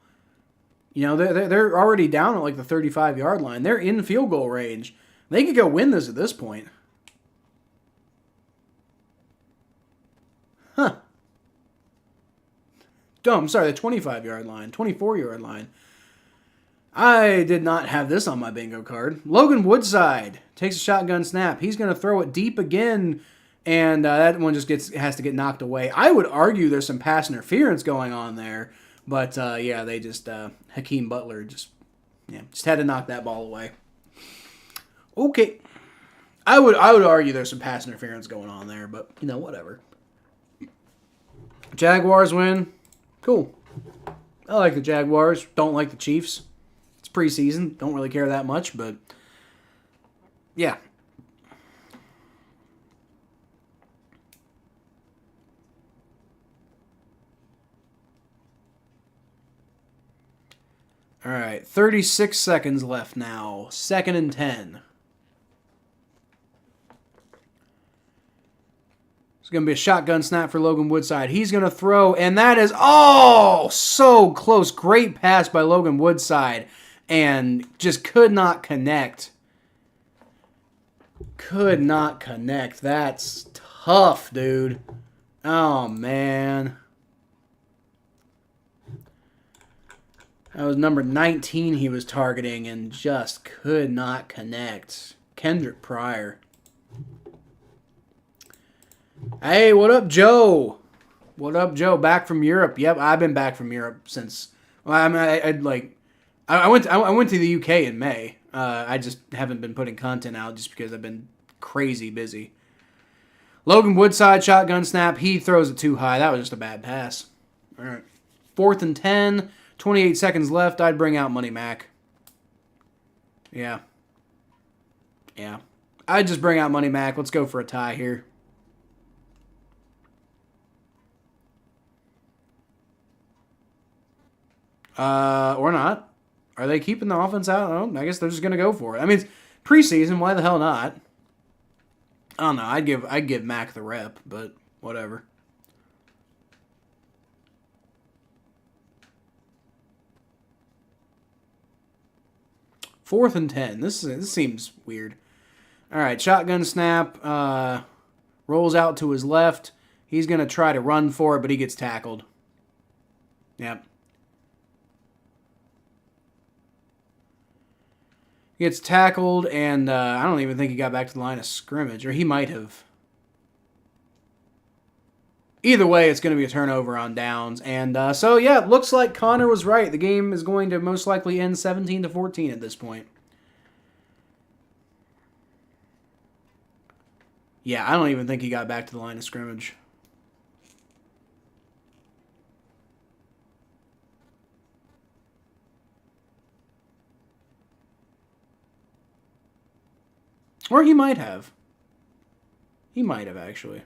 You know, they're already down at like the 35-yard line. They're in field goal range. They could go win this at this point. Huh. Oh, I'm sorry, the 25-yard line, 24-yard line. I did not have this on my bingo card. Logan Woodside takes a shotgun snap. He's going to throw it deep again, and that one just has to get knocked away. I would argue there's some pass interference going on there, but yeah, they just Hakeem Butler just had to knock that ball away. Okay, I would argue there's some pass interference going on there, but you know, whatever. Jaguars win. Cool. I like the Jaguars. Don't like the Chiefs. It's preseason. Don't really care that much, but yeah. All right, 36 seconds left now. 2nd and 10. It's going to be a shotgun snap for Logan Woodside. He's going to throw, and that is, so close. Great pass by Logan Woodside, and just could not connect. Could not connect. That's tough, dude. Oh, man. That was number 19 he was targeting, and just could not connect. Kendrick Pryor. Hey, what up, Joe? What up, Joe? Back from Europe. Yep, I've been back from Europe since. Well, I mean, I went to the UK in May. I just haven't been putting content out just because I've been crazy busy. Logan Woodside shotgun snap. He throws it too high. That was just a bad pass. All right, 4th and 10. 28 seconds left. I'd bring out Money Mac. Yeah. I'd just bring out Money Mac. Let's go for a tie here. Or not. Are they keeping the offense out? Oh, I guess they're just going to go for it. I mean, it's preseason. Why the hell not? I don't know. I'd give Mac the rep, but whatever. Fourth and 10. This seems weird. All right, shotgun snap. Rolls out to his left. He's going to try to run for it, but he gets tackled. Yep. Gets tackled, and I don't even think he got back to the line of scrimmage, or he might have. Either way, it's going to be a turnover on downs. And so, yeah, it looks like Connor was right. The game is going to most likely end 17-14 at this point. Yeah, I don't even think he got back to the line of scrimmage. Or he might have. He might have, actually.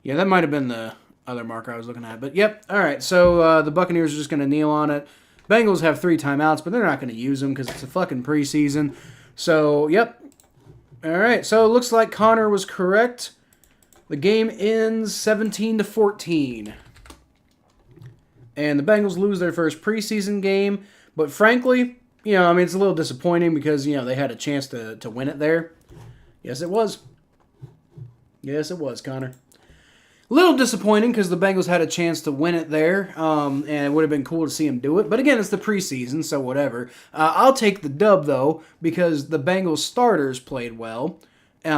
Yeah, that might have been the other marker I was looking at. But, yep. All right, so the Buccaneers are just going to kneel on it. Bengals have 3 timeouts, but they're not going to use them because it's a fucking preseason. So, yep. All right, so it looks like Connor was correct. The game ends 17-14. And the Bengals lose their first preseason game. But frankly, it's a little disappointing because, they had a chance to win it there. Yes, it was. Yes, it was, Connor. A little disappointing because the Bengals had a chance to win it there, and it would have been cool to see them do it. But again, it's the preseason, so whatever. I'll take the dub, though, because the Bengals starters played well. You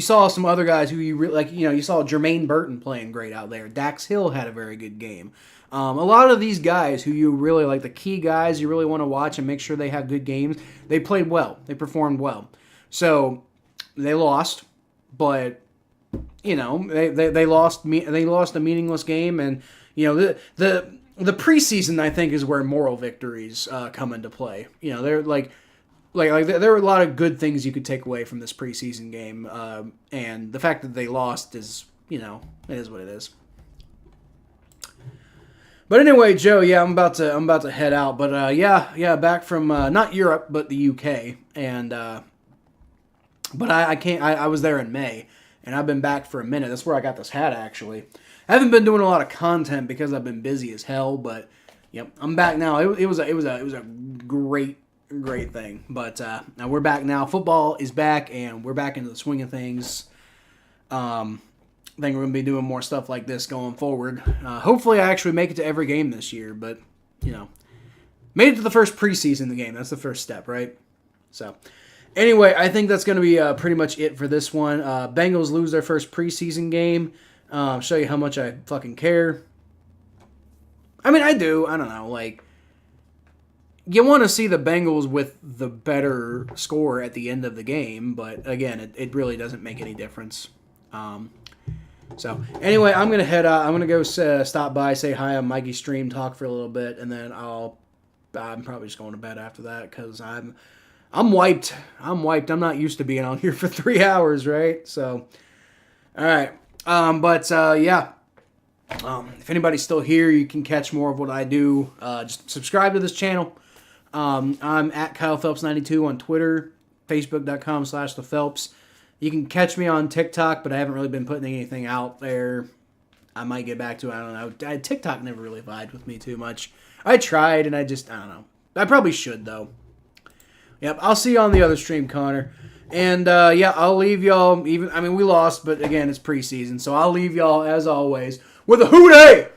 saw some other guys who you really like. You saw Jermaine Burton playing great out there. Dax Hill had a very good game. A lot of these guys who you really like, the key guys you really want to watch and make sure they have good games, they played well. They performed well. So they lost, but they lost. They lost a meaningless game, and the preseason I think is where moral victories come into play. They're like there are a lot of good things you could take away from this preseason game, and the fact that they lost is it is what it is. But anyway, Joe, yeah, I'm about to head out, but back from not Europe but the UK, and but I can't. I was there in May, and I've been back for a minute. That's where I got this hat actually. I haven't been doing a lot of content because I've been busy as hell, but yep, I'm back now. It was a great thing. But now we're back now. Football is back, and we're back into the swing of things. I think we're going to be doing more stuff like this going forward. Hopefully I actually make it to every game this year, but, made it to the first preseason game. That's the first step, right? So, anyway, I think that's going to be pretty much it for this one. Bengals lose their first preseason game. Show you how much I fucking care. I mean, I do. I don't know, you want to see the Bengals with the better score at the end of the game, but again, it really doesn't make any difference. So anyway, I'm gonna head out. I'm gonna go stop by, say hi on Mikey's stream, talk for a little bit, and then I'm probably just going to bed after that because I'm wiped. I'm wiped. I'm not used to being on here for 3 hours, right? So, all right. If anybody's still here, you can catch more of what I do. Just subscribe to this channel. I'm at Kyle Phelps 92 on Twitter, Facebook.com/The Phelps. You can catch me on TikTok, but I haven't really been putting anything out there. I might get back to it. I don't know. TikTok never really vibed with me too much. I tried, and I don't know. I probably should, though. Yep, I'll see you on the other stream, Connor. And, I'll leave y'all, we lost, but again, it's preseason. So I'll leave y'all, as always, with a hoo-day!